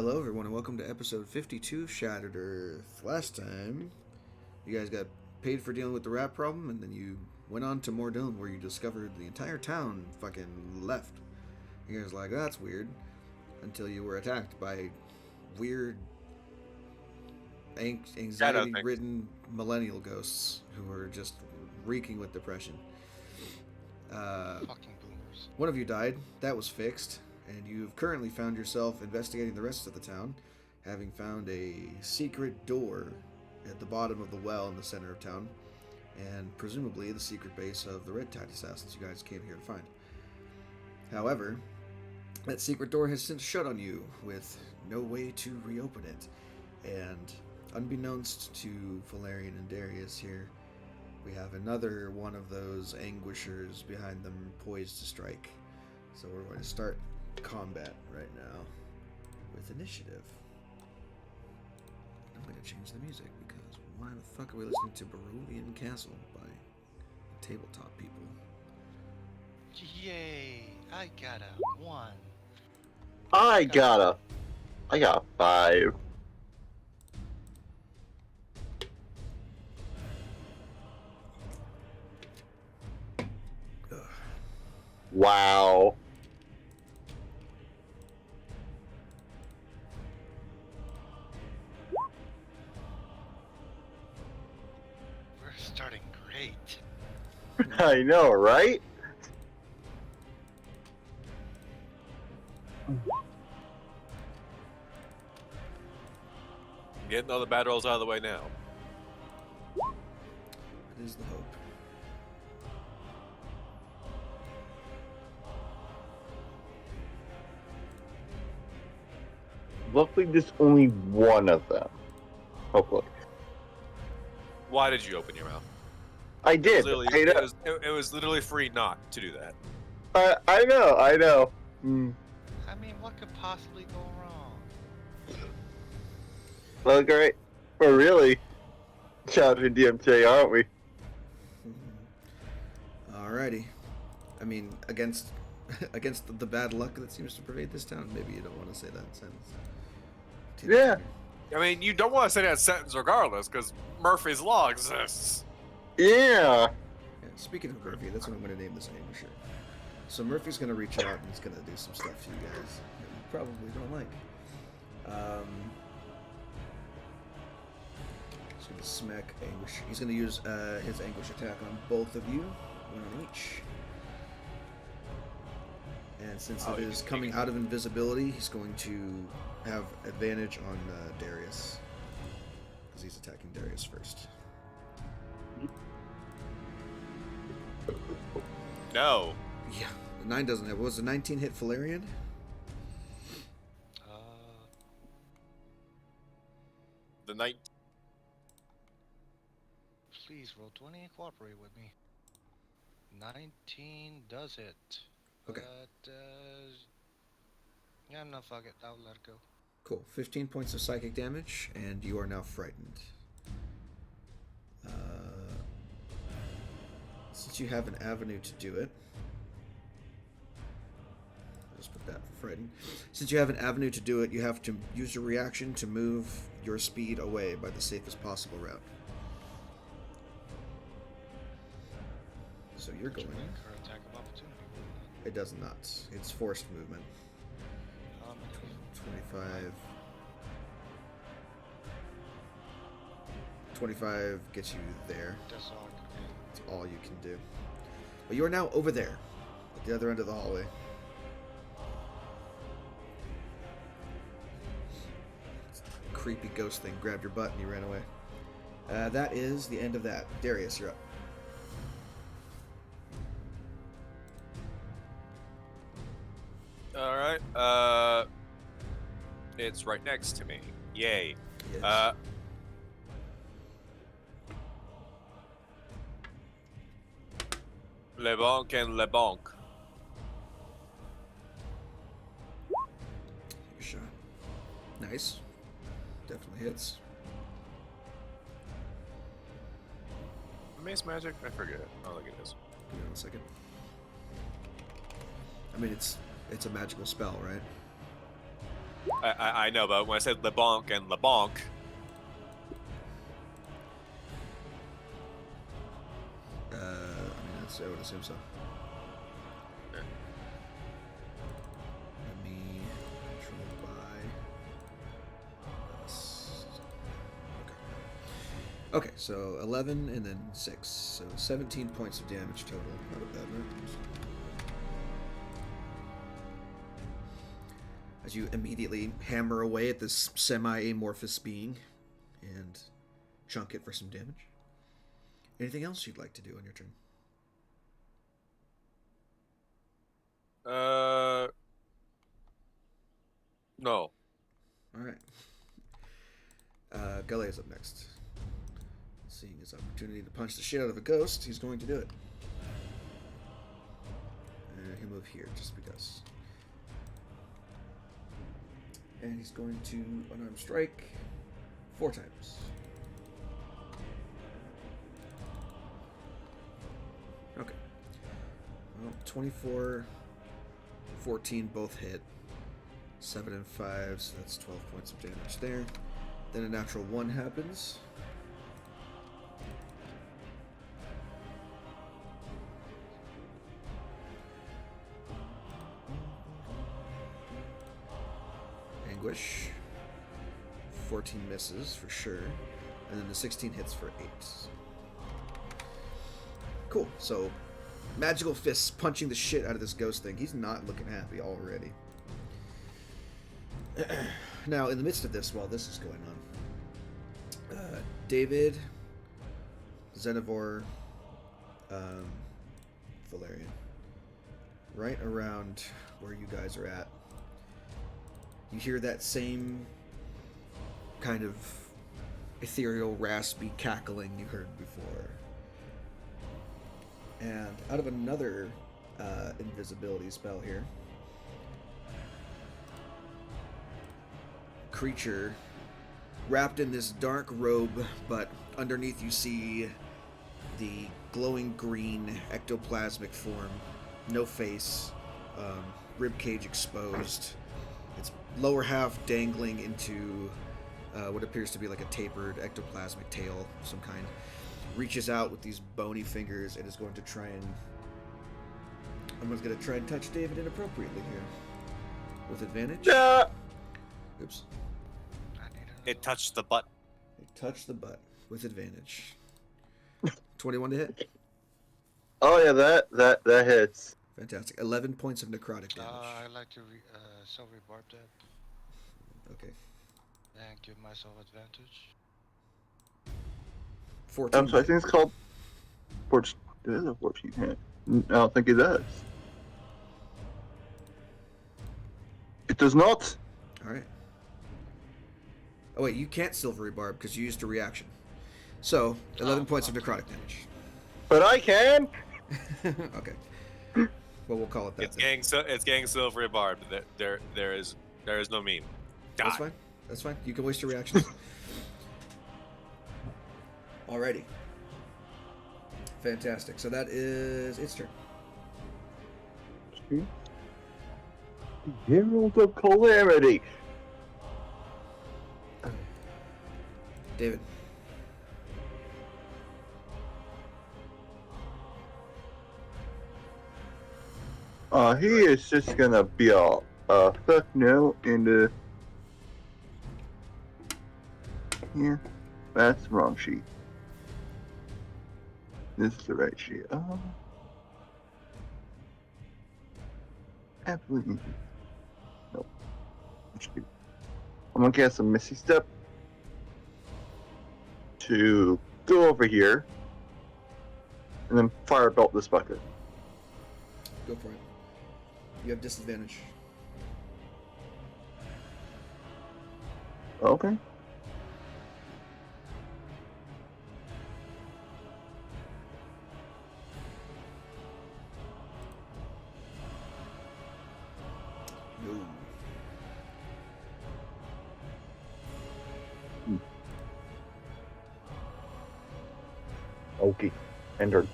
Hello, everyone, and welcome to episode 52 of Shattered Earth. Last time, you guys got paid for dealing with the rat problem, and then you went on to Mordon, where you discovered the entire town fucking left. You guys were like, that's weird, until you were attacked by weird, anxiety-ridden millennial ghosts who were just reeking with depression. Fucking boomers. One of you died. That was fixed. And you've currently found yourself investigating the rest of the town, having found a secret door at the bottom of the well in the center of town, and presumably the secret base of the Red Tide Assassins you guys came here to find. However, that secret door has since shut on you, with no way to reopen it. And unbeknownst to Valerian and Darius here, we have another one of those anguishers behind them poised to strike. So we're going to start combat right now with initiative. I'm going to change the music because why the fuck are we listening to Barovian Castle by Tabletop People? Yay! I got a 1. I got 5. Ugh. Wow. We're starting great. I know, right? Getting all the bad rolls out of the way now. That is the hope. Luckily, there's only one of them. Hopefully. Why did you open your mouth? I did. It was literally free not to do that. I know. Mm. I mean, what could possibly go wrong? Well, great. We're really challenging DMJ, aren't we? Alrighty. I mean, against the bad luck that seems to pervade this town, maybe you don't want to say that sentence. Yeah. I mean, you don't want to say that sentence regardless, because Murphy's Law exists. Yeah. Yeah, speaking of Murphy, that's what I'm going to name this ambusher. So Murphy's going to reach out and he's going to do some stuff to you guys that you probably don't like. He's going to smack Anguish. He's going to use his Anguish attack on both of you, one on each. And since it is coming out of invisibility, he's going to have advantage on Darius. Because he's attacking Darius first. No. Yeah, the 9 doesn't have. Was the 19 hit Valerian? The night. Please roll 20 and cooperate with me. 19 does it. Okay. But, yeah, no, fuck it. I'll let it go. Cool. 15 points of psychic damage, and you are now frightened. Since you have an avenue to do it, I'll just put that for frightened. Since you have an avenue to do it, you have to use your reaction to move your speed away by the safest possible route. So you're going. Incur attack of opportunity. It does not. It's forced movement. 25. 25 gets you there. That's all I can do. That's all you can do. But you are now over there, at the other end of the hallway. Creepy ghost thing grabbed your butt and you ran away. That is the end of that. Darius, you're up. Alright, it's right next to me. Yay. Yes. Le Bonk and Le Bonk. Take a shot. Nice. Definitely hits. Mace magic? I forget. Oh, look at this. Give me 1 second. I mean, it's a magical spell, right? I know, but when I said LeBonk and LeBonk, I mean, I would assume so. Okay. Let me control by. Okay, so 11 and then 6. So 17 points of damage total. Not a bad number. As you immediately hammer away at this semi-amorphous being and chunk it for some damage. Anything else you'd like to do on your turn? No. Alright. Galay is up next. Seeing his opportunity to punch the shit out of a ghost, he's going to do it. And he'll move here just because. And he's going to unarmed strike 4 times. Okay. Well, 24, 14 both hit. 7 and 5, so that's 12 points of damage there. Then a natural 1 happens. Anguish. 14 misses for sure. And then the 16 hits for 8. Cool. So, magical fists punching the shit out of this ghost thing. He's not looking happy already. Now, in the midst of this, while this is going on, David, Xenivore, Valerian, right around where you guys are at, you hear that same kind of ethereal, raspy cackling you heard before. And out of another invisibility spell here, creature wrapped in this dark robe, but underneath you see the glowing green ectoplasmic form, no face, ribcage exposed, its lower half dangling into what appears to be like a tapered ectoplasmic tail of some kind. Reaches out with these bony fingers and is going to try and... Someone's going to try and touch David inappropriately here. With advantage? Yeah. Oops. It touched the butt. It touched the butt with advantage. 21 to hit. Oh yeah, that hits. Fantastic. 11 points of necrotic damage. I like to silver barb that Okay. and give myself advantage. 14. So I think it's called 14. It is a 14 hit. I don't think it does. It does not. Alright. Oh wait, you can't silvery barb because you used a reaction. So, 11 points of necrotic damage. But I can. Okay. Well, we'll call it that. It's gang silvery barbed. There is no meme. Die. That's fine. That's fine. You can waste your reactions. Alrighty. Fantastic. So that is its turn. Herald of Calamity. David. He is just gonna be a fuck no in the... Yeah, that's the wrong sheet. This is the right sheet. Absolutely. Nope. I'm gonna cast a Misty Step to go over here and then Firebolt this bucket. Go for it. You have disadvantage. Okay. No. Okay. Ender.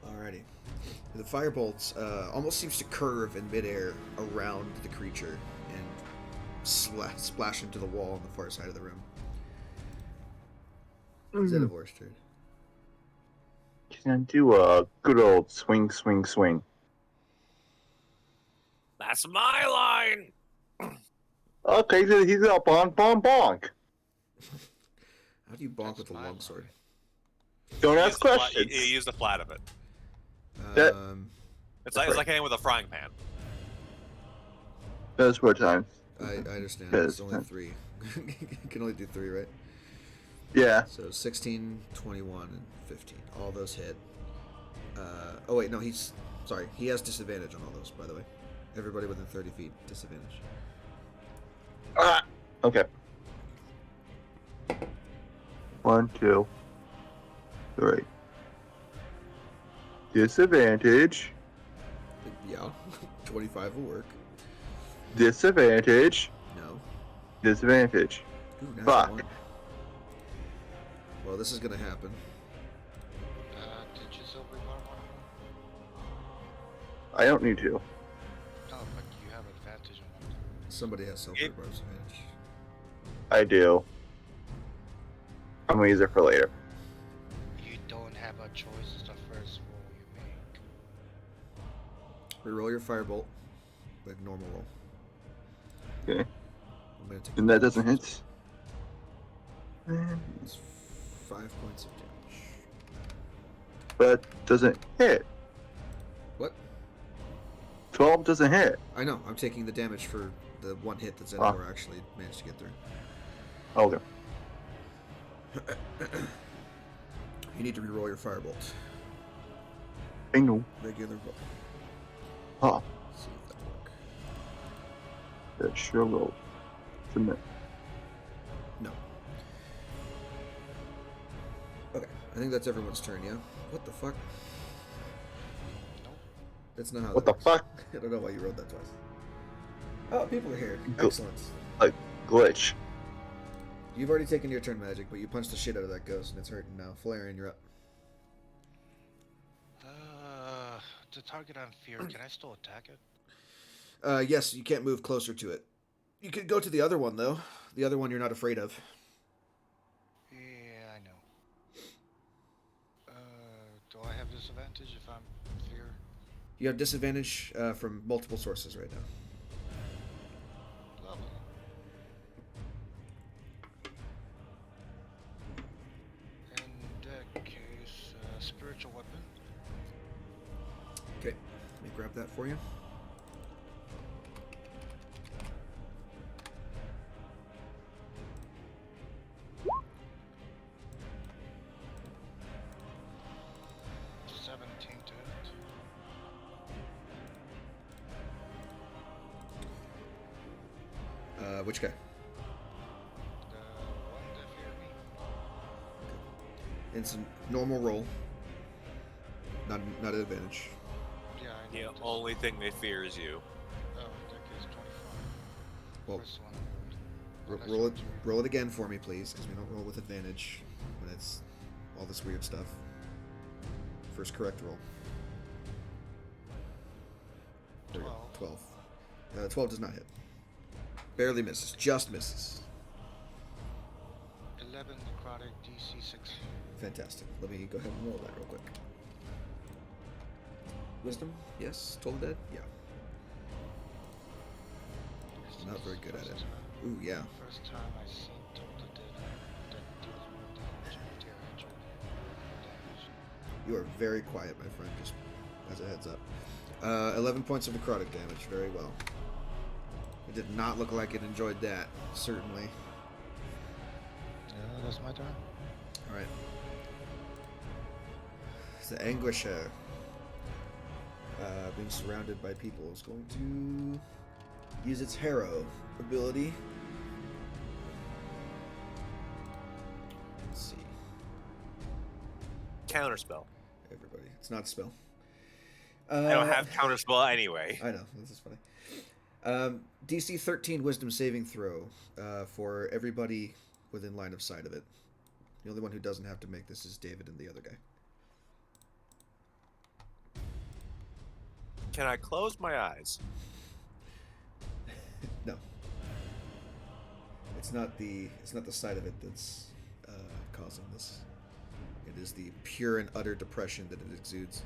Alrighty. The firebolt almost seems to curve in midair around the creature and splash into the wall on the far side of the room. Zedivor's turn. Can I do a good old swing, swing, swing? That's my line. Okay, so he's up on bonk. How do you bonk That's with a my longsword? Don't You ask use the flat- questions. You use the flat of it. That- It's like hitting with a frying pan. That's what time. I understand. Yes. It's only 3. You can only do 3, right? Yeah. So 16, 21, and 15. All those hit. Oh wait, no, sorry. He has disadvantage on all those, by the way. Everybody within 30 feet, disadvantage. Ah. Okay. 1, 2, 3. Disadvantage. Yeah, 25 will work. Disadvantage. No. Disadvantage. Ooh, natural Fuck. 1. Well, this is gonna happen. Did you silver bar one of them? I don't need to. No, but you have advantage on one. Somebody has silver It- bars advantage. I do. I'm gonna use it for later. You don't have a choice. It's the first roll you make. Reroll your firebolt, like normal roll. Okay. I'm gonna take And that doesn't hit. It's 5 points of damage. But doesn't hit. What? 12 doesn't hit. I know. I'm taking the damage for the one hit that Ah. Zedivor actually managed to get through. Okay. You need to reroll your firebolt. I know. Regular roll. Huh. See if that work. That sure will. Submit. No. Okay. I think that's everyone's turn, yeah? What the fuck? Nope. That's not how What that the works. fuck? I don't know why you wrote that twice. Oh, people are here. Go- Excellent. Glitch. You've already taken your turn, Magic, but you punched the shit out of that ghost, and it's hurting now. Flareon, you're up. The target I'm fearing, can I still attack it? Yes, you can't move closer to it. You could go to the other one, though. The other one you're not afraid of. Yeah, I know. Do I have disadvantage if I'm fear? You have disadvantage from multiple sources right now. Lovely. In that case, spiritual weapon. Okay, let me grab that for you. To hit. Which guy? The one that feared me. It's a normal roll. Not an advantage. Yeah, I The know. this- only thing they fear is you. Oh, in that case, 25. Well, First one I rolled. Unless roll you it. want to Roll it again for me, please, because we don't roll with advantage when it's all this weird stuff. First correct roll. There we go. 12. 12. 12 does not hit. Barely misses. Just misses. 11 necrotic, DC 16. Fantastic. Let me go ahead and roll that real quick. Wisdom? Yes. Total dead? Yeah. This Not is very the good at first it. time- Ooh, yeah. First time I seen Total Dead that deals more damage and tear damage. You are very quiet, my friend, just as a heads up. 11 points of necrotic damage. Very well. It did not look like it enjoyed that, certainly. Yeah, that's my turn. Alright. The Anguisher, being surrounded by people, is going to use its Harrow ability. Let's see. Counterspell. Everybody. It's not a spell. I don't have counterspell anyway. I know. This is funny. DC 13 Wisdom saving throw for everybody within line of sight of it. The only one who doesn't have to make this is David and the other guy. Can I close my eyes? No. It's not the sight of it that's causing this. It is the pure and utter depression that it exudes.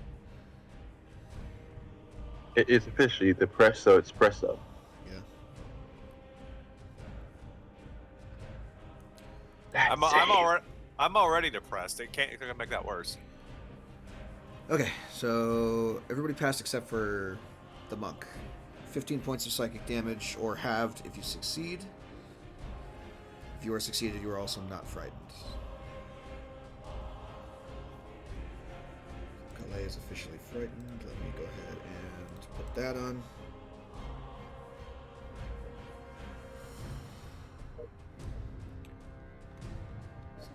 It is officially depresso espresso. Yeah. I'm already depressed. It can't make that worse. Okay, so everybody passed except for the monk. 15 points of psychic damage, or halved if you succeed. If you are succeeded, you are also not frightened. Galay is officially frightened. Let me go ahead and put that on.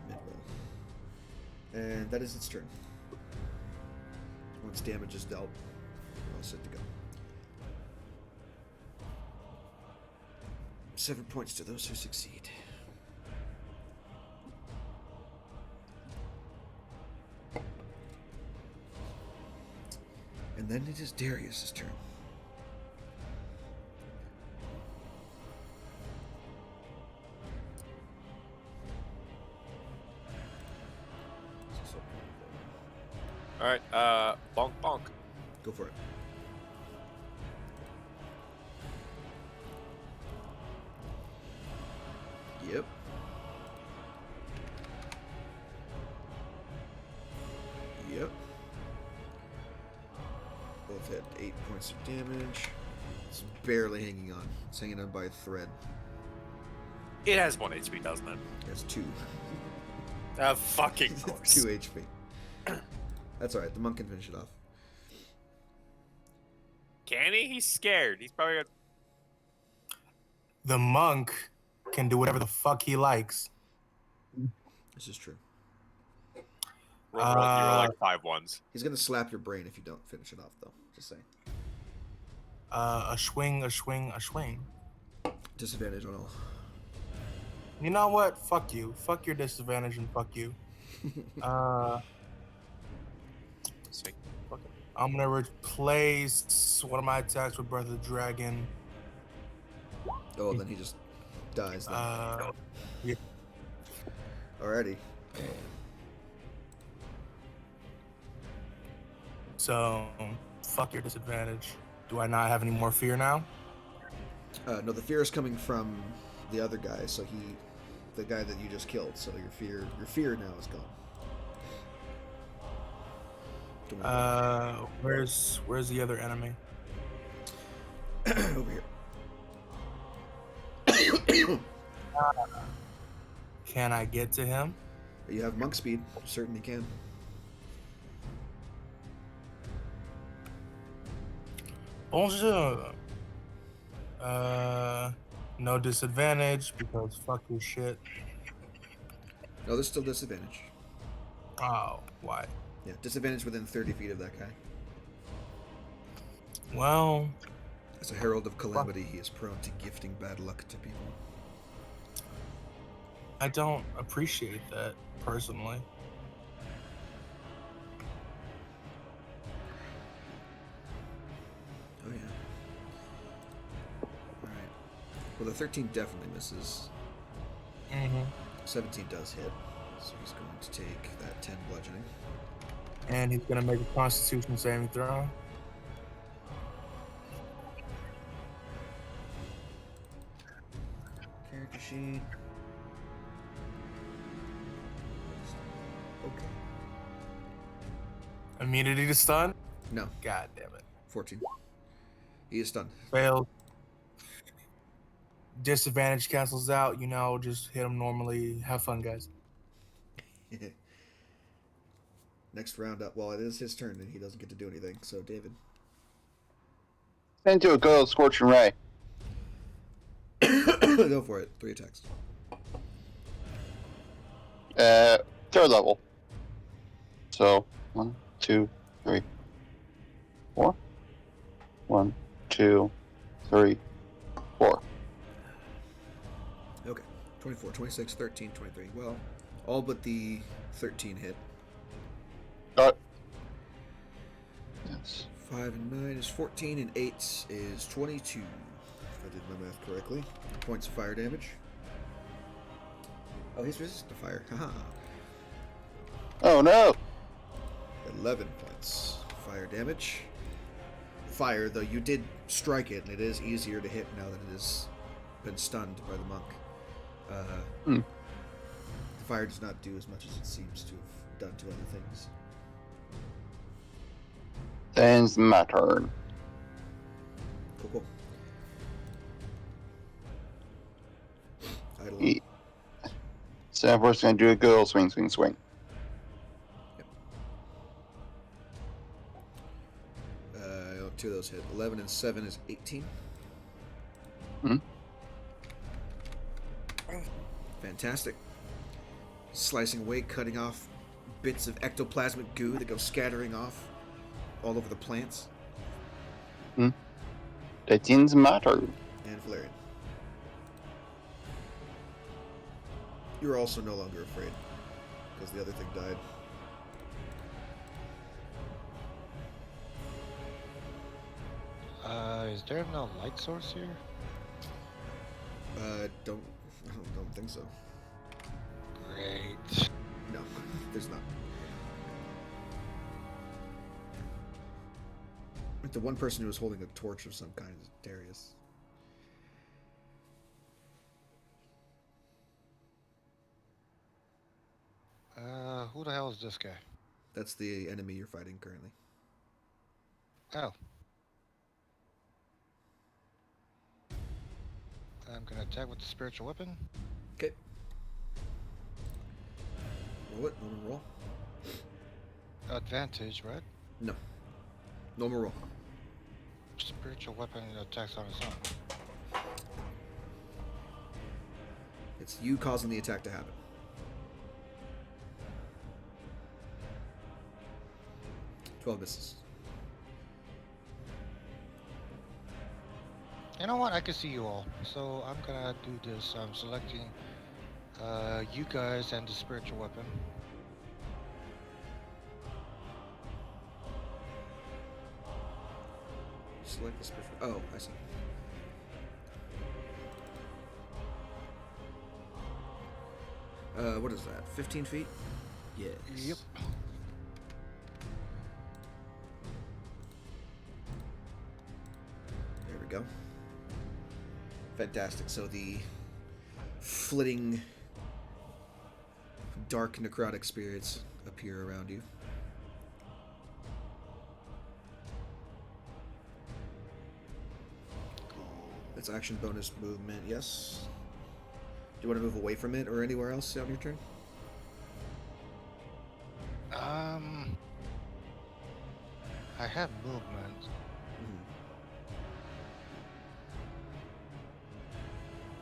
Mid-roll. And that is its turn. Once damage is dealt, we're all set to go. 7 points to those who succeed. And then it is Darius's turn. All right, bonk bonk. Go for it. Yep. Yep. Both hit 8 points of damage. It's barely hanging on. It's hanging on by a thread. It has 1 HP, doesn't it? That's 2. Fucking course. 2 HP. That's alright. The monk can finish it off. Can he? He's scared. He's probably gonna... The monk can do whatever the fuck he likes. This is true. Roll, you were like 5 ones. He's gonna slap your brain if you don't finish it off, though. Just saying. A swing, a swing, a swing. Disadvantage on all. You know what? Fuck you. Fuck your disadvantage and fuck you. Sweet. Fuck it. I'm gonna replace one of my attacks with Breath of the Dragon. Oh, then he just dies. Then. Yeah. Alrighty. So, fuck your disadvantage. Do I not have any more fear now? No, the fear is coming from the other guy. So the guy that you just killed. So your fear now is gone. Where's the other enemy? Over here. Can I get to him? You have monk speed. You certainly can. Bonjour. No disadvantage because fuck your shit. No, there's still disadvantage. Oh, why? Yeah, disadvantage within 30 feet of that guy. Well, As a herald of calamity, he is prone to gifting bad luck to people. I don't appreciate that personally. Oh yeah. Alright. Well, the 13 definitely misses. Mm-hmm. 17 does hit. So he's going to take that 10 bludgeoning. And he's gonna make a Constitution saving throw. Character sheet. Okay. Immunity to stun? No, God damn it. 14. He is stunned. Failed. Disadvantage cancels out, just hit him normally. Have fun, guys. Next round up. Well, it is his turn, and he doesn't get to do anything. So, David. Send you a good old scorching ray. Go for it. 3 attacks. Third level. So 1, 2, 3, 4. 1, 2, 3, 4. Okay. 24, 26, 13, 23. Well, all but the 13 hit. Got it. Yes. 5 and 9 is 14, and 8 is 22. If I did my math correctly. Points of fire damage. Oh, he's resistant to fire. Haha. Oh no! 11 points fire damage. Fire, though you did strike it, and it is easier to hit now that it has been stunned by the monk. The fire does not do as much as it seems to have done to other things. Then it's my turn. Cool. Idle. Yeah. So we're just gonna do a good old swing. Yep. 2 of those hit. 11 and 7 is 18. Fantastic. Slicing away, cutting off bits of ectoplasmic goo that go scattering off all over the plants. That ends my turn. And Valerian. You're also no longer afraid, because the other thing died. Is there no light source here? I don't think so. Great. No, there's not. The one person who was holding a torch of some kind is Darius. Who the hell is this guy? That's the enemy you're fighting currently. Oh. I'm gonna attack with the spiritual weapon. Okay. Roll it. Normal roll. Advantage, right? No. Normal roll. Spiritual weapon attacks on its own. It's you causing the attack to happen. Twelve misses. You know what? I can see you all. So I'm gonna do this. I'm selecting you guys and the spiritual weapon. Select the spiritual. Oh, I see. What is that? 15 feet? Yes. Yep. There we go. Fantastic. So the flitting, dark necrotic spirits appear around you. It's action bonus movement, yes. Do you want to move away from it or anywhere else on your turn? I have movement.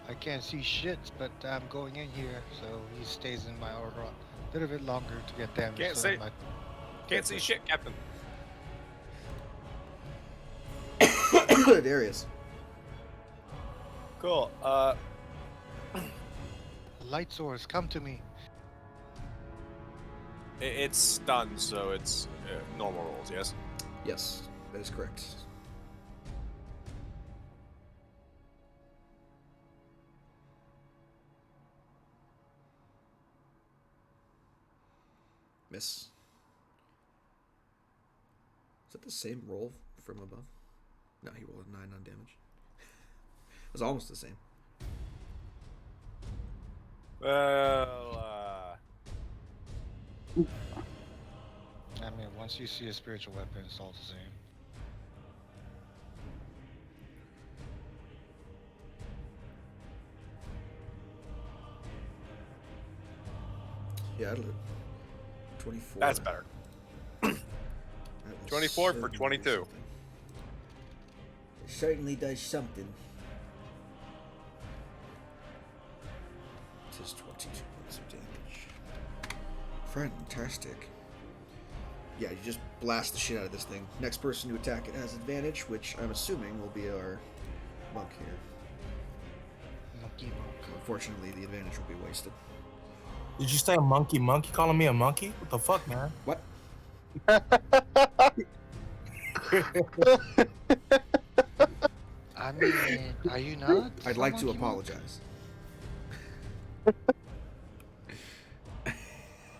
I can't see shit, but I'm going in here, so he stays in my aura a little bit longer to get damage. Can't so see. Can't see shit, Captain. Darius. Cool. Light source, come to me. It's stunned, so it's normal rolls, yes? Yes, that is correct. Miss. Is that the same roll from above? No, he rolled a 9 on damage. It was almost the same. Well, I mean, once you see a spiritual weapon, it's all the same. Yeah, I'd live. 24. that's better. That will 24 for certainly do 22. something. It certainly does something. It is 22 points of damage. Fantastic. Yeah, you just blast the shit out of this thing. Next person to attack it has advantage, which I'm assuming will be our monk here. Monkey monk. Unfortunately, the advantage will be wasted. Did you say a monkey? Monkey calling me a monkey? What the fuck, man? What? I mean, are you not? I'd like to apologize.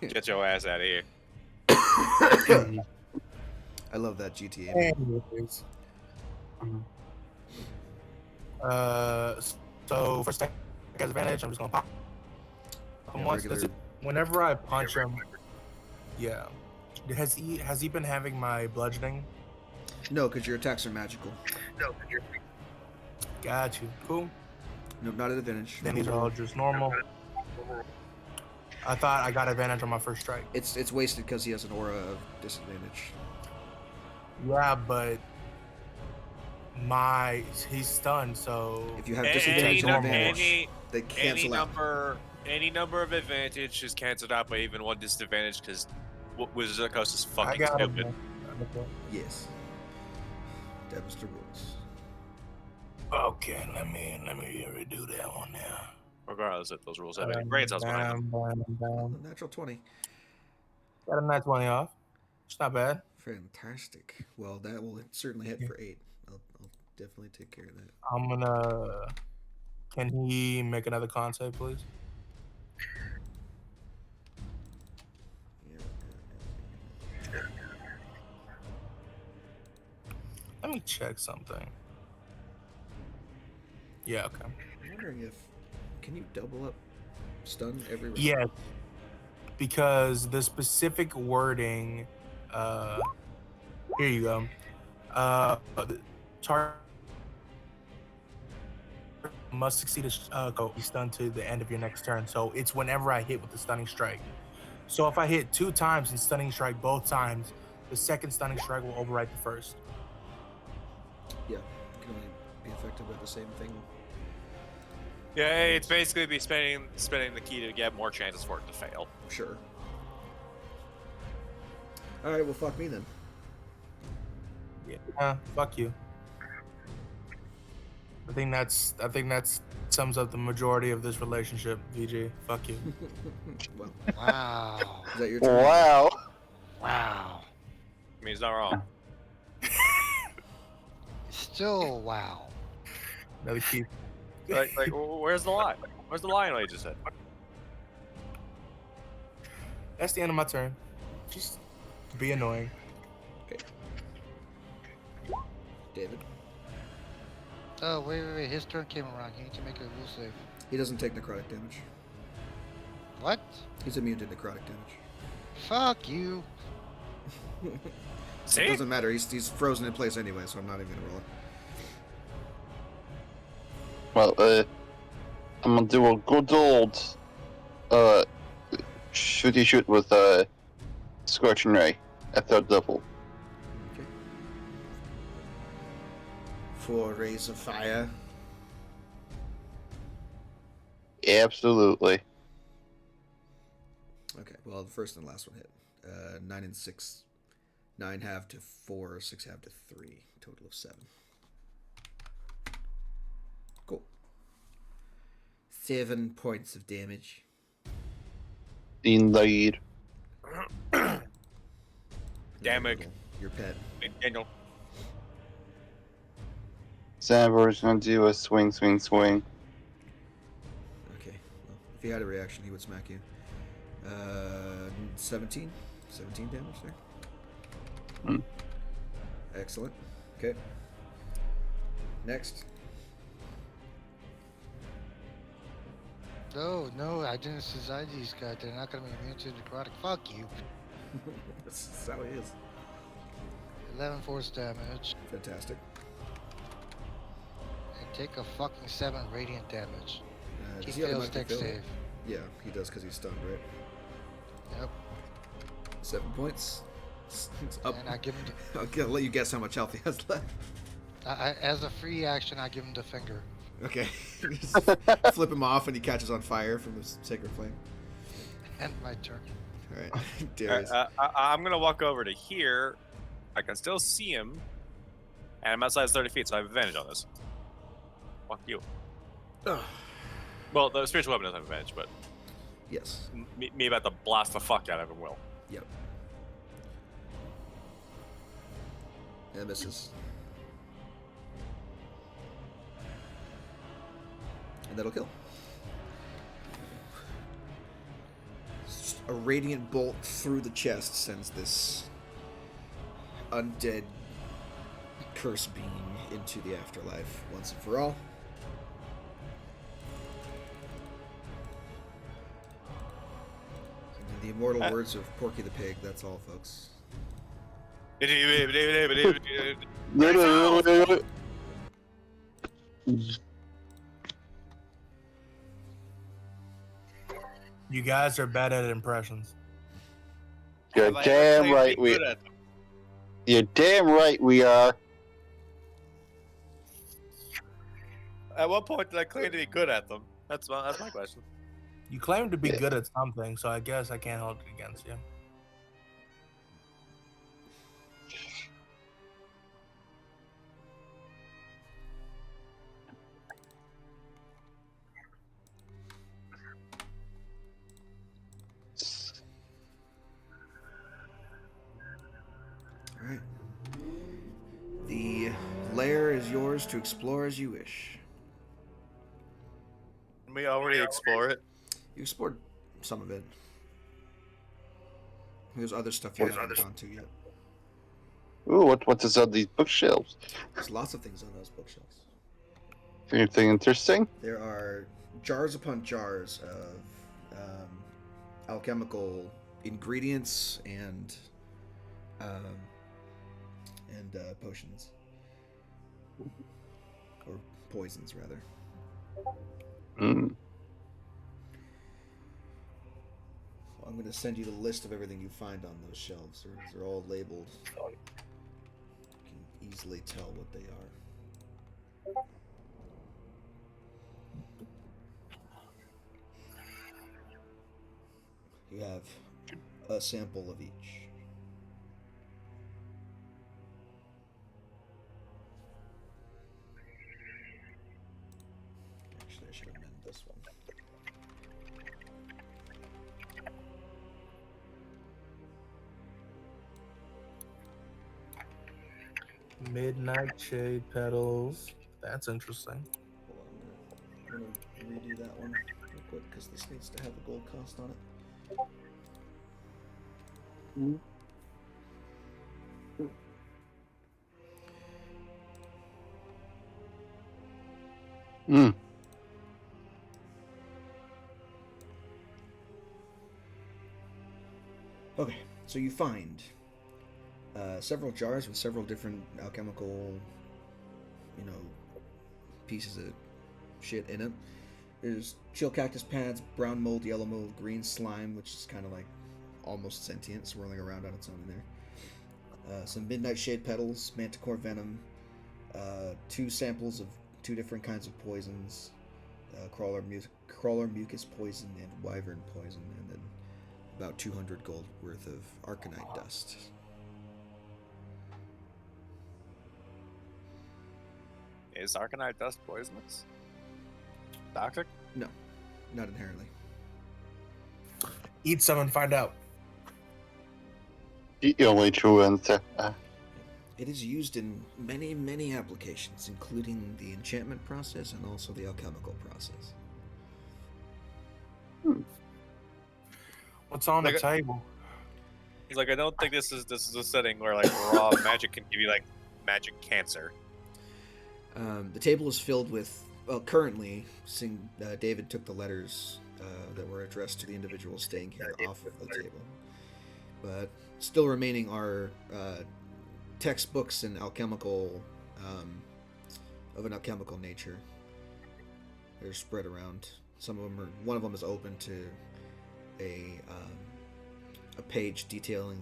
Get your ass out of here. I love that GTA. Man. Anyways. So first attack has advantage. I'm just gonna pop him Yeah, once. regular- Whenever I punch him, yeah. Has he been having my bludgeoning? No, because your attacks are magical. Got you. Cool. No, not at advantage. Then these are all just normal. I thought I got advantage on my first strike. It's wasted because he has an aura of disadvantage. Yeah, but he's stunned, so If you have Any, disadvantage and num- advantage, they any cancel out. any number of advantage is canceled out by even one disadvantage because Wizards of the Coast is I fucking got stupid. him. Yes. That was the rules. Okay, let me redo that one now. Regardless if those rules have any brains, I was behind them. A natural 20. Got a nice 20 off. It's not bad. Fantastic. Well, that will certainly hit for 8. I'll definitely take care of that. I'm gonna. Can he make another con save, please? Let me check something. Yeah, okay. I'm wondering if can you double up stun every round? Yes, because the specific wording. Here you go. The target must succeed a go be stunned to the end of your next turn. So it's whenever I hit with the stunning strike. So if I hit 2 times and stunning strike both times, the second stunning strike will overwrite the first. Yeah. It can only be affected by the same thing. Yeah, it's basically be spending the key to get more chances for it to fail. Sure. Alright, well fuck me then. Yeah, fuck you. I think that's sums up the majority of this relationship, VG. Fuck you. Well, Wow. is that your turn? Wow. Wow. I mean, he's not wrong. Still wow. Another key. like, where's the line? Where's the line? What you just said. That's the end of my turn. Just be annoying. Okay. David. Oh, wait. His turn came around. He need to make a will save. He doesn't take necrotic damage. What? He's immune to necrotic damage. Fuck you. See? It doesn't matter. He's frozen in place anyway, so I'm not even gonna roll it. Well, I'm gonna do a good old shooty shoot with Scorching Ray at 3rd level. Okay. 4 rays of fire. Absolutely. Okay, well, the first and last one hit. 9 and 6. 9 half to 4, 6 half to 3. Total of 7. Cool. 7 points of damage. Indeed. Damage. Your pet. Daniel. Zambor's gonna do a swing. Okay, well, if he had a reaction, he would smack you. 17? 17 damage there. Hmm. Excellent. Okay. Next. No, I didn't decide these guys. They're not gonna be immune to necrotic. Fuck you. That's how it is. 11 force damage. Fantastic. And take a fucking 7 radiant damage. He Does he have a fails magic deck fail? save. Yeah, he does because he's stunned, right? Yep. 7 points. It's up. And I give him. I'll let you guess how much health he has left. As a free action, I give him the finger. Okay. Just flip him off and he catches on fire from his sacred flame. End my turn. All right. Darius. I'm gonna walk over to here. I can still see him, and I'm outside 30 feet, so I have advantage on this. Fuck you. Ugh. Well, the spiritual weapon doesn't have advantage, but Yes. me about to blast the fuck out of him will. Yep. And misses. And that'll kill. a radiant bolt through the chest sends this undead curse being into the afterlife once and for all. In the immortal words of Porky the Pig, that's all, folks. You guys are bad at impressions. You're Have I ever damn claimed to right be we. good at them? You're damn right we are. At what point did I claim to be good at them? That's my question. You claim to be Yeah. good at something, so I guess I can't hold it against you. Alright. The lair is yours to explore as you wish. Can we already explore it? You explored some of it. There's other stuff you haven't gone to yet. Ooh, what is on these bookshelves? There's lots of things on those bookshelves. Anything interesting? There are jars upon jars of alchemical ingredients and potions. Or poisons, rather. Mm. I'm going to send you the list of everything you find on those shelves. They're all labeled. You can easily tell what they are. You have a sample of each. Actually, I should amend this one. Midnight shade petals. That's interesting. Hold on, I'm gonna redo that one real quick because this needs to have a gold cost on it. Mm. Okay, so you find several jars with several different alchemical, pieces of shit in it. There's chill cactus pads, brown mold, yellow mold, green slime, which is kind of like almost sentient, swirling around on its own in there. Some midnight shade petals, manticore venom, 2 samples of 2 different kinds of poisons, crawler mucus poison and wyvern poison, and then about 200 gold worth of arcanite dust. Is arcanite dust poisonous? Toxic? No, not inherently. Eat some and find out. The only true answer. It is used in many, many applications, including the enchantment process and also the alchemical process. What's on Like the table? He's like, I don't think this is a setting where like raw magic can give you like magic cancer. The table is filled with, currently, David took the letters that were addressed to the individuals staying here off of the table. But still remaining are textbooks and alchemical, of an alchemical nature. They're spread around. One of them is open to a page detailing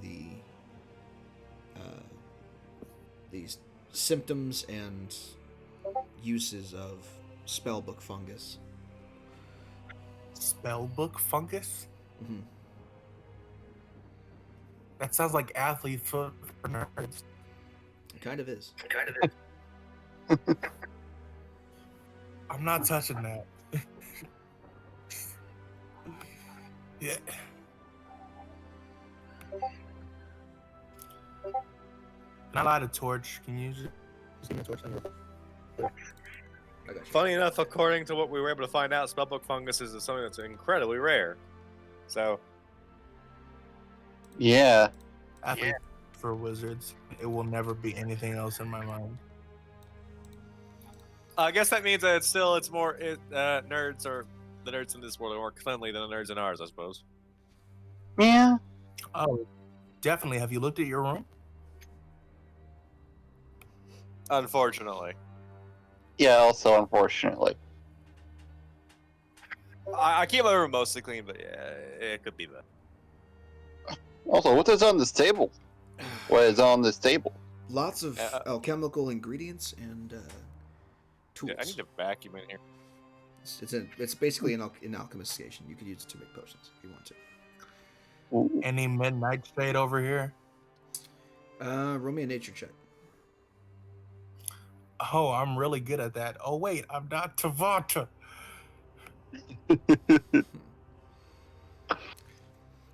these symptoms and uses of spellbook fungus. Spellbook fungus? Mm-hmm. That sounds like athlete foot for nerds. It kind of is. I'm not touching that. Yeah. Can I light a torch? Can you just give me a torch? I got you. Funny enough, according to what we were able to find out, spellbook fungus is something that's incredibly rare. So, Yeah. Athlete for wizards. It will never be anything else in my mind. I guess that means that it's more nerds or the nerds in this world are more cleanly than the nerds in ours, I suppose. Yeah. Oh, definitely. Have you looked at your room? Unfortunately, Yeah, also, unfortunately. I keep my room mostly clean, but yeah, it could be that. Also, what is on this table? What is on this table? Lots of alchemical ingredients and tools. Yeah, I need to vacuum in here. It's basically an alchemist station. You could use it to make potions if you want to. Ooh. Any midnight shade over here? Roll me a nature check. Oh, I'm really good at that. Oh wait, I'm not Tavata.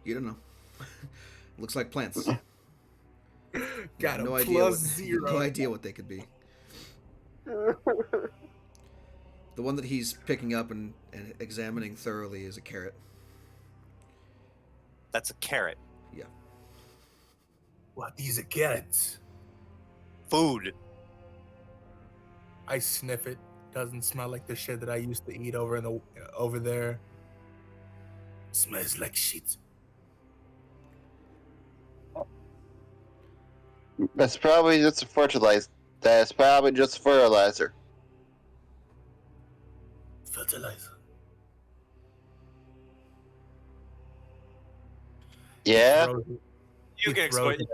You don't know. Looks like plants. Got no a idea plus what, zero. No idea what they could be. The one that he's picking up and examining thoroughly is a carrot. That's a carrot. Yeah. What, these are carrots? Food. I sniff it. Doesn't smell like the shit that I used to eat over there. Smells like shit. That's probably just a fertilizer. That's probably just fertilizer. Fertilizer. Yeah, You can explain it.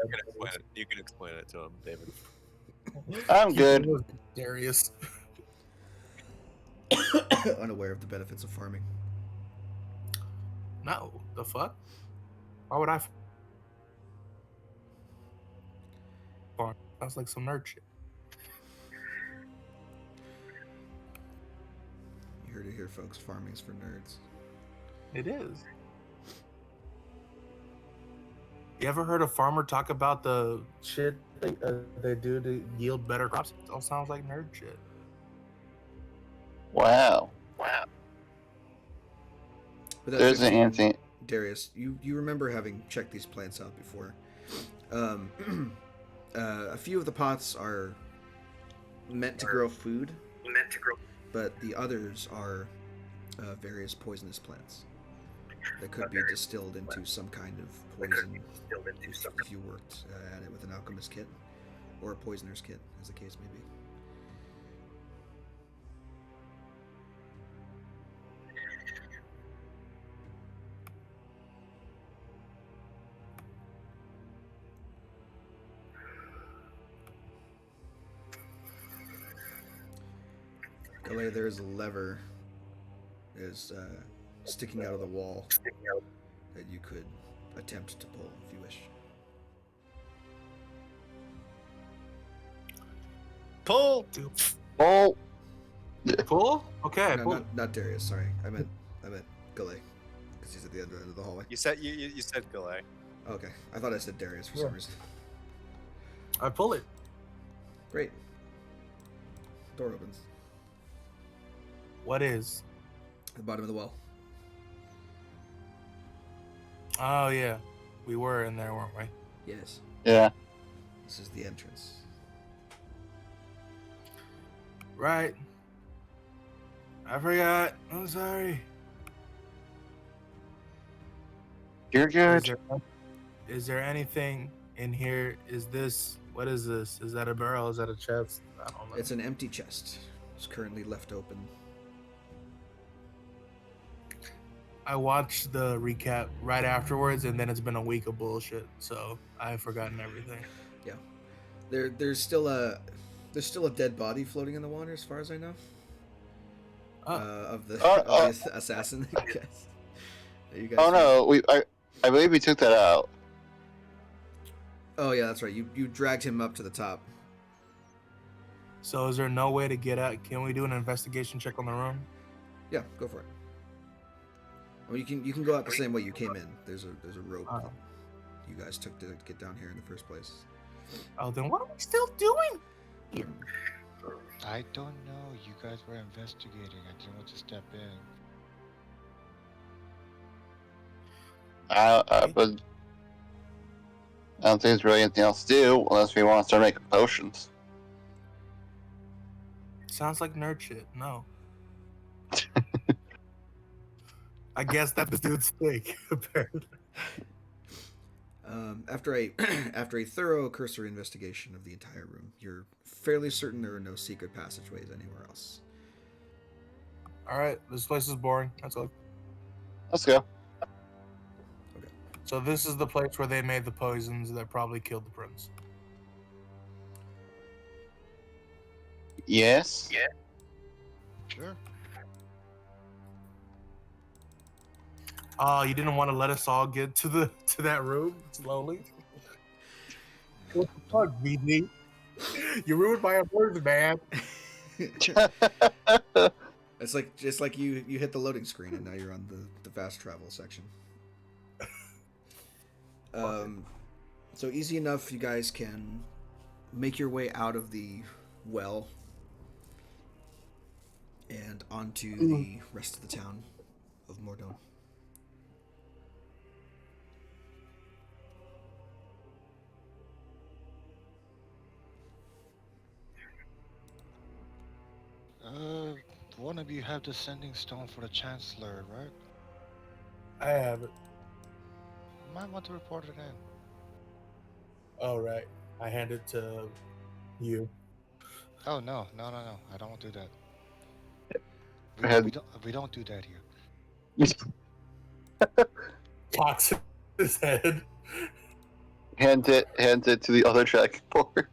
You can explain it to him, David. I'm good. Darius. Unaware of the benefits of farming. No, the fuck? Why would I farm? Sounds like some nerd shit. You heard it here, folks. Farming's for nerds. It is. You ever heard a farmer talk about the shit they do to yield better crops? It all sounds like nerd shit. Wow. But that's There's an answer. Darius, you remember having checked these plants out before. A few of the pots are meant to grow food, but the others are various poisonous plants that could be distilled into some kind of poison if you worked at it with an alchemist kit or a poisoner's kit, as the case may be. Galay, there is a lever that is sticking out of the wall that you could attempt to pull if you wish. Pull. Oh, Cool? Okay, No, cool. not Darius. Sorry, I meant Galay, because he's at the end of the hallway. You said Galay. Okay, I thought I said Darius for some reason. I pull it. Great. Door opens. What is? The bottom of the well. Oh yeah, we were in there, weren't we? Yes. yeah. This is the entrance. Right. I forgot. I'm sorry. You're good. Is there anything in here? What is this? Is that a barrel? Is that a chest? I don't know. It's an empty chest. It's currently left open. I watched the recap right afterwards, and then it's been a week of bullshit, so I've forgotten everything. Yeah. There's still a dead body floating in the water, as far as I know. Of the assassin. I guess. You guys No, I believe we took that out. Oh yeah, that's right. You dragged him up to the top. So is there no way to get out? Can we do an investigation check on the room? Yeah, go for it. Well, you can go out the same way you came in. There's a rope that you guys took to get down here in the first place. Oh, then what are we still doing? I don't know. You guys were investigating. I didn't want to step in. But I don't think there's really anything else to do unless we want to start making potions. Sounds like nerd shit. No. I guess that's this dude's thing, apparently. After a after a thorough cursory investigation of the entire room, you're fairly certain there are no secret passageways anywhere else. All right, this place is boring. Let's go. Let's go. So this is the place where they made the poisons that probably killed the prince. Yes. Yeah. Sure. Oh, you didn't want to let us all get to that room slowly? What the fuck, BD? You ruined my words, man. It's like just like you hit the loading screen and now you're on the fast travel section. So easy enough, you guys can make your way out of the well and onto the rest of the town of Mordon. One of you have the sending stone for the Chancellor, right? I have it. Might want to report it in. All right. I hand it to you. Oh no! I don't do that. We don't do that here. Cocks his head. Hand it to the other dragonborn.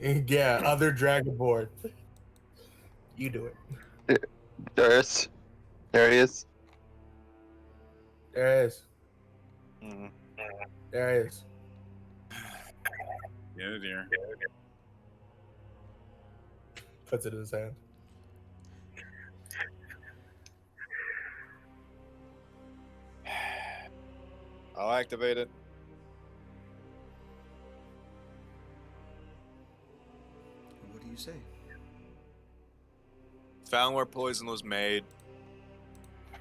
Yeah, other dragonborn. You do it. There he is. There it is. Mm-hmm. There it is. Yeah, dear. Puts it in his hand. I'll activate it. What do you say? Found where poison was made.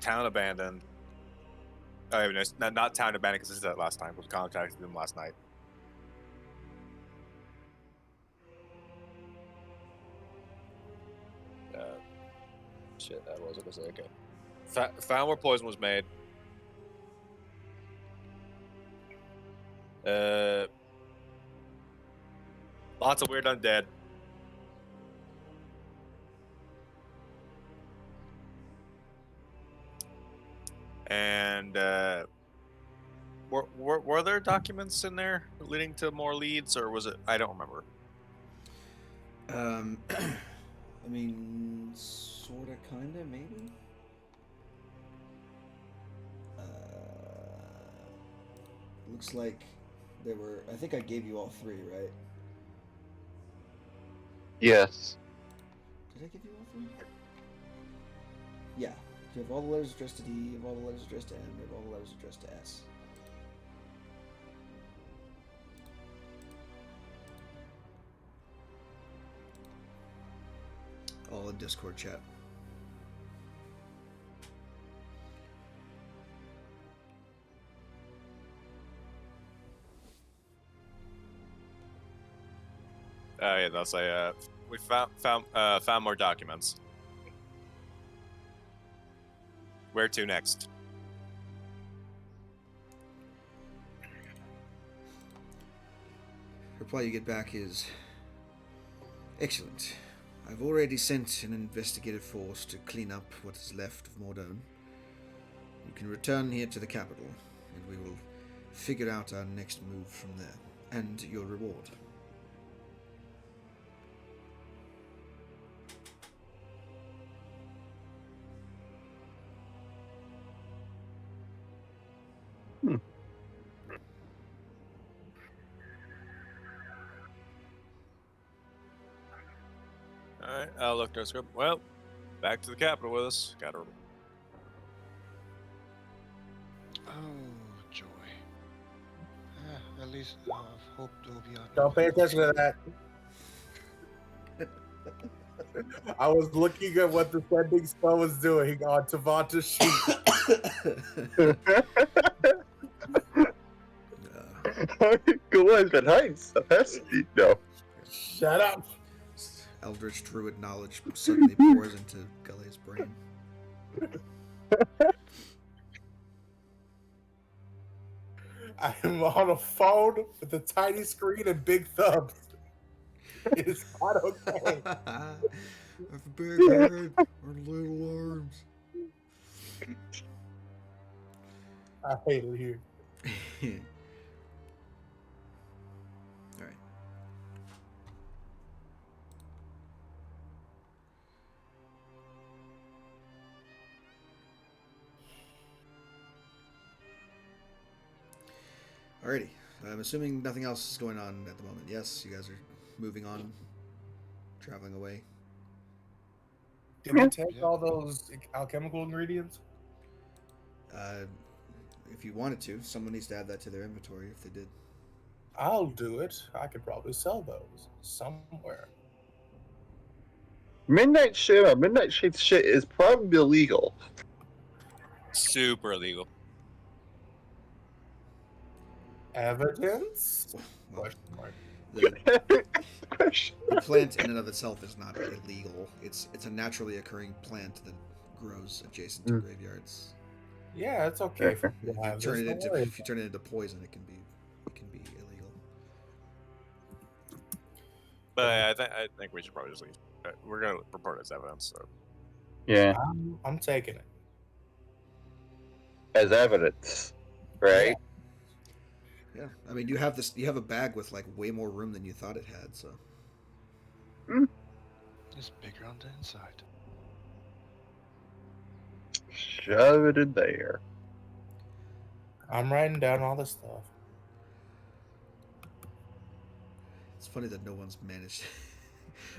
Town abandoned. Oh, no, not town abandoned because this is that last time. We contacted them last night. Shit, that was it. Okay. Found where poison was made. Lots of weird undead. And were there documents in there leading to more leads, or was it? I don't remember. I mean, sorta, kinda, maybe. Looks like there were. I think I gave you all three, right? Yes. Did I give you all three? Yeah. You have all the letters addressed to D, you have all the letters addressed to M, you have all the letters addressed to S. All in Discord chat. Yeah, they'll say we found more documents. Where to next? Reply you get back is excellent. I've already sent an investigative force to clean up what is left of Mordon. You can return here to the capital, and we will figure out our next move from there, and your reward. Alright, I'll look to our script. Well, back to the capital with us. Gotta. Oh, joy. At least hope they'll be on. Don't pay attention to that. I was looking at what the sending spell was doing on Tavanta's sheet. Galay's been hiding stuff, hasn't he? No. Shut up. Eldritch druid knowledge suddenly pours into Galay's brain. I am on a phone with a tiny screen and big thumbs. It is not okay. I have a big head or little arms. I hate it here. All right. Alrighty. I'm assuming nothing else is going on at the moment. Yes, you guys are moving on, traveling away. Did we take all those alchemical ingredients? If you wanted to, someone needs to add that to their inventory if they did. I'll do it. I could probably sell those somewhere. Midnight Shade shit is probably illegal. Super illegal. Evidence? Well, Question mark. Question. the plant in and of itself is not illegal. It's a naturally occurring plant that grows adjacent to graveyards. Yeah, it's okay. Okay. If you turn it into poison, it can be illegal. But I think we should probably just leave. We're gonna report it as evidence. So Yeah, I'm taking it. as evidence, right? Yeah, I mean, you have a bag with like way more room than you thought it had. So It's bigger on the inside. Shove it in there. I'm writing down all this stuff. it's funny that no one's managed.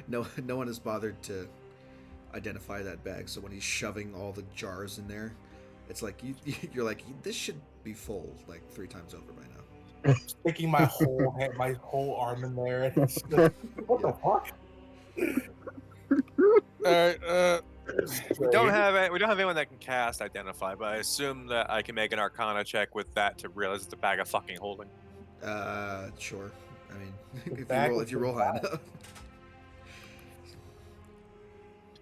no one has bothered to identify that bag. So when he's shoving all the jars in there, it's like you're like, this should be full like 3 times over by now. Sticking my whole head, my whole arm in there. And it's just, what the fuck? Alright, we don't have anyone that can cast identify, but I assume that I can make an Arcana check with that to realize it's a bag of fucking holding. Sure. I mean, Bag if you roll high with enough.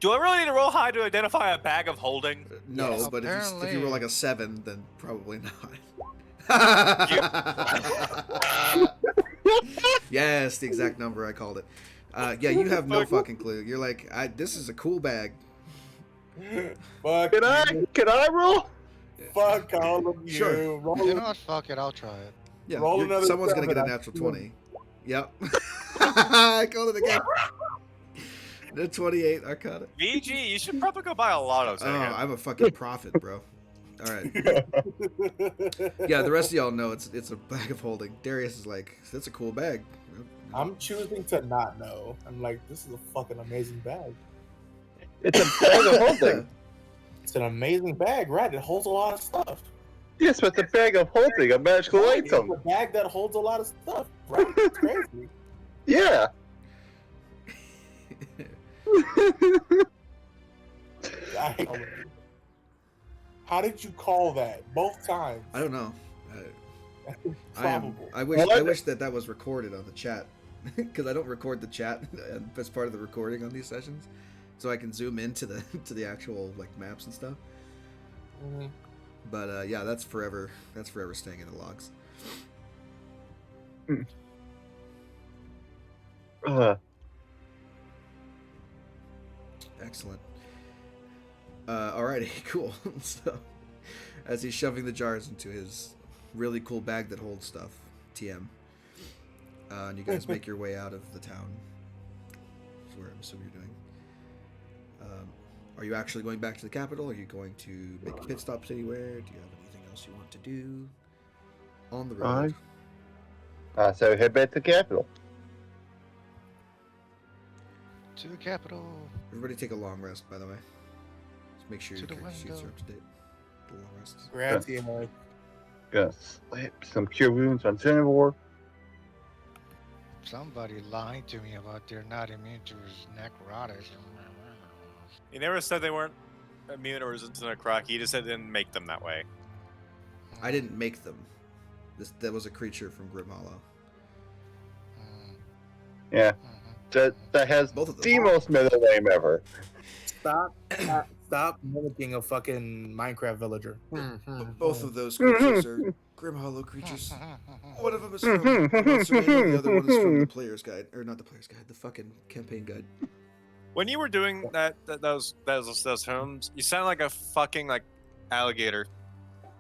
Do I really need to roll high to identify a bag of holding? No, Yes. but if you Apparently. roll like a 7, then probably not. Yes, the exact number I called it. Yeah, you have no fucking clue. You're like, this is a cool bag. Fuck Can I roll? Fuck all of you. Sure. Roll, You know what? Fuck it. I'll try it. Yeah, Roll another someone's gonna 7, get a I natural feel 20. Yep. I called it again. The 28 Arcana. VG, you should probably go buy a lotto Oh, ticket. I'm a fucking prophet, bro. All right. Yeah, the rest of y'all know it's a bag of holding. Darius is like, that's a cool bag. I'm choosing to not know. I'm like, this is a fucking amazing bag. It's a bag of holding. It's an amazing bag, right? It holds a lot of stuff. Yes, but it's a bag of holding, a magical It's item. a bag that holds a lot of stuff, right? It's crazy. Yeah. How did you call that? Both times. I don't know. Probable. I wish that was recorded on the chat, because I don't record the chat as part of the recording on these sessions, so I can zoom into the actual like maps and stuff. Mhm. But yeah, that's forever staying in the logs. Excellent. Alrighty, cool. So, as he's shoving the jars into his really cool bag that holds stuff, TM, and you guys make your way out of the town. That's where I'm assuming you're doing. Are you actually going back to the capital? Are you going to make pit stops anywhere? Do you have anything else you want to do on the road? So head back to the capital. To the capital. Everybody take a long rest, by the way. Just make sure To your the character sheets are window. up to date. The long rests. Grazie. Gonna slap some cure wounds on Xenivore. Somebody lied to me about they're not immune to necrotic. He never said they weren't immune or resistant to necrotic. He just said didn't make them that way. I didn't make them. That was a creature from Grim Hollow. Yeah, that has Both of them. the most middle name ever. Stop mimicking a fucking Minecraft villager. Both of those creatures are Grim Hollow creatures. One of them is from the Monster Manual, the other one is from the Player's Guide, or not the Player's Guide, the fucking campaign guide. When you were doing those films, you sound like a fucking like alligator.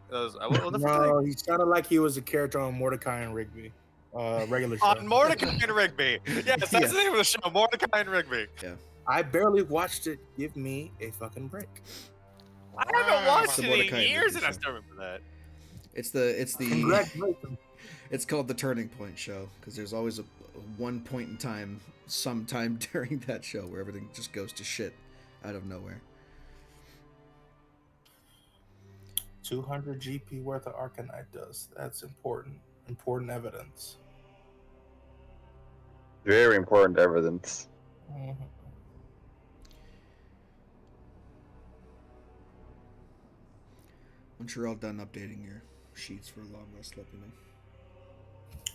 What the fuck? No, he sounded like he was a character on Mordecai and Rigby. Regular show. On Mordecai and Rigby. Yes, that's the name of the show, Mordecai and Rigby. Yeah. I barely watched it. Give me a fucking break. I haven't watched the it Mordecai in and years, Rigby and I show. still remember that. It's the Congratulations. it's called the Turning Point show because there's always a one point in time, sometime during that show where everything just goes to shit out of nowhere. 200 GP worth of Arcanite dust. That's important. Important evidence. Very important evidence. Mhm. Once you're all done updating your sheets for a long rest, let me know.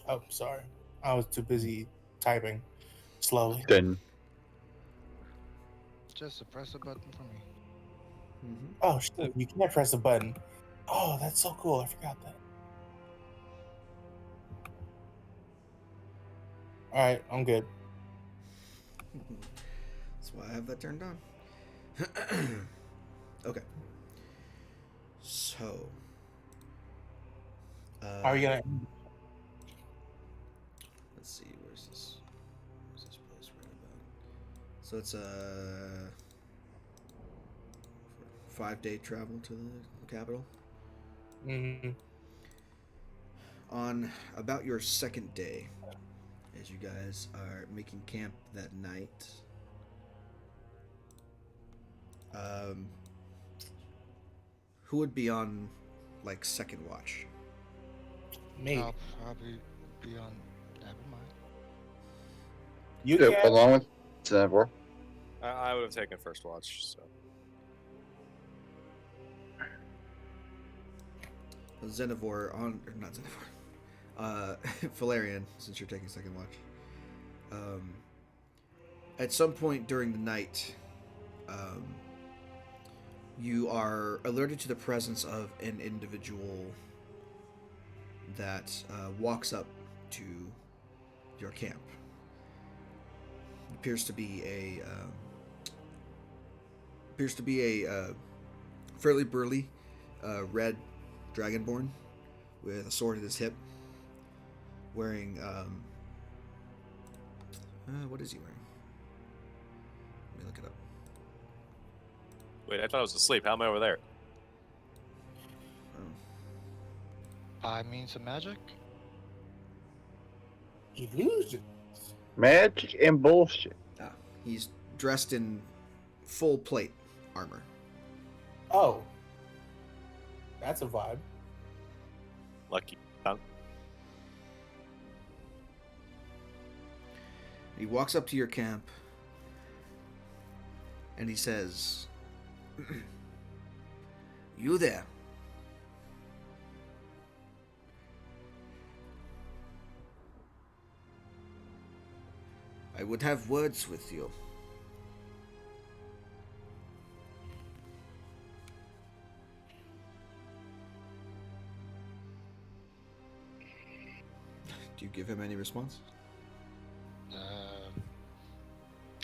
Oh, sorry. I was too busy typing slowly. Then Just to press a button for me. Mm-hmm. Oh, shit. You can't press a button. Oh, that's so cool. I forgot that. All right, I'm good. That's why I have that turned on. Okay. So. How are you gonna? Let's see. Where's this place right about? So it's a 5-day travel to the capital. Mm-hmm. On about your second day, as you guys are making camp that night, who would be on like second watch? Me. I'll probably be on. Never mind. You yeah, can. along with Xenivore. I would have taken first watch. So Xenivore on, or not Xenivore, Valerian, since you're taking second watch. At some point during the night, you are alerted to the presence of an individual that walks up to your camp. Appears to be a fairly burly red dragonborn with a sword at his hip, wearing what is he wearing? Let me look it up. wait, I thought I was asleep. How am I over there? By means of magic? Illusion. Magic and bullshit. He's dressed in full plate armor. Oh, that's a vibe. Lucky. He walks up to your camp and he says, "You there? I would have words with you." Do you give him any response?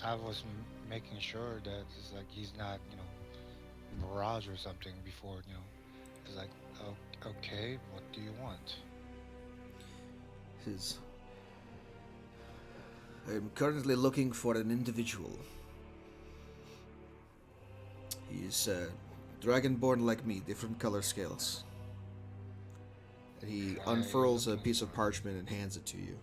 I was making sure that it's like he's not, Mirage or something before, It's like, oh, okay, what do you want? I'm currently looking for an individual. He's dragonborn like me, different color scales. And he unfurls a piece of parchment and hands it to you.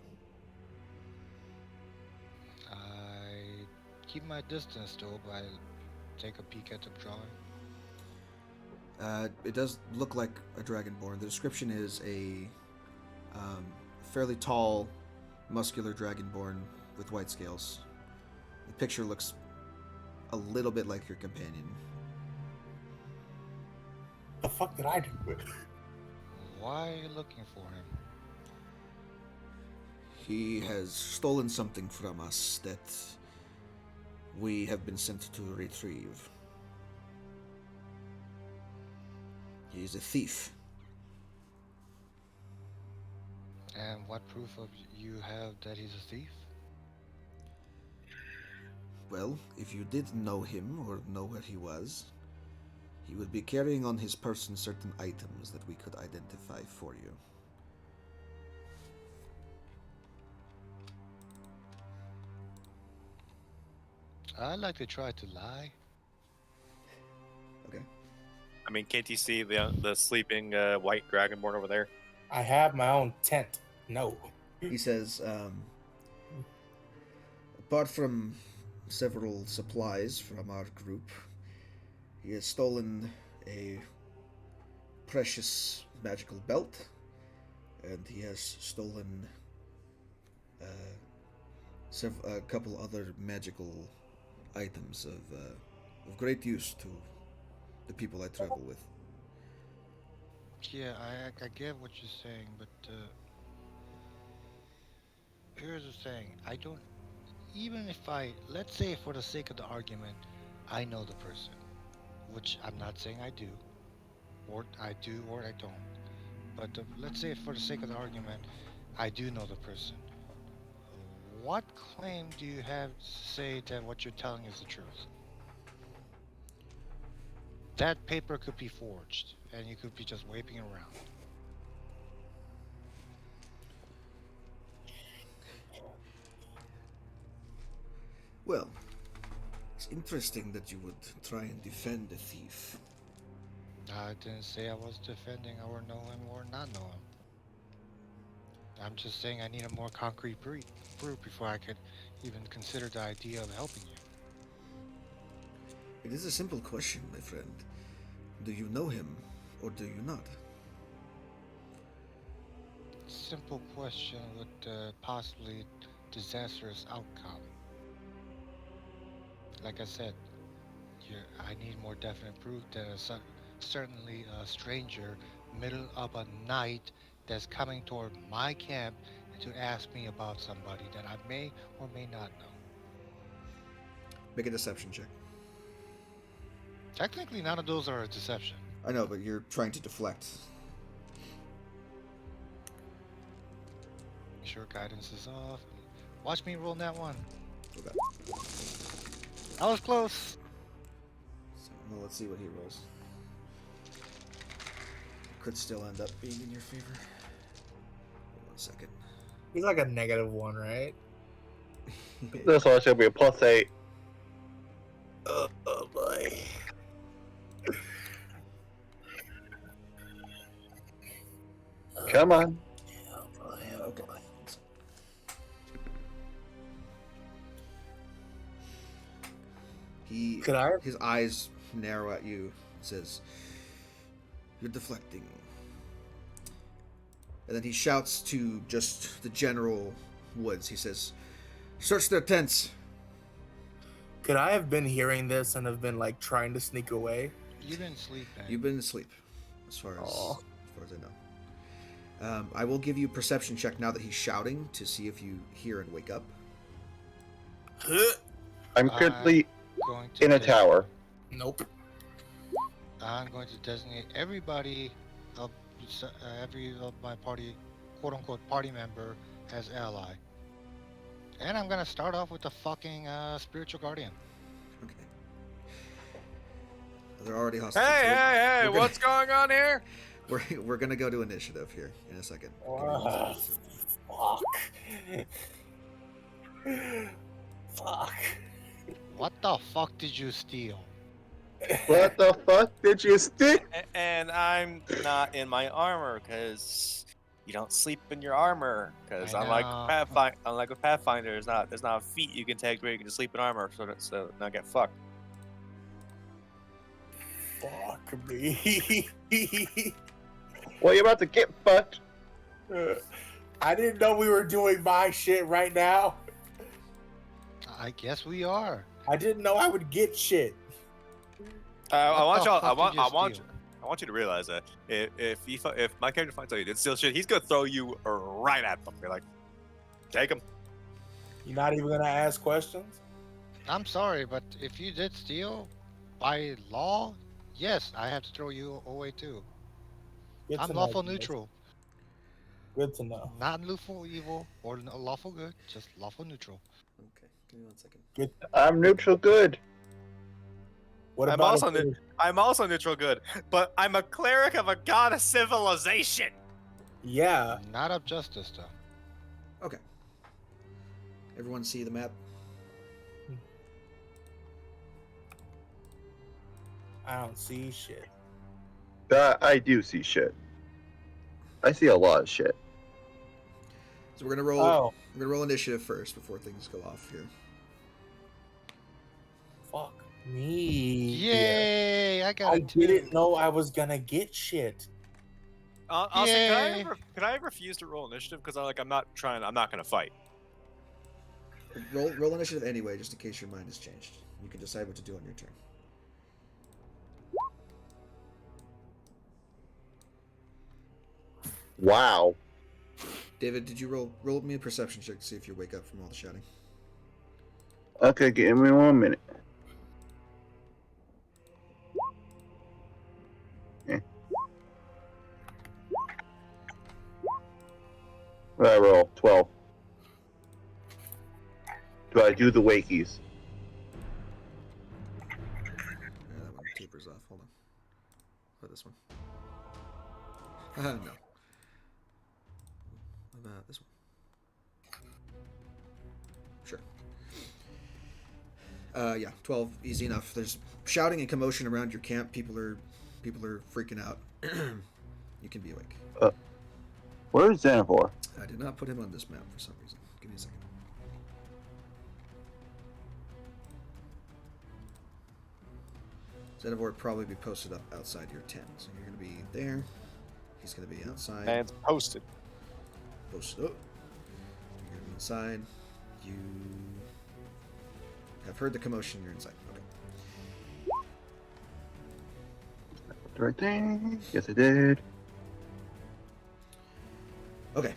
I keep my distance still, but I take a peek at the drawing. It does look like a dragonborn. The description is a fairly tall, muscular dragonborn with white scales. The picture looks a little bit like your companion. The fuck did I do? Why are you looking for him? He has stolen something from us that we have been sent to retrieve. He is a thief. And what proof of you have that he's a thief? Well, if you did know him or know where he was, he would be carrying on his person certain items that we could identify for you. I'd like to try to lie. Okay. I mean, can't you see the sleeping white dragonborn over there? I have my own tent. No. He says, apart from several supplies from our group, he has stolen a precious magical belt, and he has stolen a couple other magical items of great use to the people I travel with. Yeah, I get what you're saying, but here's the thing. I don't, even if let's say for the sake of the argument, I know the person, which I'm not saying I do, or I do or I don't, but let's say for the sake of the argument, I do know the person. What claim do you have to say that what you're telling is the truth? That paper could be forged, and you could be just waving around. Well, it's interesting that you would try and defend a thief. I didn't say I was defending or know him or not know him. I'm just saying I need a more concrete proof before I could even consider the idea of helping you. It is a simple question, my friend. Do you know him, or do you not? Simple question with possibly disastrous outcome. Like I said, I need more definite proof that certainly a stranger, middle of a night, that's coming toward my camp to ask me about somebody that I may or may not know. Make a deception check. Technically, none of those are a deception. I know, but you're trying to deflect. Make sure guidance is off. Watch me roll that one. Okay. I was close. So, well, let's see what he rolls. Could still end up being in your favor. Hold on a second. He's like a -1, right? This one should be a +8. Oh boy. Come on. Okay. His eyes narrow at you. Says, "You're deflecting." And then he shouts to just the general woods. He says, "Search their tents." Could I have been hearing this and have been like trying to sneak away? You didn't sleep, man. You've been asleep, as far as I know. I will give you a perception check now that he's shouting to see if you hear and wake up. I'm currently Going to in a tower. Nope. I'm going to designate everybody of every of my party, quote unquote, party member as ally. And I'm gonna start off with the fucking spiritual guardian. Okay. They're already hostile. Hey, what's going on here? We're gonna go to initiative here in a second. Fuck. Fuck. What the fuck did you steal? What the fuck did you stick? And I'm not in my armor because you don't sleep in your armor. Because I unlike with Pathfinder, there's not a feat you can take where you can just sleep in armor, so not get fucked. Fuck me. Well, you're about to get fucked. I didn't know we were doing my shit right now. I guess we are. I didn't know I would get shit. I What want the y'all. fuck did you steal? I want you to realize that if my character finds out you did steal shit, he's gonna throw you right at them. Be like, take them. You're not even gonna ask questions? I'm sorry, but if you did steal, by law, yes, I have to throw you away too. Good I'm to know, lawful guys. neutral. Good to know. Not lawful evil or lawful good, just lawful neutral. Okay, give me 1 second. Good. I'm neutral good. What I'm about also if it- I'm also neutral good, but I'm a cleric of a god of civilization. Yeah. Not of justice, though. Okay. Everyone see the map? I don't see shit. I do see shit. I see a lot of shit. So we're gonna roll. Oh, We're gonna roll initiative first before things go off here. fuck me. Yay! I got I it too. didn't know I was gonna get shit. Also, Yay. can I refuse to roll initiative because I'm not gonna fight. Roll initiative anyway, just in case your mind has changed. You can decide what to do on your turn. Wow. David, did you roll me a perception check to see if you wake up from all the shouting? Okay, give me 1 minute. What I roll? 12. Do I do the wakies? Yeah, that one tapers off. Hold on. What this one? No. What about this one? Sure. Yeah, 12, easy enough. There's shouting and commotion around your camp. People are freaking out. You can be awake. Where's Xanavar? I did not put him on this map for some reason. Give me a second. Xanavar would probably be posted up outside your tent. So you're going to be there. He's going to be outside. And it's posted. Posted up. You're going to be inside. You have heard the commotion. You're inside. Okay. Right there. Yes, I did. Okay.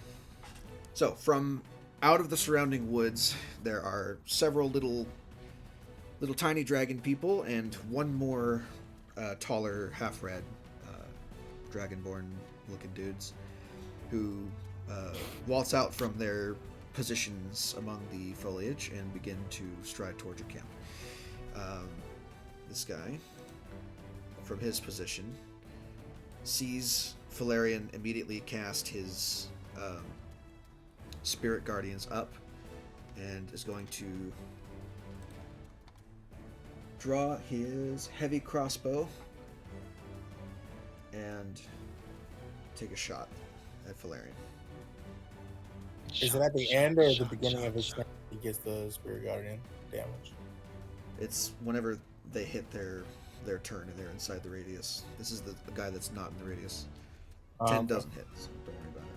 So, from out of the surrounding woods, there are several little tiny dragon people and one more taller half-red dragonborn looking dudes who waltz out from their positions among the foliage and begin to stride towards your camp. This guy, from his position, sees Valerian immediately cast his Spirit Guardians up and is going to draw his heavy crossbow and take a shot at Valerian. Is it at the end or the beginning of his turn he gets the Spirit Guardian damage? It's whenever they hit their turn and they're inside the radius. This is the guy that's not in the radius. 10 Okay. doesn't hit, so don't worry about it.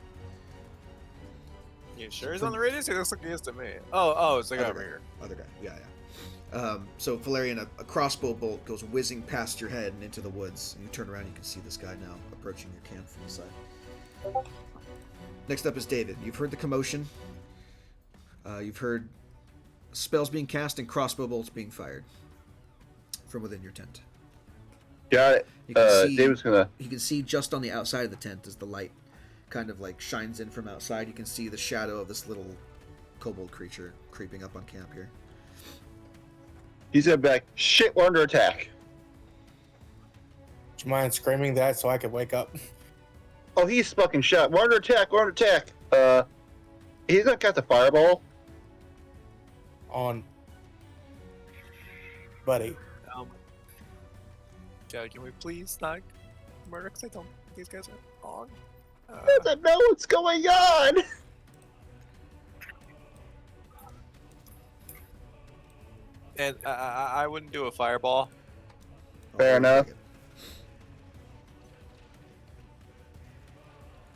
You sure he's on the radius? He looks like he is to me. Oh, it's the guy Other over guy. here. Other guy, yeah. So Valerian, a crossbow bolt goes whizzing past your head and into the woods. And you turn around, you can see this guy now approaching your camp from the side. Next up is David. You've heard the commotion. You've heard spells being cast and crossbow bolts being fired from within your tent. Got it. You can see, David's gonna. you can see just on the outside of the tent as the light kind of like shines in from outside. You can see the shadow of this little kobold creature creeping up on camp here. He's gonna be like, shit, we're under attack. Do you mind screaming that so I can wake up? Oh, he's fucking shot. We're under attack. We're under attack. He's gonna cast a fireball. On. Buddy. Yeah, can we please not murder? Because I don't think these guys are on. Doesn't know what's going on. And I wouldn't do a fireball. Fair Oh, enough. okay.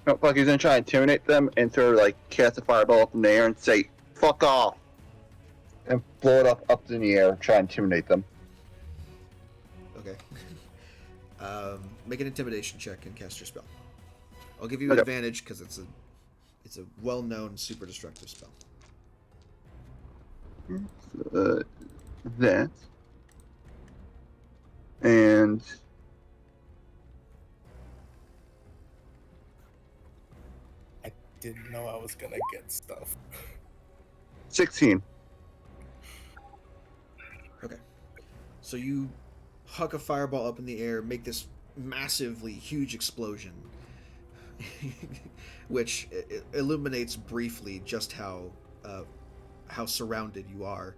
No, fuck, he's gonna try and intimidate them and sort of like cast a fireball up in the air and say, fuck off. And blow it up in the air and try and intimidate them. Okay. Make an intimidation check and cast your spell. I'll give you Okay. advantage because it's a well-known super destructive spell. that. And I didn't know I was gonna get stuff. 16. Okay. So you huck a fireball up in the air, make this massively huge explosion, which illuminates briefly just how surrounded you are.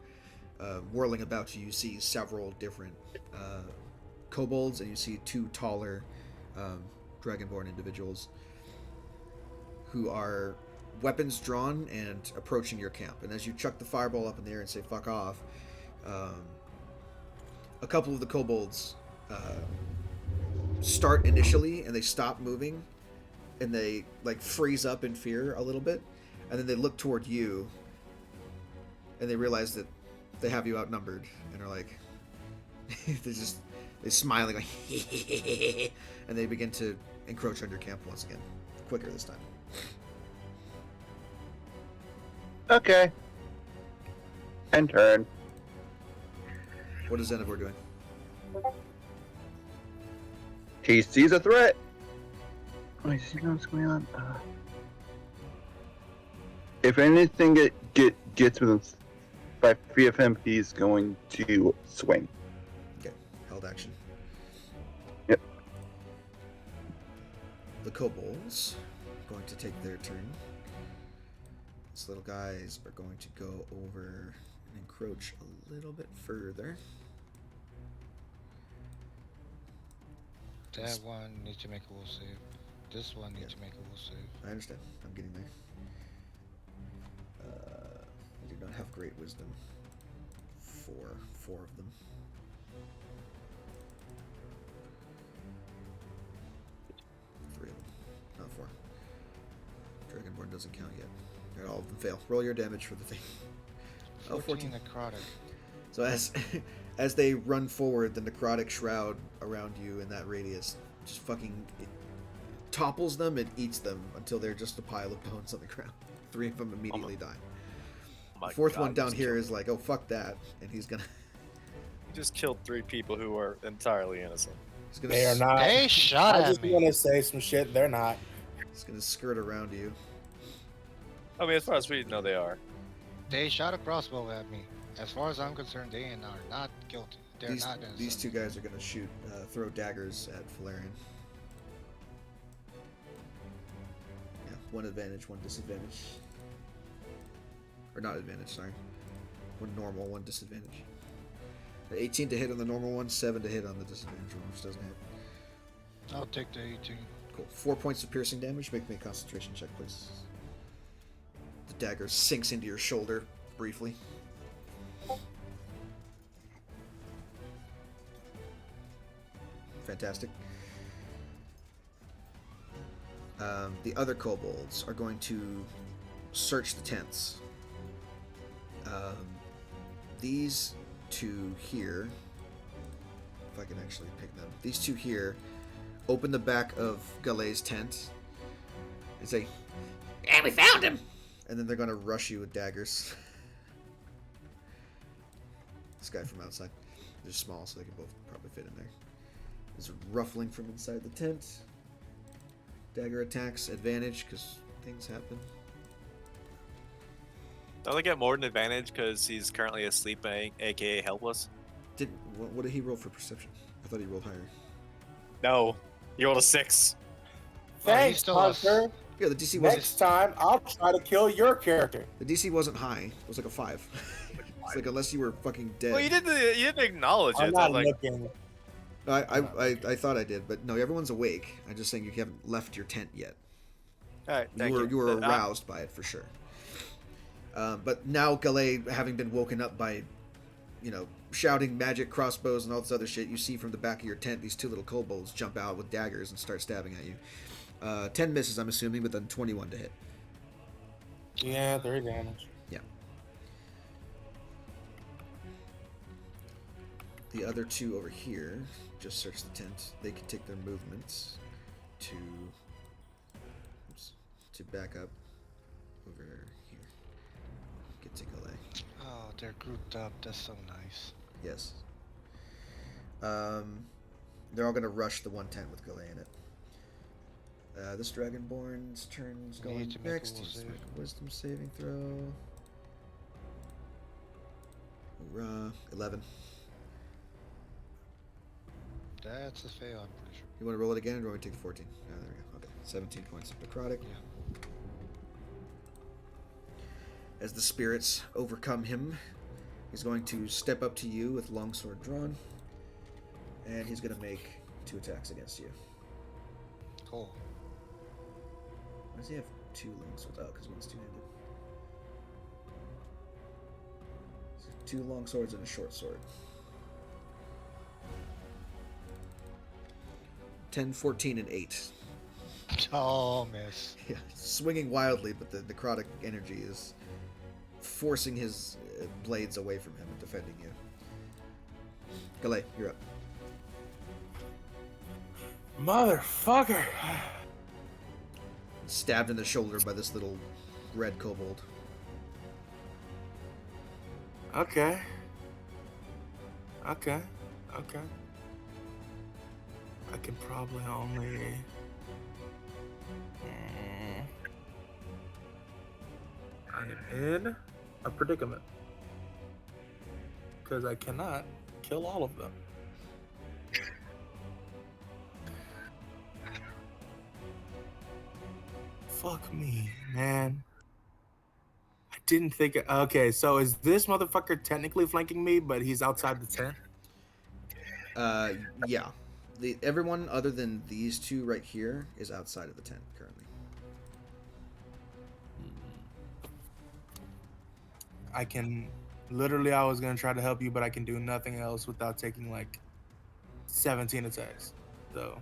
Whirling about you, you see several different kobolds, and you see two taller dragonborn individuals who are weapons drawn and approaching your camp. And as you chuck the fireball up in the air and say "fuck off," a couple of the kobolds start initially, and they stop moving, and they like freeze up in fear a little bit, and then they look toward you, and they realize that they have you outnumbered, and are like, they're smiling like, and they begin to encroach on your camp once again, quicker this time. Okay. End turn. What is Zenivor doing? He sees a threat. Wait, does he know what's going on? If anything gets within 5 feet of him, he's going to swing. Okay, held action. Yep. The kobolds are going to take their turn. These little guys are going to go over and encroach a little bit further. That one needs to make a will save. This one needs to make a will save. I understand. I'm getting there. I do not have great wisdom for 4 of them. Three of them, not 4. Dragonborn doesn't count yet. Alright, all of them fail. Roll your damage for the thing. 14 necrotic. So as they run forward, the necrotic shroud around you in that radius just fucking it topples them and eats them until they're just a pile of bones on the ground. 3 of them immediately die. The 4th one down here is like, oh fuck that, and he's gonna. He just killed 3 people who are entirely innocent. He's gonna They are not. They shot I at just me. want to say some shit. They're not. He's gonna skirt around you. I mean, as far as we know, they are. They shot a crossbow at me. As far as I'm concerned, they are not guilty. They're not innocent. These 2 guys are gonna shoot, throw daggers at Valerian. Yeah, 1 advantage, 1 disadvantage. Or not advantage, sorry. 1 normal, 1 disadvantage. 18 to hit on the normal one, 7 to hit on the disadvantage one, which doesn't hit. I'll take the 18. Cool. 4 points of piercing damage. Make me a concentration check, please. The dagger sinks into your shoulder briefly. Fantastic. The other kobolds are going to search the tents. These 2 here, if I can actually pick them, these 2 here open the back of Galay's tent and say, "And we found him!" And then they're going to rush you with daggers. This guy from outside. They're small, so they can both probably fit in there. There's ruffling from inside the tent. Dagger attacks, advantage, because things happen. Don't they get more than advantage because he's currently asleep, aka helpless? What did he roll for perception? I thought he rolled higher. No, he rolled a 6. Thanks, still has- Hunter. Yeah, the DC wasn't. Next time, I'll try to kill your character. The DC wasn't high. It was like a 5. It's like unless you were fucking dead. Well, you didn't acknowledge it. I'm I not was like, looking. No, I thought I did, but no, everyone's awake. I'm just saying you haven't left your tent yet. all right, thank you. You were Then, aroused by it for sure. But now Galay, having been woken up by, shouting magic crossbows and all this other shit, you see from the back of your tent these 2 little kobolds jump out with daggers and start stabbing at you. 10 misses, I'm assuming, but then 21 to hit. Yeah, 3 damage. Yeah. The other 2 over here just search the tent. They can take their movements to back up over here. Get to Galay. Oh, they're grouped up. That's so nice. Yes. They're all gonna rush the 110 with Galay in it. This Dragonborn's turn's We going need to make a next. will He's save. make a wisdom saving throw. Hoorah. 11. That's a fail, I'm pretty sure. You want to roll it again, or do you want me to take the 14? Oh, there we go. Okay. 17 points of necrotic. Yeah. As the spirits overcome him, he's going to step up to you with longsword drawn, and he's going to make 2 attacks against you. Cool. Why does he have 2 longswords? Oh, because one's two-handed. So 2 longswords and a short sword. 10, 14, and 8. Oh, miss. Yeah, swinging wildly, but the necrotic energy is forcing his blades away from him and defending you. Galay, you're up. Motherfucker. Stabbed in the shoulder by this little red kobold. Okay. Okay. Okay. I can probably only. I am in a predicament because I cannot kill all of them. Fuck me, man. I didn't think. Okay, so is this motherfucker technically flanking me, but he's outside the tent? Yeah. Everyone other than these 2 right here is outside of the tent currently. I can literally. I was gonna try to help you, but I can do nothing else without taking like 17 attacks. So,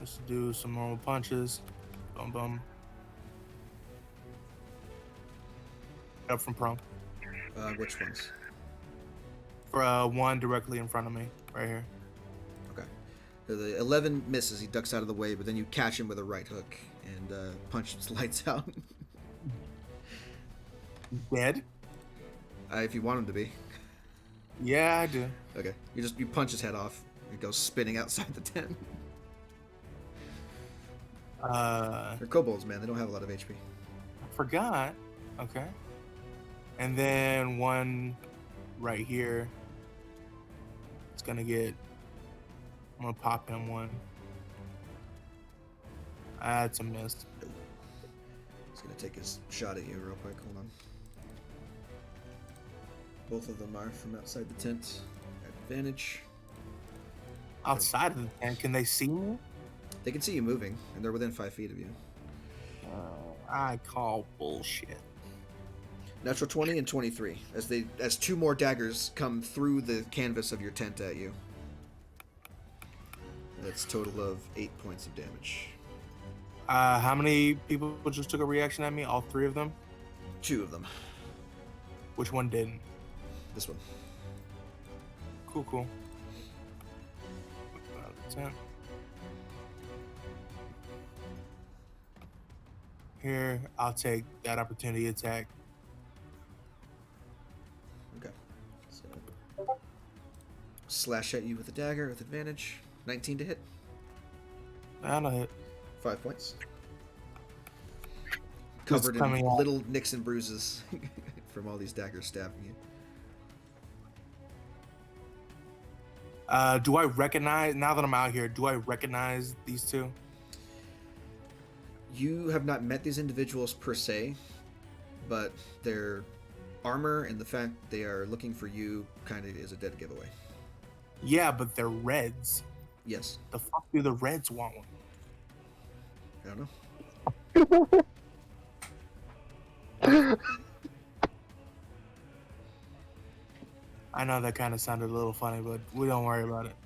let's do some normal punches. Bum bum. Up from prone. Which ones? For one directly in front of me, right here. Okay. So the 11 misses. He ducks out of the way, but then you catch him with a right hook and punch his lights out. Dead? If you want him to be. Yeah, I do. Okay. You punch his head off. He goes spinning outside the tent. They're kobolds, man. They don't have a lot of HP. I forgot. Okay. And then one right here. It's gonna get. I'm gonna pop him one. That's a miss. He's gonna take his shot at you real quick. Hold on. Both of them are from outside the tent. Advantage. Outside of the tent, can they see me? They can see you moving, and they're within 5 feet of you. I call bullshit. Natural 20 and 23. As 2 more daggers come through the canvas of your tent at you. That's a total of 8 points of damage. How many people just took a reaction at me? All 3 of them? 2 of them. Which one didn't? This one. Cool. 10. Here, I'll take that opportunity attack. Okay. So, slash at you with a dagger with advantage. 19 to hit. That'll hit. 5 points. Covered in little nicks and bruises from all these daggers stabbing you. Do I recognize, now that I'm out here, do I recognize these 2? You have not met these individuals per se, but their armor and the fact they are looking for you kind of is a dead giveaway. Yeah, but they're reds. Yes. The fuck do the reds want one? I don't know. I know that kind of sounded a little funny, but we don't worry about it.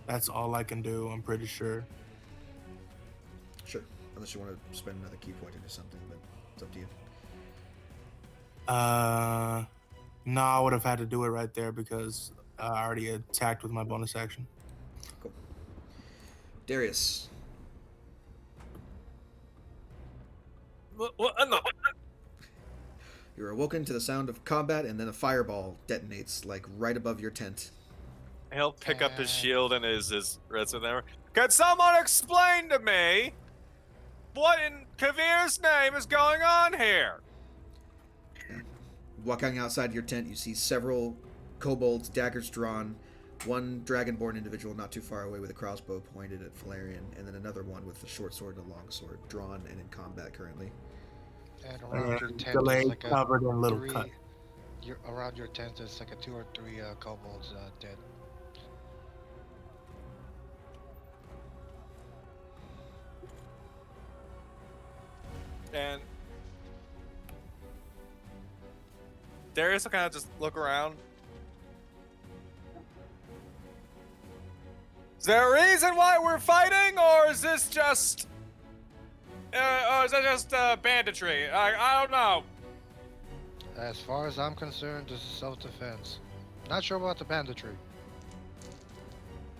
That's all I can do, I'm pretty sure. Sure. Unless you want to spend another key point into something, but it's up to you. No, I would have had to do it right there because I already attacked with my bonus action. Darius. What? No. You're awoken to the sound of combat, and then a fireball detonates, like right above your tent. He'll pick up his shield and his wrist and there. Can someone explain to me what in Kavir's name is going on here? Walking outside your tent, you see several kobolds, daggers drawn, one dragonborn individual not too far away with a crossbow pointed at Valerian, and then another one with a short sword and a long sword, drawn and in combat currently. And around your tent Galay is like a covered in little three. cut. Around your tent there's like a 2 or 3 kobolds dead. And Darius will kind of just look around. Is there a reason why we're fighting, or is this just, banditry? I don't know. As far as I'm concerned, this is self-defense. Not sure about the banditry.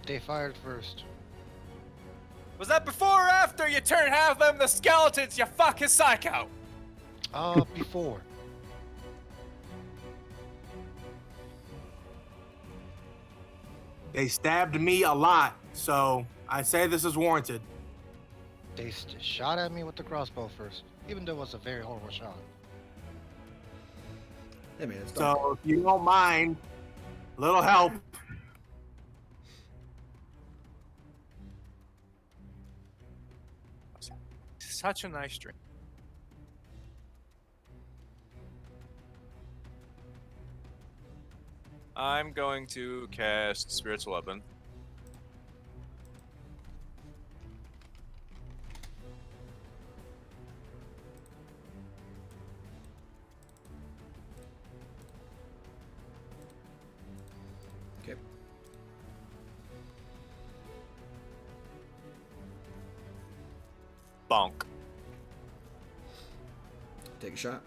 They fired first. Was that before or after you turned half them the skeletons, you fucking psycho? Before. They stabbed me a lot, so I say this is warranted. They shot at me with the crossbow first, even though it was a very horrible shot. Hey man, it's dark. So if you don't mind, a little help. Such a nice drink. I'm going to cast Spiritual Weapon. Okay. Bonk. Take a shot.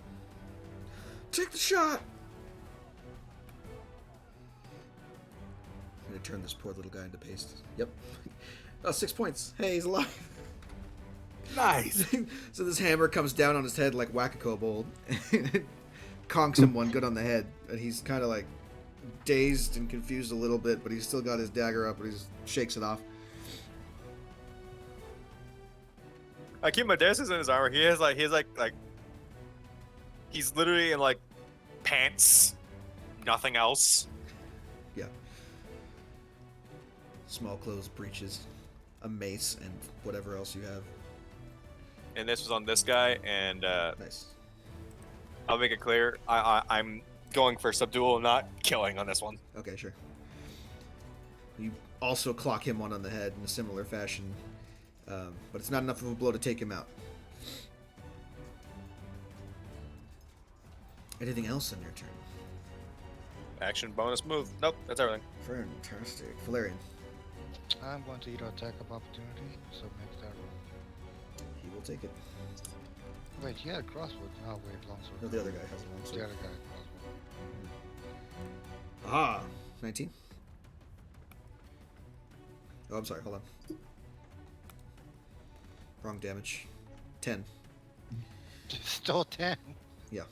Take the shot! I'm gonna turn this poor little guy into paste. Yep. Oh, 6 points. Hey, he's alive. Nice. So this hammer comes down on his head like whack a kobold. And it conks him one good on the head. And he's kind of like dazed and confused a little bit, but he's still got his dagger up and he shakes it off. I keep my Darius is in his armor. He's literally in like pants, nothing else. Yeah. Small clothes, breeches, a mace, and whatever else you have. And this was on this guy, and Nice. I'll make it clear. I'm going for subdual, not killing on this one. Okay, sure. You also clock him one on the head in a similar fashion, but it's not enough of a blow to take him out. Anything else in your turn? Action bonus move. Nope, that's everything. Fantastic. Valerian. I'm going to either attack of opportunity, so make that roll. He will take it. Wait, he had a crossbow. Oh wait, longsword. No, the other guy has a long The sword. other guy had a crossbow. Ah! 19. Oh, I'm sorry. Hold on. Wrong damage. 10. Still 10. Yeah.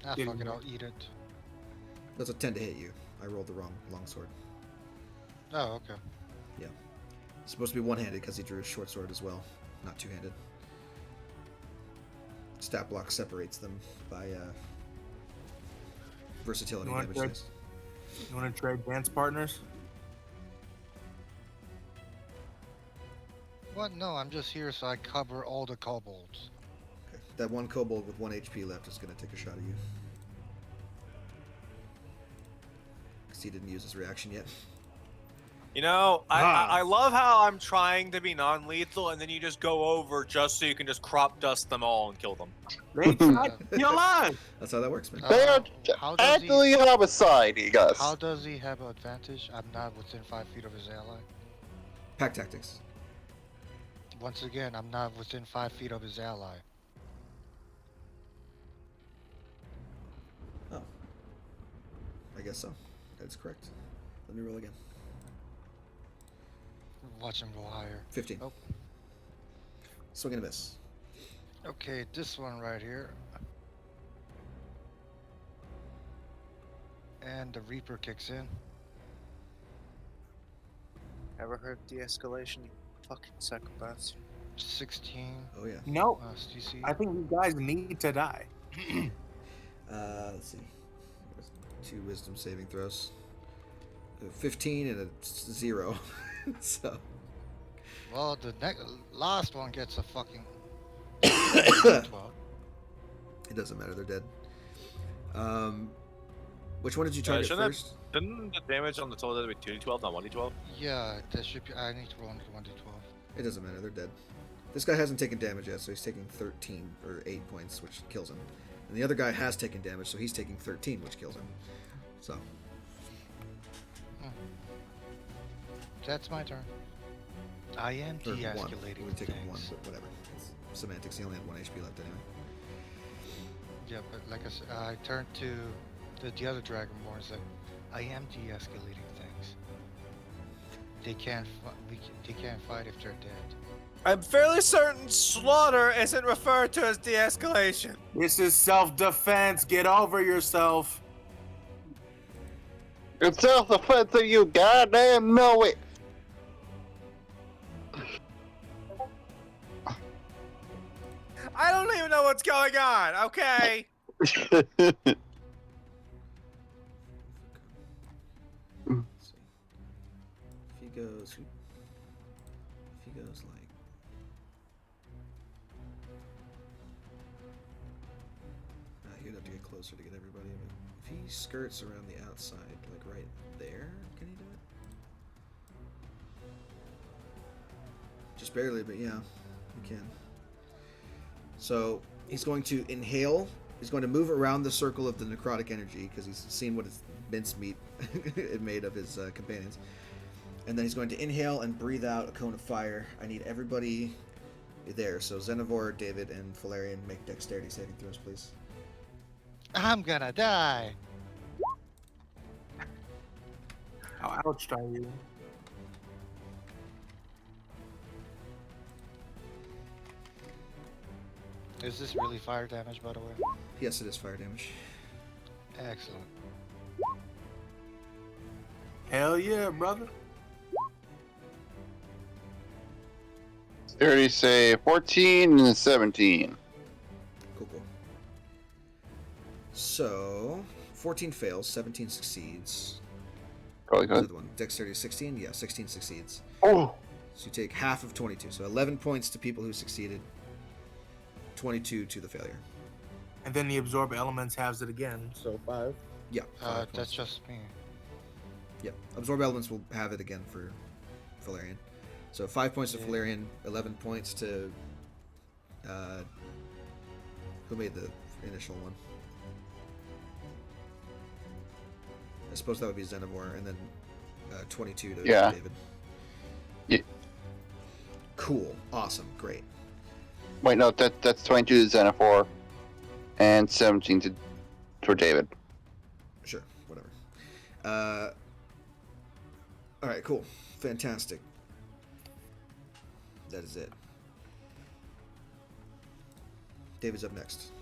Fuck it, I'll eat it. That's a 10 to hit you. I rolled the wrong longsword. Oh, okay. Yeah. It's supposed to be one-handed because he drew a short sword as well, not two-handed. Stat block separates them by versatility You want damage to dice. You want to trade dance partners? What? No, I'm just here so I cover all the kobolds. Okay. That one kobold with 1 HP left is going to take a shot at you. Because he didn't use his reaction yet. You know, Ah. I love how I'm trying to be non-lethal, and then you just go over just so you can just crop dust them all and kill them. They tried to kill us. That's how that works, man. They are How does he- actually homicide, you guys. How does he have an advantage? I'm not within 5 feet of his ally. Pack tactics. Once again, I'm not within 5 feet of his ally. Oh. I guess so. That's correct. Let me roll again. Watch him roll higher. 15. Oh. Swing and a miss. Okay, this one right here. And the Reaper kicks in. Ever heard de-escalation? You fucking psychopaths. 16. Oh, yeah. No, DC. I think you guys need to die. Let's see. 2 wisdom saving throws. 15 and a 0. So. Well, the last one gets a fucking 12. It doesn't matter. They're dead. Which one did you target shouldn't first? Didn't the damage on the total be 2d12, not 1d12? Yeah, that should be. I need to roll into 1d12. It doesn't matter. They're dead. This guy hasn't taken damage yet, so he's taking 13 or 8 points, which kills him. And the other guy has taken damage, so he's taking 13, which kills him. So. That's my turn. I am Or 1. de-escalating It would take him 1, things. but whatever. It's semantics. He only had 1 HP left anyway. Yeah, but like I said, I turned to the other dragonborns that I am de-escalating things. They can't they can't fight if they're dead. I'm fairly certain slaughter isn't referred to as de-escalation. This is self-defense. Get over yourself. It's self-defense, and you goddamn know it. I don't even know what's going on, okay? Let's see. If he goes like. He'd have to get closer to get everybody, but if he skirts around the outside, like right there, can he do it? Just barely, but yeah, he can. So he's going to inhale. He's going to move around the circle of the necrotic energy because he's seen what his mincemeat it made of his companions. And then he's going to inhale and breathe out a cone of fire. I need everybody there. So Xenivore, David, and Valerian make dexterity saving throws, please. I'm gonna die. How ouched are you? Is this really fire damage, by the way? Yes, it is fire damage. Excellent. Hell yeah, brother. Already say 14 and 17. Cool, cool. So, 14 fails, 17 succeeds. Probably The good. other one, dexterity 16? Yeah, 16 succeeds. Oh, So you take half of 22. So 11 points to people who succeeded, 22 to the failure. And then the absorb elements has it again, so 5. Yeah. 5 That's points. just me. Yeah. Absorb elements will have it again for Valerian. So 5 points to Yeah. Valerian, 11 points to. Who made the initial one? I suppose that would be Xenivore, and then 22 to Yeah. David. Yeah. Cool. Awesome. Great. wait, no, that's 22 to Xenophore, and 17 to David. Sure. Whatever. All right. Cool. Fantastic. That is it. David's up next.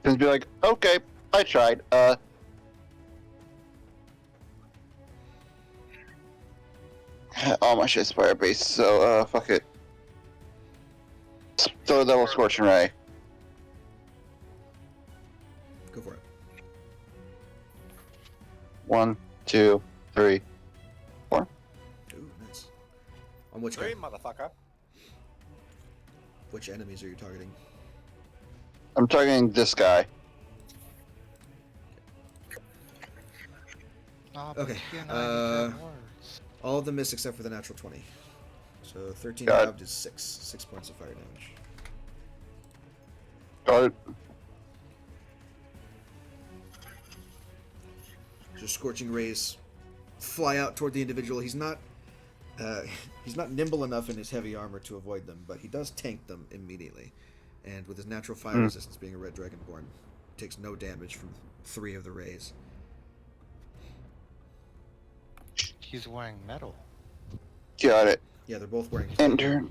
And be like, okay, I tried. All my shit's fire based, so fuck it. Throw a double scorching ray. Go for it. 1, 2, 3, 4. Ooh, nice. On which guy? 3, motherfucker. Which enemies are you targeting? I'm targeting this guy. Oh, but Okay, you know, I need 10 words. All of them miss except for the natural 20. So 13 God. halved is 6. 6 points of fire damage. Got it. So scorching rays fly out toward the individual. He's not nimble enough in his heavy armor to avoid them, but he does tank them immediately. And with his natural fire resistance being a red dragonborn, takes no damage from 3 of the rays. He's wearing metal. Got it. Yeah, they're both wearing. Enter.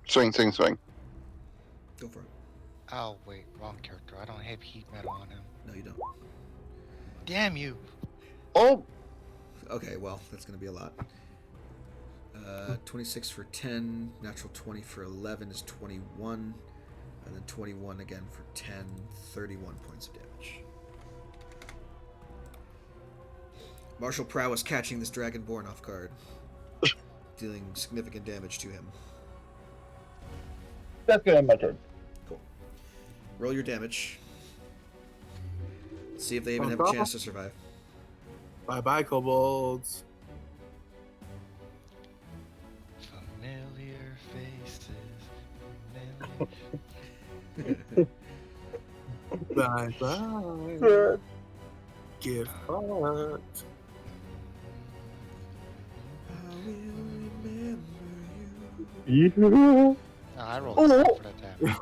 Swing, swing, swing. Go for it. Oh wait, wrong character. I don't have heat metal on him. No, you don't. Damn you! Oh, Okay, well, that's going to be a lot. 26 for 10, natural 20 for 11 is 21, and then 21 again for 10, 31 points of damage. Martial prowess catching this dragonborn off guard, dealing significant damage to him. that's gonna be my turn. Cool. Roll your damage. See if they even have a chance to survive. Bye-bye, kobolds. Familiar faces. Familiar. Bye-bye. Get fucked. I will remember You. No, I rolled a 7 for that damage.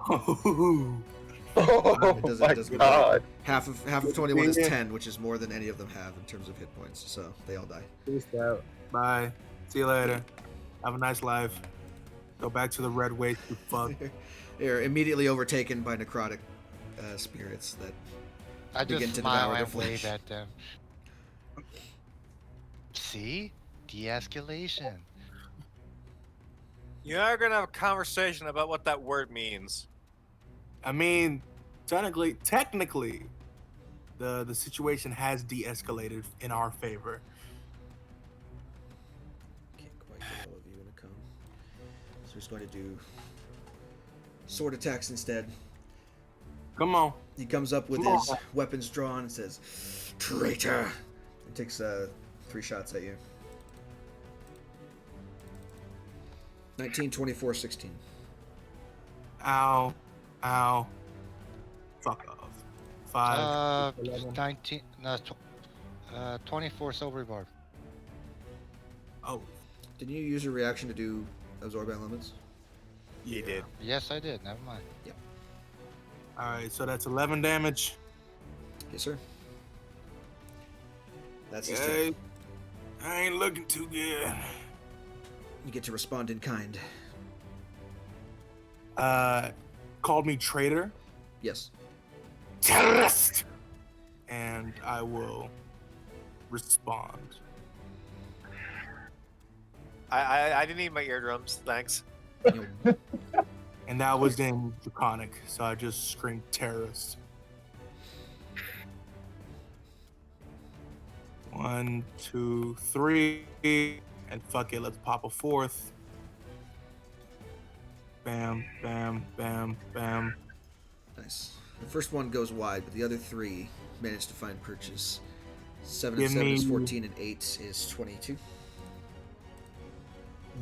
Oh It doesn't- my it doesn't matter. god. Half of 21 is Yeah. 10, which is more than any of them have in terms of hit points, so they all die. Peace out. Bye. See you later. Have a nice life. Go back to the red waste, you fuck. They're immediately overtaken by necrotic spirits that I begin just to smile devour and the wave flesh. at them. See? De-escalation. You are gonna have a conversation about what that word means. I mean, technically, the situation has de-escalated in our favor. Can't quite get all of you in a cone. So he's going to do sword attacks instead. Come on. He comes up with Come his on. weapons drawn and says, "Traitor!" and takes 3 shots at you. 19, 24, 16. Ow. Ow. Fuck off. 5. 11. 19, no, 24 silver barb. Oh. Didn't you use your reaction to do absorb elements? He did. Yes, I did. Never mind. Alright, so that's 11 damage. Yes, sir. That's his Okay. turn. I ain't looking too good. You get to respond in kind. Called me traitor. Yes. Terrorist! And I will respond. I didn't need my eardrums. Thanks. You know, And that was in Draconic, so I just screamed terrorist. 1, 2, 3, and fuck it, let's pop a 4th. Bam, bam, bam, bam. nice. The first one goes wide, but the other 3 manage to find purchase. 7 Give and 7 is me- 14, and 8 is 22.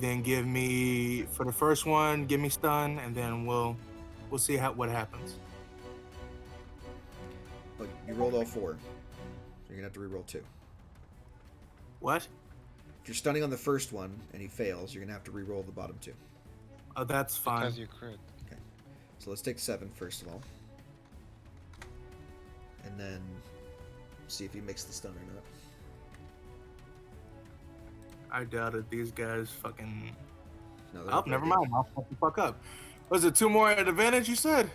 Then give me, for the first one, give me stun, and then we'll see what happens. But you rolled all 4. So you're going to have to reroll 2. What? If you're stunning on the first one and he fails, you're going to have to reroll the bottom 2. Oh, that's fine. Because you crit. So let's take 7 first of all. And then see if he makes the stun or not. I doubted these guys fucking... No, they're Oh, not never very mind. I'll fuck the fuck up. Was it 2 more at advantage, you said?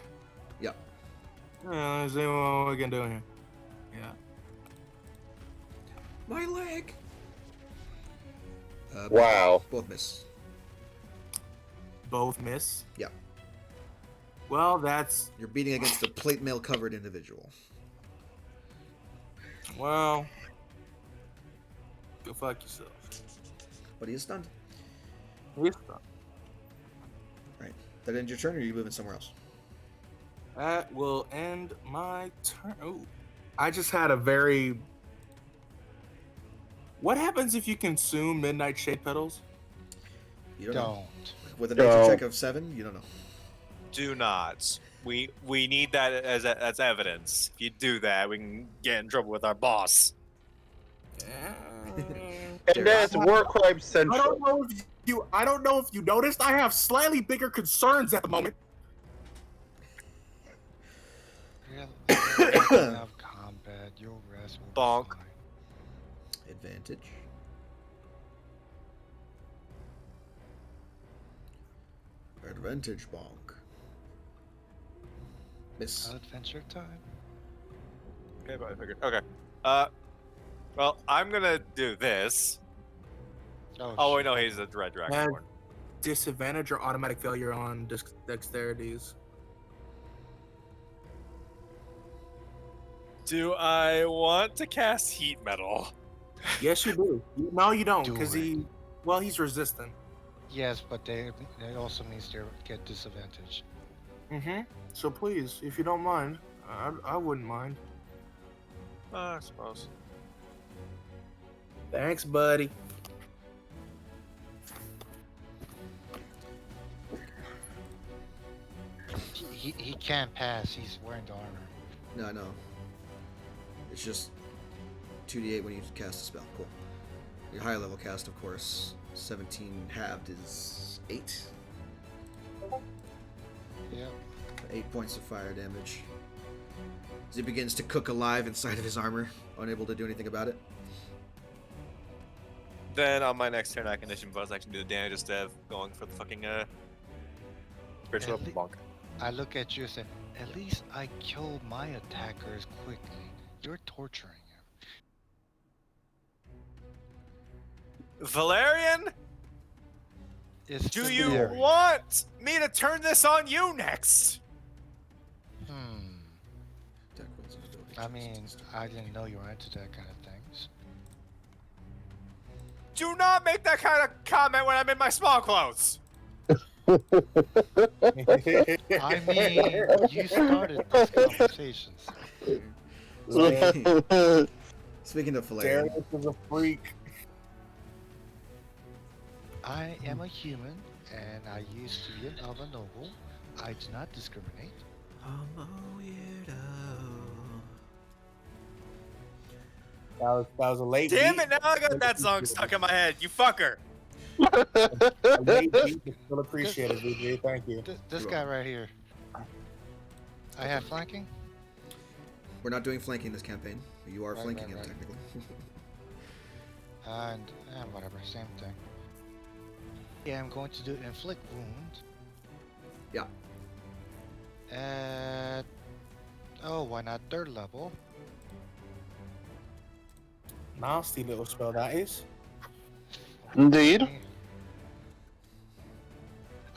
Yep. Yeah, let's see what we can do here. Yeah. good. My leg! Wow. Both miss. Both miss? Yep. Well, that's... You're beating against a plate mail covered individual. Well... Go fuck yourself. But he is stunned. He's done. Right. That ends your turn, or are you moving somewhere else? That will end my turn. Oh, I just had a very... What happens if you consume Midnight Shade Petals? You don't know. Don't. With a nature No. check of 7, you don't know. Do not. We need that as evidence. If you do that, we can get in trouble with our boss. Yeah. And that's War Crime I Central. don't know if you noticed. I have slightly bigger concerns at the moment. Have combat. Your rest will Bonk. be fine. Advantage. Advantage bonk. Miss. Adventure time. Okay, but I figured. Okay. Well, I'm gonna do this. Oh wait, no, he's a red dragonborn. Disadvantage or automatic failure on dexterities. Do I want to cast heat metal? Yes, you do. No, you don't, Do because it. he's resistant. Yes, but it also means they get disadvantage. Mm-hmm. So please, if you don't mind, I wouldn't mind. I suppose. Thanks, buddy. He can't pass. He's wearing the armor. No. It's just 2d8 when you cast a spell. Cool. Your high level cast, of course, 17 halved is 8. Yep. 8 points of fire damage. As he begins to cook alive inside of his armor, unable to do anything about it. Then on my next turn, I can issue bonus action do the damage instead of going for the fucking spiritual At le- bonk. I look at you and say, at least I killed my attackers quickly. You're torturing him. Valerian, It's do the you Lord. want me to turn this on you next? Attack rolls and ability I checks. mean, I didn't know you were into that kind of things. Do not make that kind of comment when I'm in my small clothes. I mean, you started this conversation. Speaking of Valerian, Darius is a freak. I am a human, and I used to be of a noble. I do not discriminate. I'm a weirdo. That was a late Damn beat. it! Now I got that song stuck in my head. You fucker. A late beat, but still appreciated, VJ. Thank you. This guy right here. I have flanking? We're not doing flanking this campaign. But you are Right, flanking right, him right. technically. And whatever, same thing. Yeah, I'm going to do inflict wound. Yeah. At why not third level? Nasty little spell that is. Indeed.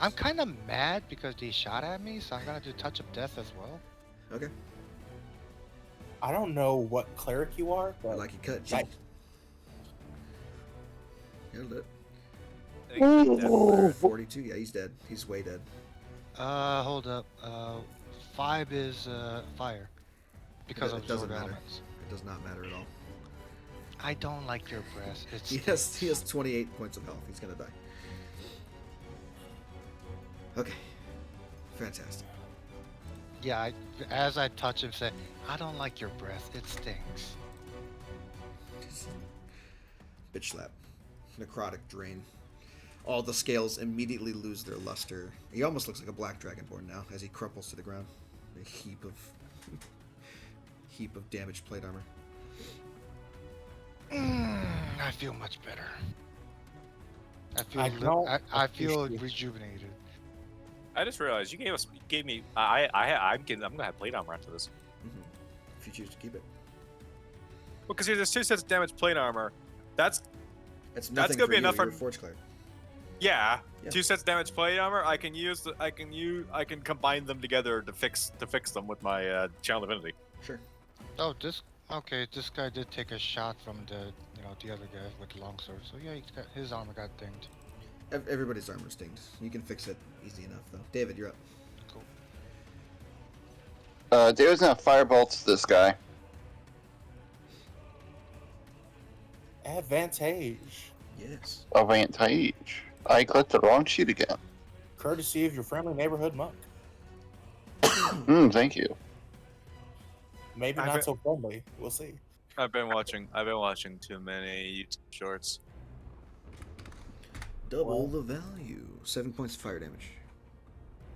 I'm kind of mad because they shot at me, so I'm gonna do touch of death as well. Okay. I don't know what cleric you are, I but like you cut. Right. Nailed it. I think he's dead. 42. Yeah, he's dead. He's way dead. Hold up. 5 is fire because It of doesn't sword matter. elements. It does not matter at all. I don't like your breath. It's He has 28 points of health. He's gonna die. Okay. Fantastic. Yeah, as I touch him, say, I don't like your breath. It stinks. Bitch slap. Necrotic drain. All the scales immediately lose their luster. He almost looks like a black dragonborn now as he crumples to the ground. A heap of damaged plate armor. I feel much better. I I feel appreciate- rejuvenated. I just realized you gave me. I'm gonna have plate armor after this. If you choose to keep it. Well, because there's 2 sets of damage plate armor. That's Nothing gonna for be you. enough You're for- a Forge Cleric. yeah. Yeah. 2 sets of damage plate armor. I can combine them together to fix them with my channel divinity. Sure. Oh, this guy did take a shot from the other guy with the longsword. So yeah, his armor got dinged. Everybody's armor's dinged. You can fix it easy enough, though. David, you're up. Cool. David's gonna firebolts this guy. Advantage. Yes. Advantage. I clicked the wrong sheet again. Courtesy of your friendly neighborhood monk. Thank you. Maybe I've not been- so friendly. We'll see. I've been watching too many YouTube shorts. Double the value. 7 points of fire damage.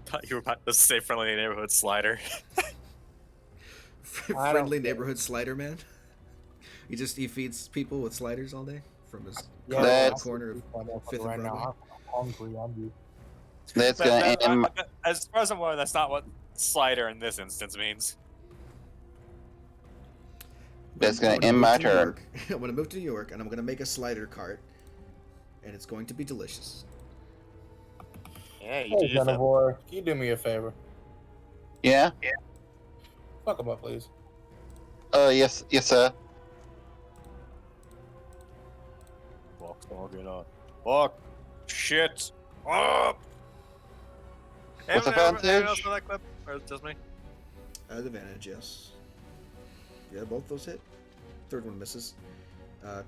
Thought you were about to say friendly neighborhood slider. I don't Friendly care. neighborhood slider man. He feeds people with sliders all day from his Yeah, car in the That's- corner of Fifth and right Broadway. now. I'm hungry. I'm That's gonna end. As far as I'm aware, that's not what slider in this instance means. That's I'm gonna gonna end move my to New turn. York. I'm gonna move to New York and I'm gonna make a slider cart, and it's going to be delicious. Yeah, you Hey, do that. Jennifer, can you do me a favor? Yeah. Fuck him up, please. Yes, sir. Walk, get on. Walk. Shit. Up. What's Anyone advantage? else on that clip? Or is it just me? Advantage, yes. Yeah, both those hit. Third one misses.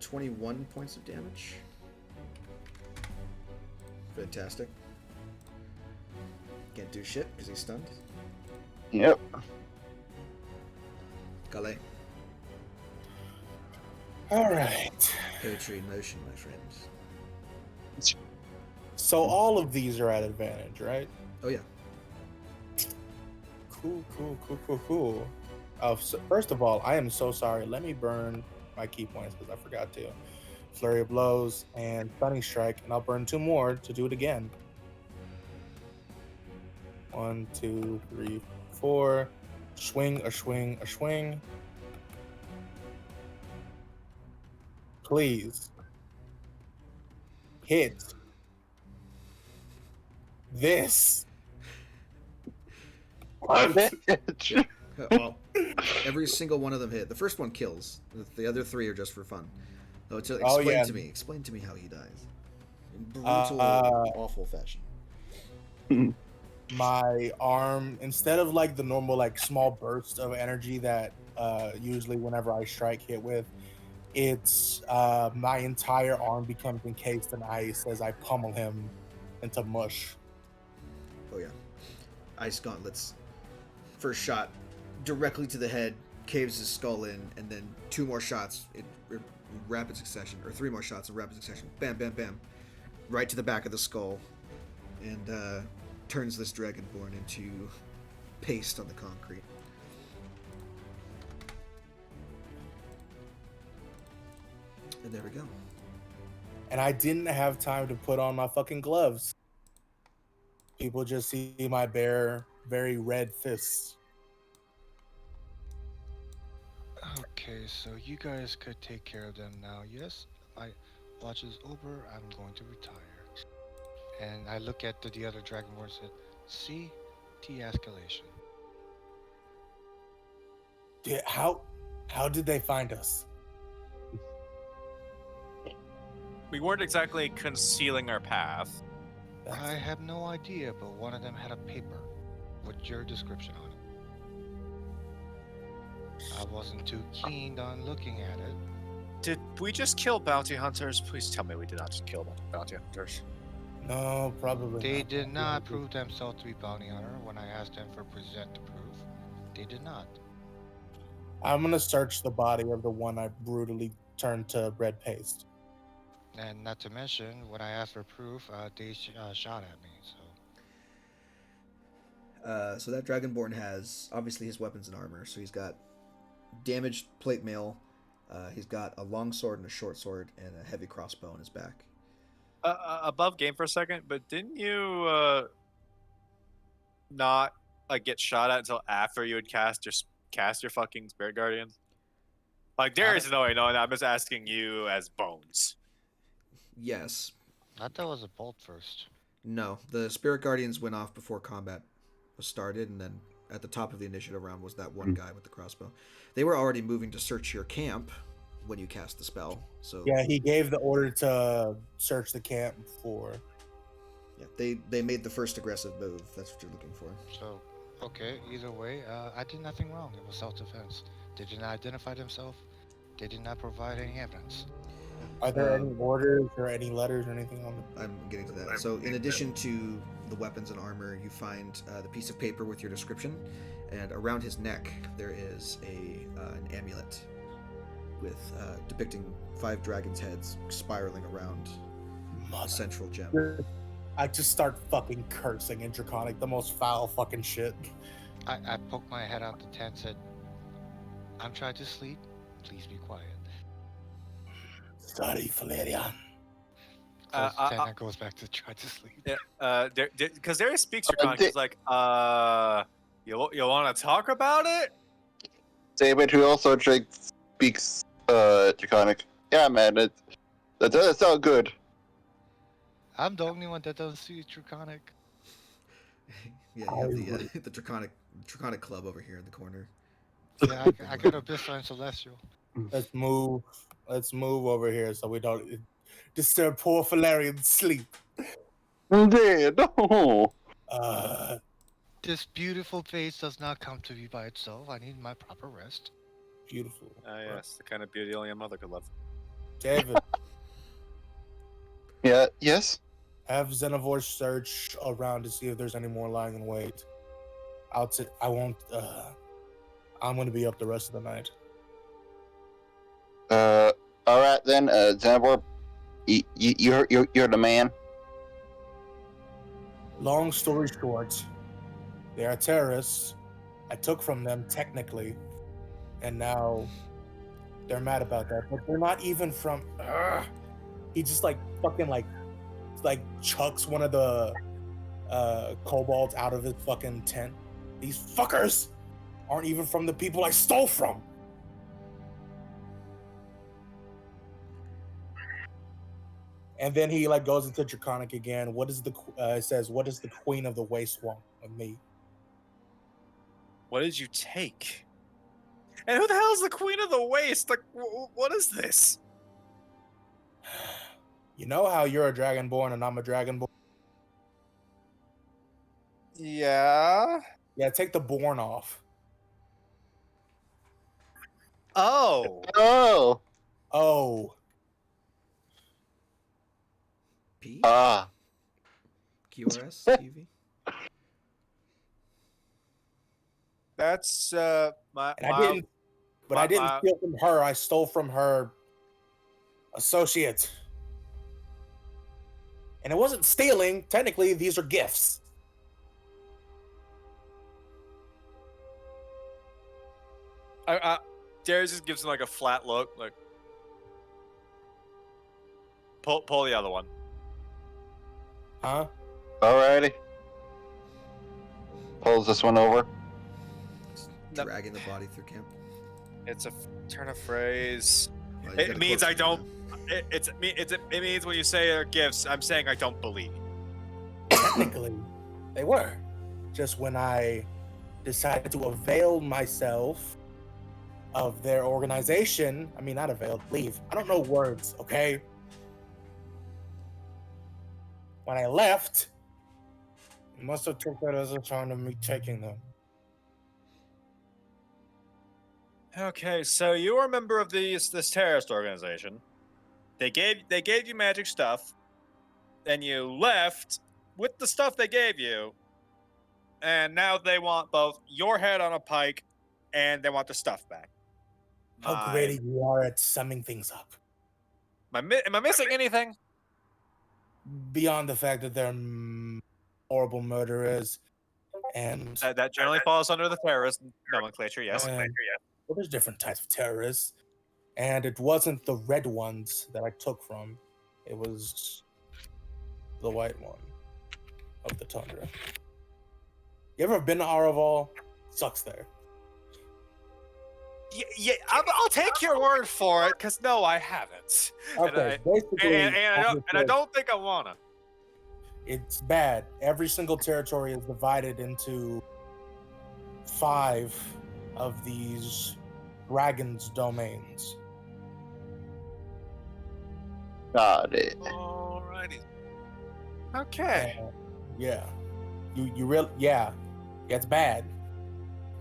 21 points of damage. Fantastic. Can't do shit because he's stunned. Yep. Galay, All right. poetry in motion, my friends. So all of these are at advantage, right? Oh yeah. Cool. So first of all, I am so sorry. Let me burn my key points because I forgot to. Flurry of blows and stunning strike, and I'll burn 2 more to do it again. 1, 2, 3, 4. Swing, a swing. Please. Hit. This. Well, every single one of them hit. The first one kills. The other 3 are just for fun. So explain to me. Explain to me how he dies. In brutal, awful fashion. My arm, instead of like the normal like small burst of energy that usually whenever I strike hit with, it's my entire arm becomes encased in ice as I pummel him into mush. Oh yeah. Ice gauntlets. First shot directly to the head, caves his skull in, and then 2 more shots in rapid succession, or 3 more shots in rapid succession. Bam, bam, bam. Right to the back of the skull, and turns this dragonborn into paste on the concrete. And there we go. And I didn't have time to put on my fucking gloves. People just see my bare, very red fists. Okay, so you guys could take care of them now. Yes, my watch is over. I'm going to retire. And I look at the other dragonborn and said, "See, de-escalation." How did they find us? We weren't exactly concealing our path. I have no idea, but one of them had a paper with your description on it. I wasn't too keen on looking at it. Did we just kill bounty hunters? Please tell me we did not just kill bounty hunters. No, probably They not. did not prove themselves to be bounty hunter when I asked them for present to proof. They did not. I'm gonna search the body of the one I brutally turned to red paste. And not to mention, when I asked for proof, they shot at me. So that dragonborn has obviously his weapons and armor. So he's got damaged plate mail. He's got a long sword and a short sword and a heavy crossbow on his back. Above game for a second, but didn't you not get shot at until after you had cast your fucking spirit guardians? Like there is no way knowing that. I'm just asking you as Bones. Yes. I thought it was a bolt first. No. The spirit guardians went off before combat was started, and then at the top of the initiative round was that one guy with the crossbow. They were already moving to search your camp when you cast the spell. So Yeah, he gave the order to search the camp before. yeah, they made the first aggressive move. That's what you're looking for. So, okay, either way, I did nothing wrong. It was self-defense. They did not identify themselves. They did not provide any evidence. Are there any orders or any letters or anything on the... I'm getting to that. So in addition to the weapons and armor, you find the piece of paper with your description, and around his neck there is an amulet. with depicting 5 dragons' heads spiraling around a central gem. I just start fucking cursing in Draconic, the most foul fucking shit. I poked my head out the tent and said, I'm trying to sleep. Please be quiet. Sorry, Valerian. Close the tent and goes back to try to sleep. Yeah, because Darius speaks Draconic. He's like, you want to talk about it? David, who also speaks Draconic. Yeah, man, that doesn't sound good. I'm the only one that doesn't speak Draconic. Yeah, you have the Draconic club over here in the corner. Yeah, I got Abyssal and Celestial. Let's move over here so we don't disturb poor Valerian's sleep. Indeed. No. This beautiful face does not come to me by itself. I need my proper rest. Beautiful. Yes, the kind of beauty only a mother could love. David, Yeah. Yes. have Xenovore search around to see if there's any more lying in wait. I'm gonna be up the rest of the night. All right then, Xenovore, you're the man. Long story short, they are terrorists. I took from them technically, and now they're mad about that. But they're not even from. He just fucking chucks one of the kobolds out of his fucking tent. These fuckers aren't even from the people I stole from. And then he goes into Draconic again. What is it says, what does the Queen of the Waste want of me? What did you take? And who the hell is the Queen of the Waste? Like, what is this? You know how you're a dragonborn and I'm a dragonborn? Yeah. Yeah, take the born off. Oh. Oh. Oh. P? Ah. QRS? TV? That's my. And I didn't steal from her. I stole from her associate. And it wasn't stealing. Technically, these are gifts. Darius just gives him a flat look, like. Pull the other one. Huh? Alrighty. Pulls this one over. Dragging the body through camp. It's a turn of phrase. Well, you It gotta means quote I don't. something It means when you say they're gifts, I'm saying I don't believe. Technically, they were. Just when I decided to avail myself of their organization, I mean, not avail, leave. I don't know words, okay? When I left, you must have took that as a sign of me taking them. Okay, so you were a member of this terrorist organization. They gave you magic stuff, and you left with the stuff they gave you, and now they want both your head on a pike, and they want the stuff back. How great you are at summing things up. Am I missing anything? Beyond the fact that they're horrible murderers, and That generally falls under the terrorist nomenclature, yes. Well, there's different types of terrorists, and it wasn't the red ones that I took from. It was the white one of the tundra. You ever been to Araval? Sucks there. Yeah, I'll take your word for it, because no, I haven't. Okay, basically, And I don't think I wanna. It's bad. Every single territory is divided into 5 of these dragons' domains. Got it. Alrighty. Okay. Yeah. Yeah, it's bad.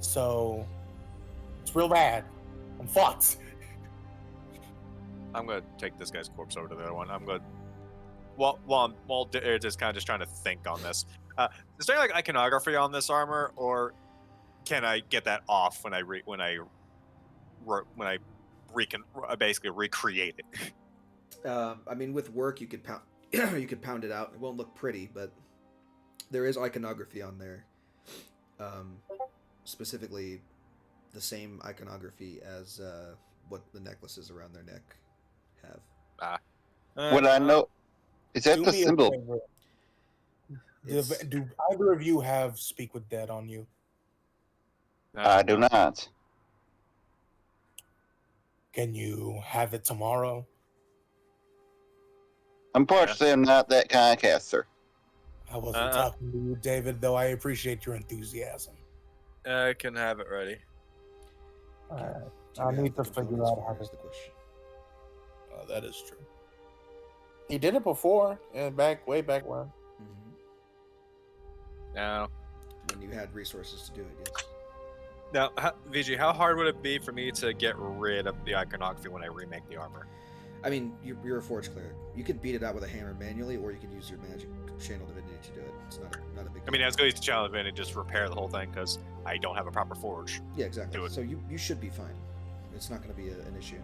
So it's real bad. I'm fucked. I'm gonna take this guy's corpse over to the other one. I'm gonna. While just kind of trying to think on this. Is there iconography on this armor, or can I get that off when I basically recreate it. I mean, with work, you could pound, you could pound it out. It won't look pretty, but there is iconography on there. Specifically, the same iconography as what the necklaces around their neck have. What I know is that Do the me a symbol. favor. It's- Do either of you have Speak with Dead on you? I do No. not. Can you have it tomorrow? Unfortunately, I'm not that kind of caster. I wasn't talking to you, David, though I appreciate your enthusiasm. I can have it ready. do you I have need the to figure components out for how it, is to. the question. Oh, that is true. He did it before, and way back when. Mm-hmm. Now, When you had resources to do it, yes. now, VG, how hard would it be for me to get rid of the iconography when I remake the armor? I mean, you're a forge cleric. You could beat it out with a hammer manually, or you could use your magic channel divinity to do it. It's not a big deal. I mean, I was going to use the channel event and just repair the whole thing because I don't have a proper forge. Yeah, exactly. do it. So you should be fine. It's not going to be an issue.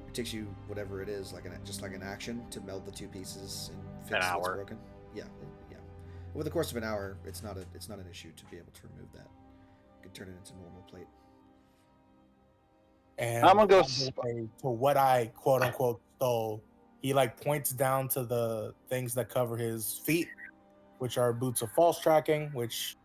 It takes you whatever it is, just like an action, to meld the two pieces and fix An what's hour. broken. Yeah. Over the course of an hour, it's not an issue to be able to remove that. You can turn it into normal plate. And I'm gonna go to what I quote unquote stole. He like points down to the things that cover his feet, which are boots of false tracking, which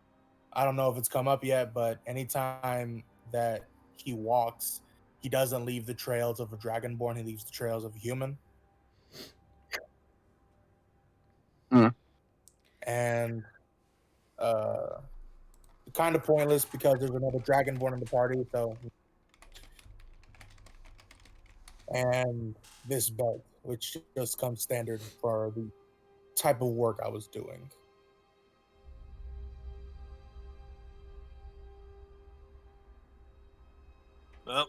I don't know if it's come up yet, but anytime that he walks, he doesn't leave the trails of a dragonborn, he leaves the trails of a human. And kind of pointless because there's another dragonborn in the party, so. And this belt, which just comes standard for the type of work I was doing. Well,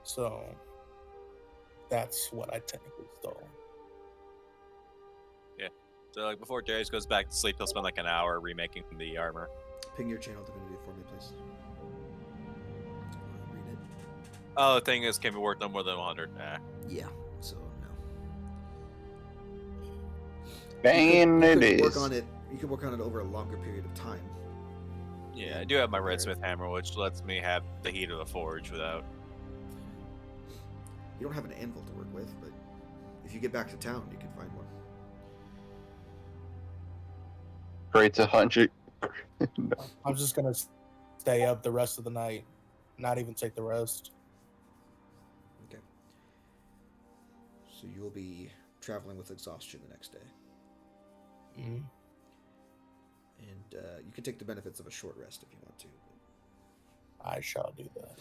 So that's what I technically stole. so like before Darius goes back to sleep, he'll spend like an hour remaking the armor. Ping your channel divinity for me, please. Read it. Oh, the thing is, can be worth no more than 100. Yeah. So no. And you it could work is. on it. You could work on it over a longer period of time. Yeah, I do have my redsmith hammer, which lets me have the heat of the forge without. You don't have an anvil to work with, but if you get back to town, you can find one. Great to 100. I'm just gonna stay up the rest of the night, not even take the rest. Okay. So you will be traveling with exhaustion the next day, Mm-hmm. and you can take the benefits of a short rest if you want to. I shall do that.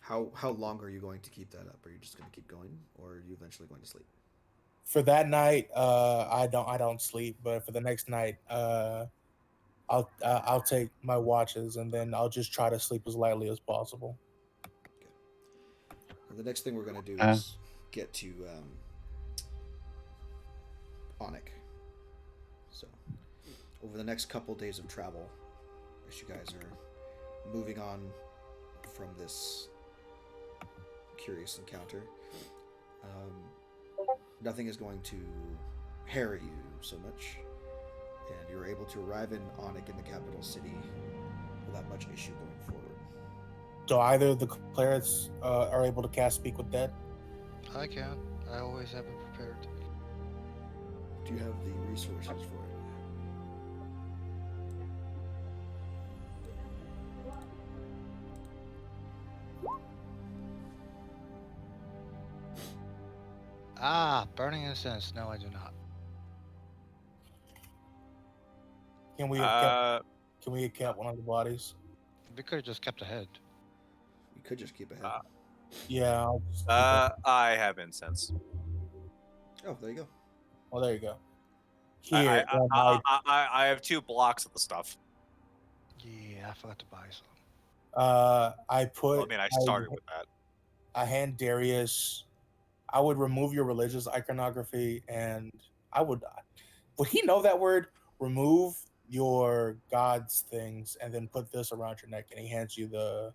How long are you going to keep that up? Are you just going to keep going, or are you eventually going to sleep? For that night, I don't sleep, but for the next night, I'll take my watches and then I'll just try to sleep as lightly as possible. And the next thing we're going to do Uh. is get to Onyx. So, over the next couple days of travel, as you guys are moving on from this curious encounter, nothing is going to harry you so much, and you're able to arrive in Onyx in the capital city without much issue going forward. So either of the clerics are able to cast Speak with Dead. I can. I always have it prepared. Do you have the resources for it? Ah, burning incense. No, I do not. Can we have kept one of the bodies? We could have just kept ahead. You could just keep ahead. Yeah. I'll just keep it. I have incense. Oh, there you go. Well, there you go. Here, I have 2 blocks of the stuff. Yeah, I forgot to buy some. I put. Well, I mean, I started with that. I hand Darius. I would remove your religious iconography, and I would. Would he know that word? remove your god's things and then put this around your neck. And he hands you the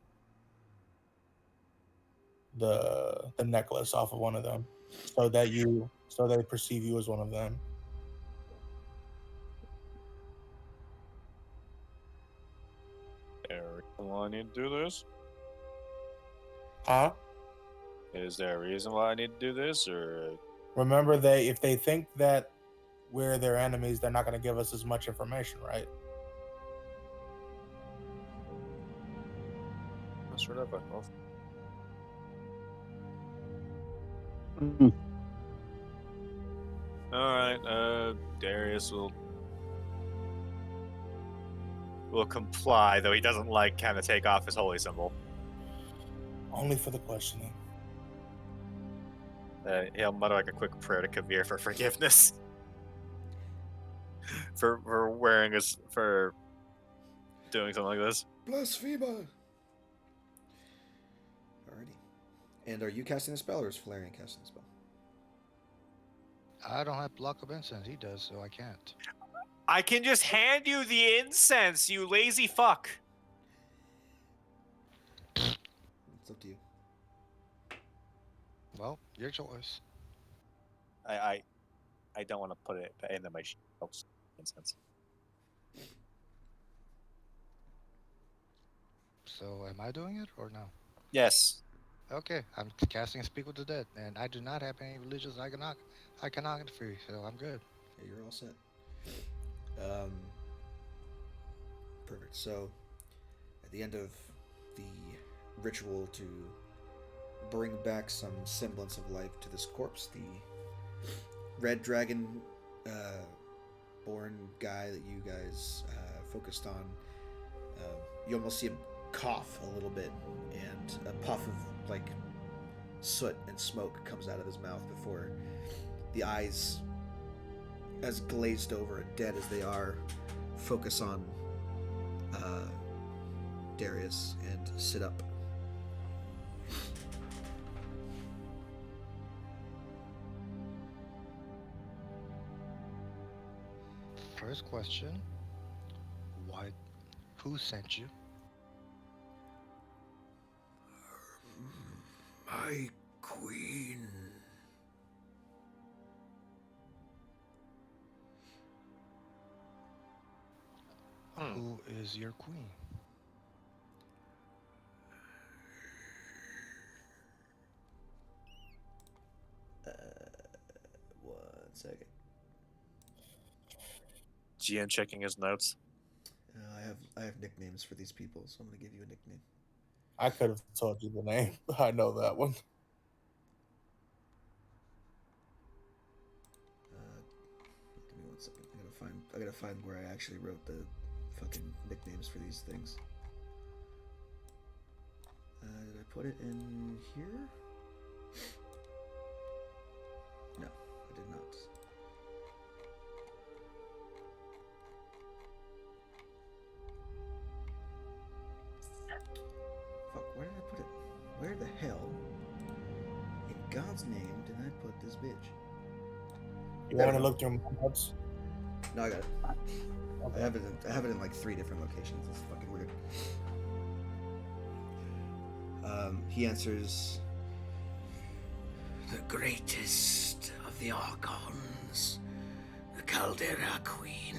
necklace off of one of them, so they perceive you as one of them. Why I need to do this? Huh? Is there a reason why I need to do this, or Remember, if they think that we're their enemies, they're not going to give us as much information, right? sort of? Mhm. All right. Darius will comply, though he doesn't like kind of take off his holy symbol. Only for the questioning. He'll mutter like a quick prayer to Kavir for forgiveness for wearing his for doing something like this. Blasphemer! Alrighty. And are you casting a spell, or is Valerian casting a spell? I don't have block of incense. He does, so I can't. I can just hand you the incense, you lazy fuck. It's up to you. Well, your choice. I don't want to put it into my incense. So am I doing it or no? Yes. Okay, I'm casting Speak with the Dead, and I do not have any religious iconography, so I'm good. Yeah, you're all set. Perfect. So, at the end of the ritual to bring back some semblance of life to this corpse, the red dragon born guy that you guys focused on, you almost see him cough a little bit, and a puff of like soot and smoke comes out of his mouth before the eyes, as glazed over and dead as they are, focus on Darius and sit up. First question: who sent you? My queen. Who is your queen? One second. GM checking his notes. I have nicknames for these people, so I'm gonna give you a nickname. I could have told you the name. I know that one. Give me 1 second. I gotta find where I actually wrote the fucking nicknames for these things. Did I put it in here? No, I did not. Fuck, where did I put it? Where the hell, in God's name, did I put this bitch? You want to look through my notes? No, I got it. Okay. I have it in like 3 different locations. It's fucking weird. He answers, the greatest of the Archons, the Caldera Queen.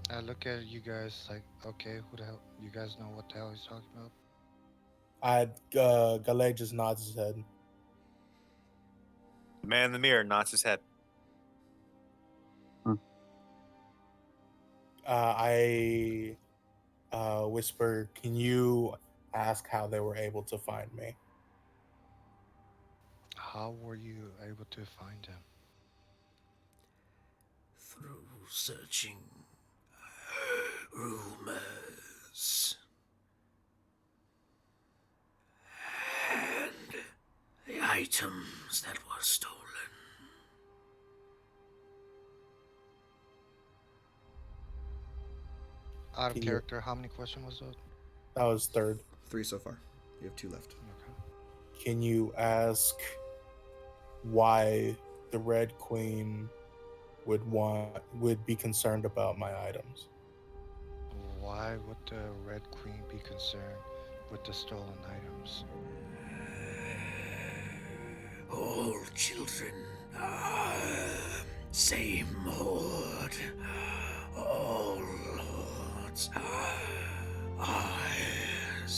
I look at you guys like, okay, who the hell? You guys know what the hell he's talking about? Galay just nods his head. The man in the mirror nods his head. I whisper, can you ask how they were able to find me? How were you able to find him? Through searching rumors and the items that were stolen. Out of Yeah. character, how many questions was that? That was third. 3 so far. You have 2 left. Okay. Can you ask why the Red Queen would be concerned about my items. Why would the Red Queen be concerned with the stolen items? All children are same horde. All hordes are ours.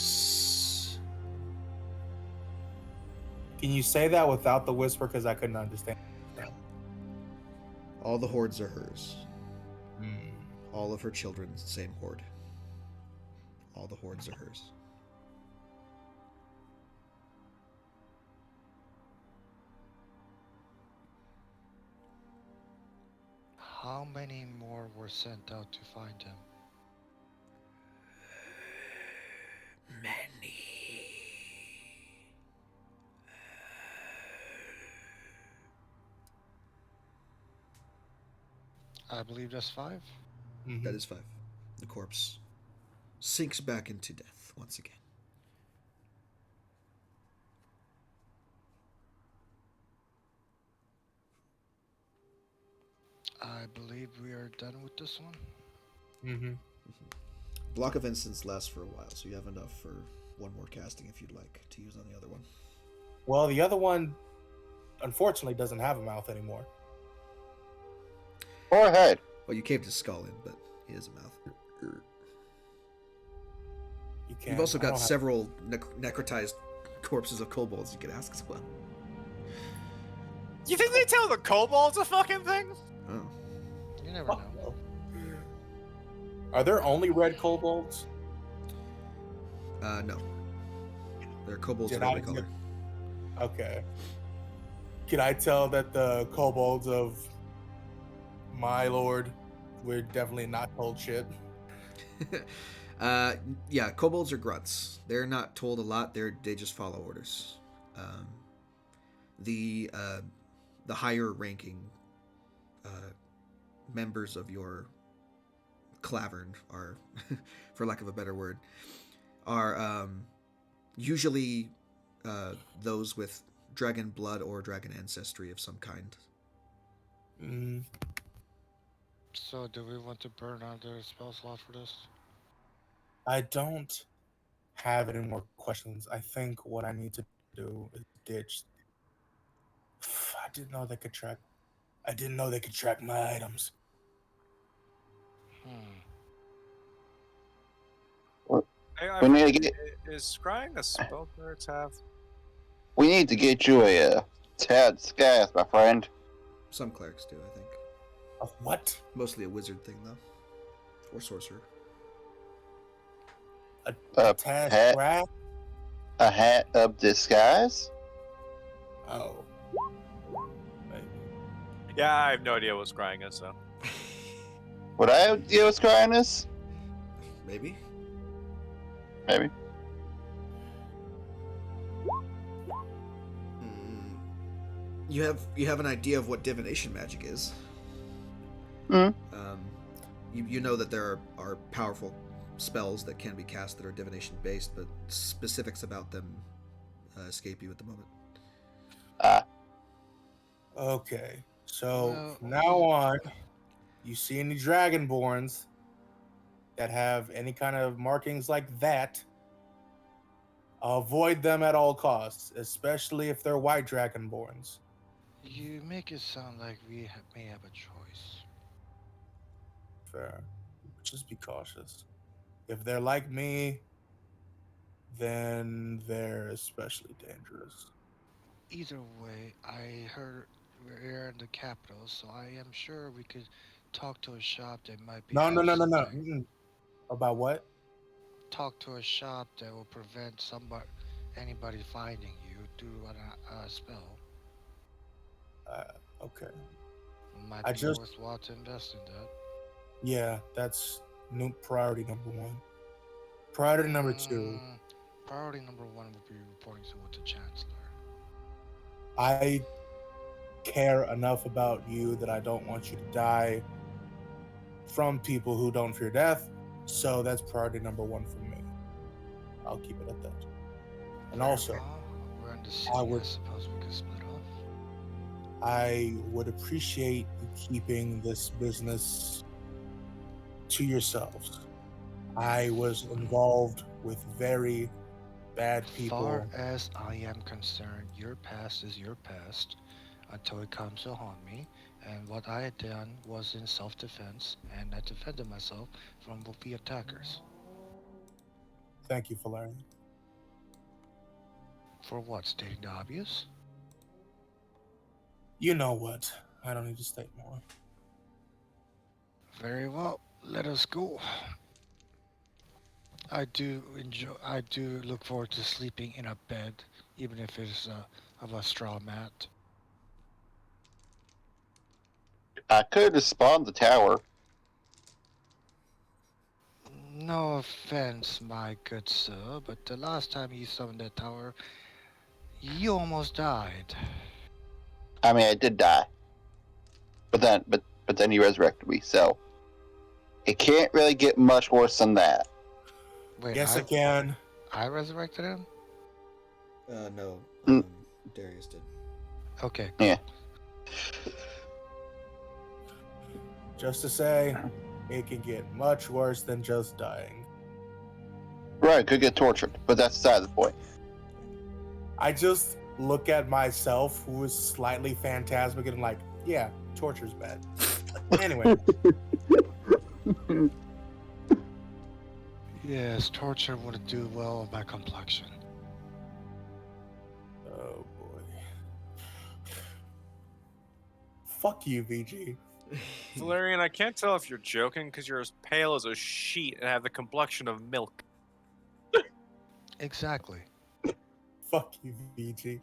Can you say that without the whisper? Because I couldn't understand. All the hordes are hers. Hmm. All of her children, same horde. All the hordes are hers. How many more were sent out to find him? Many. I believe that's 5. Mhm. That is 5. The corpse sinks back into death once again. I believe we are done with this one. Mhm. Block of instance lasts for a while, so you have enough for one more casting if you'd like to use on the other one. Well, the other one, unfortunately, doesn't have a mouth anymore. Or a head. Well, you caved his skull in, but he has a mouth. You can't. You've also I got don't have- several necrotized corpses of kobolds you could ask as well. You think they tell the kobolds a fucking thing? Oh. You never know. Are there only red kobolds? No. They're kobolds Did of every I color. get- Okay. Can I tell that the kobolds of my lord were definitely not told shit? Yeah, kobolds are grunts. They're not told a lot. They just follow orders. The higher ranking members of your clavern are, for lack of a better word, are usually those with dragon blood or dragon ancestry of some kind. Mm, So, do we want to burn out their spell slot for this? I don't have any more questions. I think what I need to do is ditch. I didn't know they could track. I didn't know they could track my items. We need to get. Is scrying a spell clerics have? We need to get you a tad disguise, my friend. Some clerics do, I think. A what? Mostly a wizard thing, though. Or sorcerer. A A task hat. rack? A hat of disguise. Oh. Maybe. Yeah, I have no idea what scrying is, though. Would I deal with scrying this? Maybe. Maybe. You have an idea of what divination magic is. Mm. You know that there are powerful spells that can be cast that are divination based, but specifics about them escape you at the moment. Okay. So Well- from now on, you see any dragonborns that have any kind of markings like that, avoid them at all costs, especially if they're white dragonborns. You make it sound like we may have a choice. Fair. Just be cautious. If they're like me, then they're especially dangerous. Either way, I heard we're in the capital, so I am sure we could talk to a shop that might be. No. something. Mm-mm. About what? Talk to a shop that will prevent anybody finding you through a spell. Okay. Might I be just- worthwhile to invest in that. Yeah, that's priority number 1. Priority number 2. Priority number 1 would be reporting someone to Chancellor. I care enough about you that I don't want you to die from people who don't fear death. So that's priority number 1 for me. I'll keep it at that. And also, We're in the city. I would- I suppose we could split off. I would appreciate you keeping this business to yourselves. I was involved with very bad people. Far as I am concerned, your past is your past until it comes to haunt me. And what I had done was in self-defense, and I defended myself from the attackers. Thank you, Valerian. For what? Stating the obvious? You know what? I don't need to state more. Very well. Let us go. I do look forward to sleeping in a bed, even if it's of a straw mat. I could have spawned the tower. No offense, my good sir, but the last time you summoned that tower, you almost died. I mean, I did die, but then he resurrected me. So it can't really get much worse than that. Wait, Yes, it can. I resurrected him? No. Mm. Darius did. Okay. Yeah. Just to say, it can get much worse than just dying. Right, could get tortured, but that's beside the point. I just look at myself, who is slightly phantasmic, and like, yeah, torture's bad. Anyway, Yes, torture would do well with my complexion. oh boy. Fuck you, VG. Valerian, I can't tell if you're joking because you're as pale as a sheet and have the complexion of milk. Exactly. Fuck you, VG.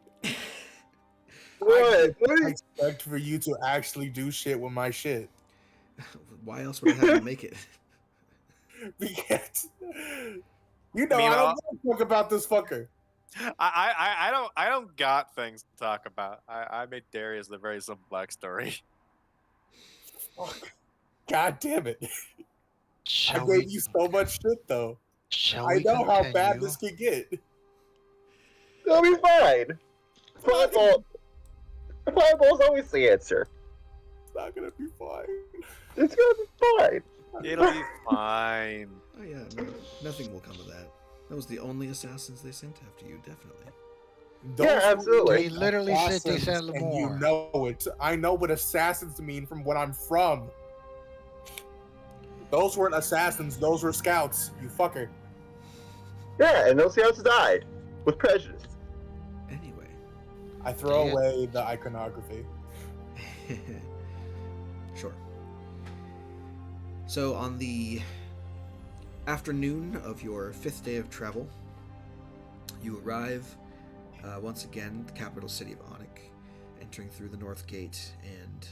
What? I expect for you to actually do shit with my shit. Why else would I have you make it? Because you know, I Meanwhile- don't give a fuck about this fucker. I don't got things to talk about. I made Darius the very simple backstory. Fuck. God damn it. I Shall gave we, you so much shit though. shall I we know how continue? bad this can get. It'll be fine. Fireball's always the answer. It's not gonna be fine. It's gonna be fine. It'll be fine. Oh yeah, no, nothing will come of that. That was the only assassins they sent after you, definitely. Yeah, absolutely. They literally said they assassins, sent and more. you know it. I know what assassins mean from what I'm from. Those weren't assassins, those were scouts, you fucker. Yeah, and those scouts died with prejudice. Anyway. I throw Yeah. away the iconography. Sure. So on the afternoon of your 5th day of travel, you arrive once again the capital city of Onyx, entering through the north gate and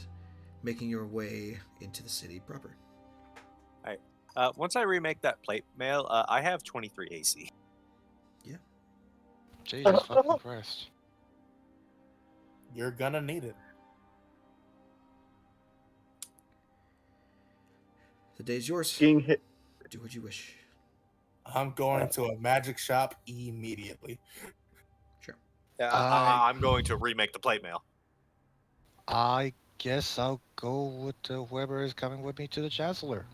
making your way into the city proper. Once I remake that plate mail, I have 23 AC. Jesus fucking Christ. You're gonna need it. The day's yours. Being hit. Do what you wish. I'm going to a magic shop immediately. Sure. Yeah, I- I'm going to remake the plate mail. I guess I'll go with whoever is coming with me to the Chancellor.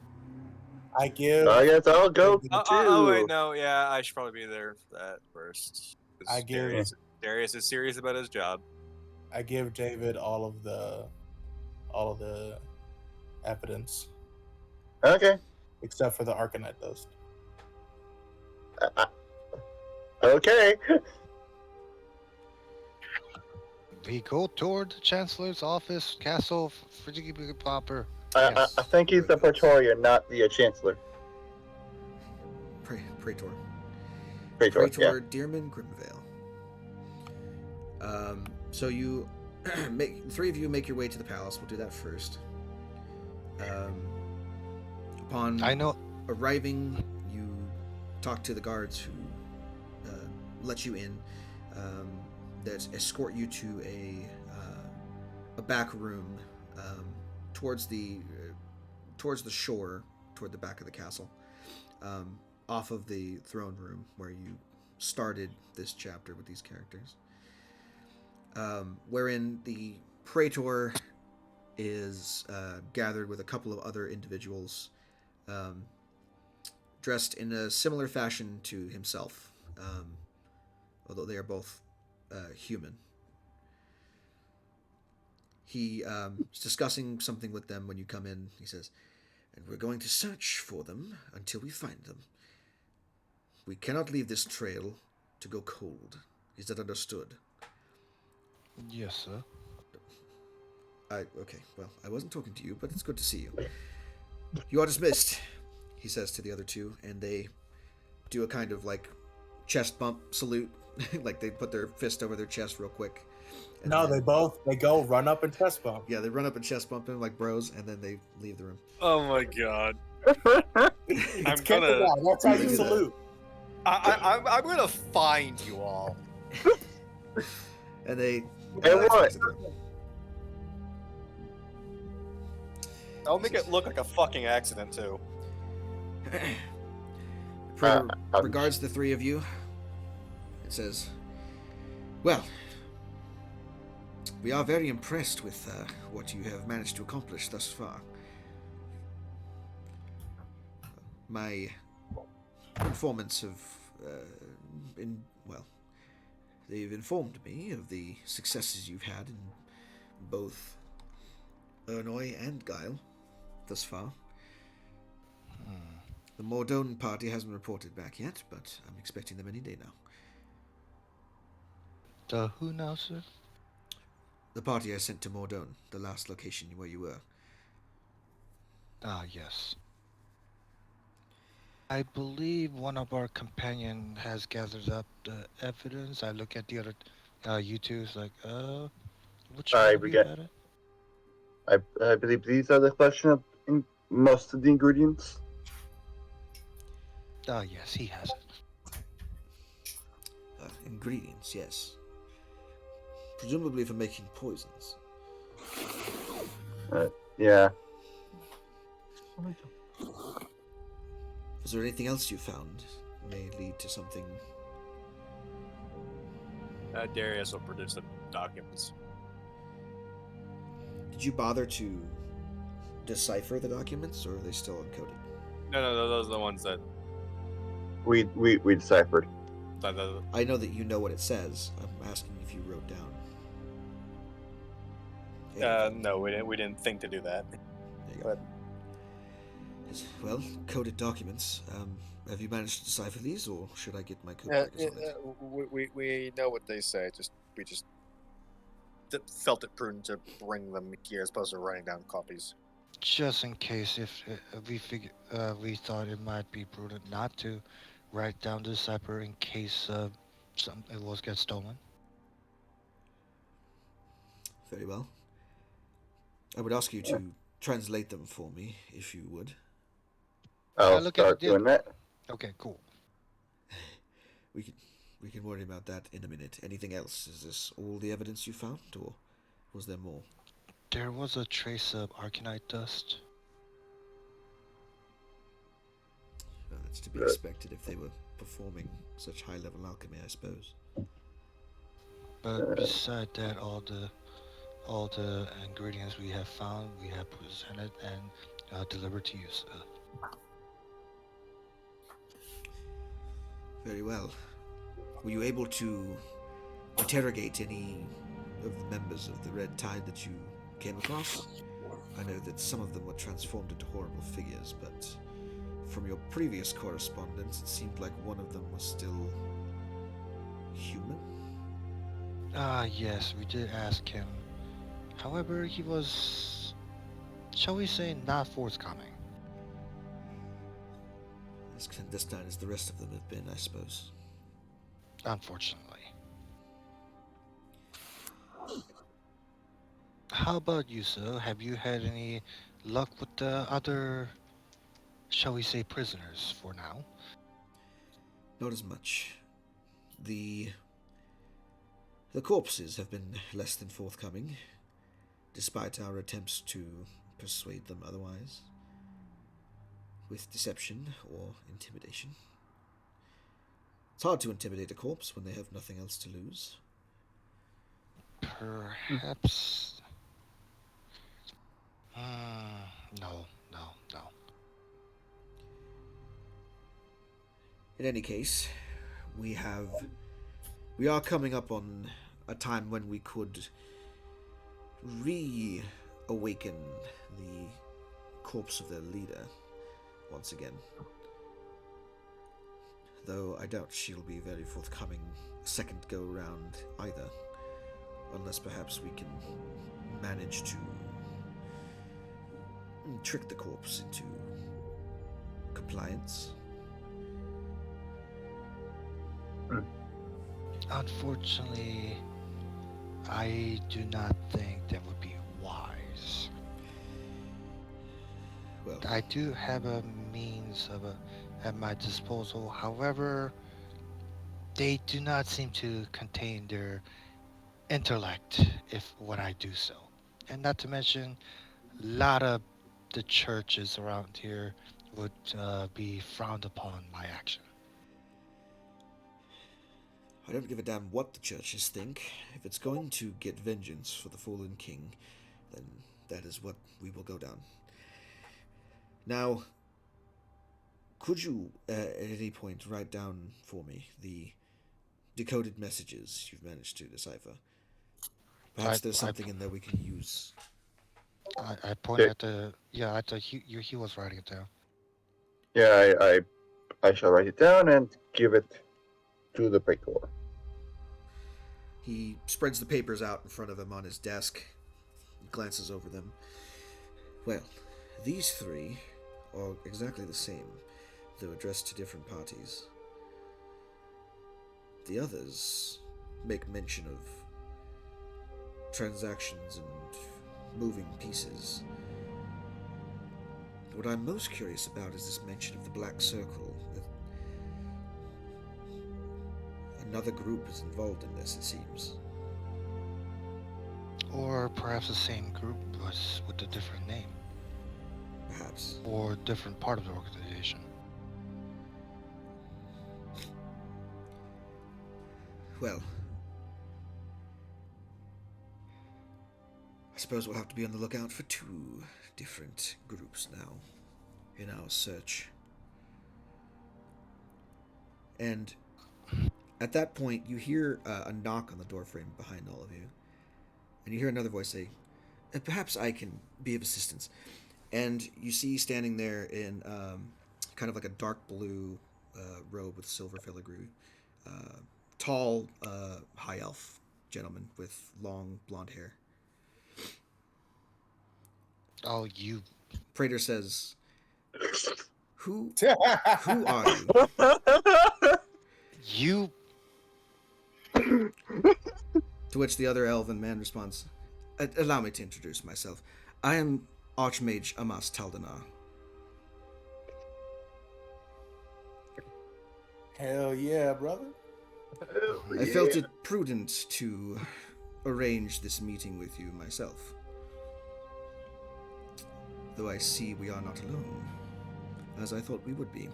I give. I guess I'll go Oh, too. Oh wait, no, yeah, I should probably be there for that first. 'Cause I give- Darius is serious about his job. I give David all of the evidence, Okay. except for the Arcanite dust. Okay. We go toward the Chancellor's office, castle, Friggy Popper. I think he's the Praetorian, not the Chancellor. Praetor. Praetor, yeah. Dearman Grimvale. So you three of you make your way to the palace. We'll do that first. Upon I know. arriving, you talk to the guards who let you in. That escort you to a back room towards the shore, toward the back of the castle, off of the throne room where you started this chapter with these characters. Wherein the Praetor is gathered with a couple of other individuals dressed in a similar fashion to himself, although they are both human. He is discussing something with them when you come in. He says, "And we're going to search for them until we find them. We cannot leave this trail to go cold. Is that understood?" Yes, sir. Okay, well, I wasn't talking to you, but it's good to see you. You are dismissed, he says to the other two, and they do a kind of like chest bump salute. Like they put their fist over their chest real quick. And No, then, they go run up and chest bump. yeah, they run up and chest bump him like bros, and then they leave the room. Oh my god. It's gonna- That's how you Look at salute. I'm gonna find you all. And they. And what? I'll make it look like a fucking accident too. Regards the three of you. It says, "Well, we are very impressed with what you have managed to accomplish thus far. My informants have they've informed me of the successes you've had in both Ernoi and Guile thus far. The Mordon party hasn't reported back yet, but I'm expecting them any day now. The who now, sir? The party I sent to Mordon, the last location where you were. Ah, yes. I believe one of our companion has gathered up the evidence. I look at the other YouTubes like, which one Alright, of we you get- had it? I believe these are the question of most of the ingredients. Ah, yes, he has it. Ingredients, yes. Presumably for making poisons. Yeah. Was there anything else you found may lead to something? Darius will produce the documents. Did you bother to decipher the documents, or are they still encoded? No, those are the ones that. We deciphered. I know that you know what it says. I'm asking if you wrote down. No, we didn't think to do that. There you go. Well, coded documents. Have you managed to decipher these, or should I get my code breakers on it? We know what they say. We just felt it prudent to bring them here as opposed to writing down copies. Just in case, if we thought it might be prudent not to write down the cipher in case it was get stolen. Very well. I would ask you to translate them for me, if you would. I'll look at start the- doing that. Okay, cool. We can worry about that in a minute. Anything else? Is this all the evidence you found, or was there more? There was a trace of arcanite dust. Well, it's to be expected if they were performing such high-level alchemy, I suppose. But beside that, all the ingredients we have found, we have presented and delivered to you, sir. Very well. Were you able to interrogate any of the members of the Red Tide that you came across? I know that some of them were transformed into horrible figures, but from your previous correspondence, it seemed like one of them was still human. Ah, yes, we did ask him. However, he was, shall we say, not forthcoming. As clandestine as the rest of them have been, I suppose. Unfortunately. How about you, sir? Have you had any luck with the other, shall we say, prisoners for now? Not as much. The corpses have been less than forthcoming, despite our attempts to persuade them otherwise, with deception or intimidation. It's hard to intimidate a corpse when they have nothing else to lose. Perhaps In any case, we are coming up on a time when we could reawaken the corpse of their leader once again. Though I doubt she'll be very forthcoming a second go round either, unless perhaps we can manage to trick the corpse into compliance. Unfortunately, I do not think that would be wise. Well, I do have a means at my disposal. However, they do not seem to contain their intellect when I do so. And not to mention, a lot of the churches around here would be frowned upon my action. I don't give a damn what the churches think. If it's going to get vengeance for the fallen king, then that is what we will go down. Now, could you, at any point, write down for me the decoded messages you've managed to decipher? Perhaps there's something in there we can use. I pointed at he was writing it down. Yeah, I shall write it down and give it to the praetor. He spreads the papers out in front of him on his desk, glances over them. Well, these three are exactly the same, though addressed to different parties. The others make mention of transactions and moving pieces. What I'm most curious about is this mention of the Black Circle. Another group is involved in this, it seems. Or perhaps the same group with a different name. Perhaps. Or a different part of the organization. Well, I suppose we'll have to be on the lookout for two different groups now in our search. And at that point, you hear a knock on the doorframe behind all of you. And you hear another voice say, perhaps I can be of assistance. And you see standing there in kind of like a dark blue robe with silver filigree, tall, high elf gentleman with long blonde hair. Oh, you. Praetor says, Who are you? You. To which the other elven man responds, allow me to introduce myself. I am Archmage Amas Taldanar. Hell yeah, brother. I felt it prudent to arrange this meeting with you myself. Though I see we are not alone, as I thought we would be.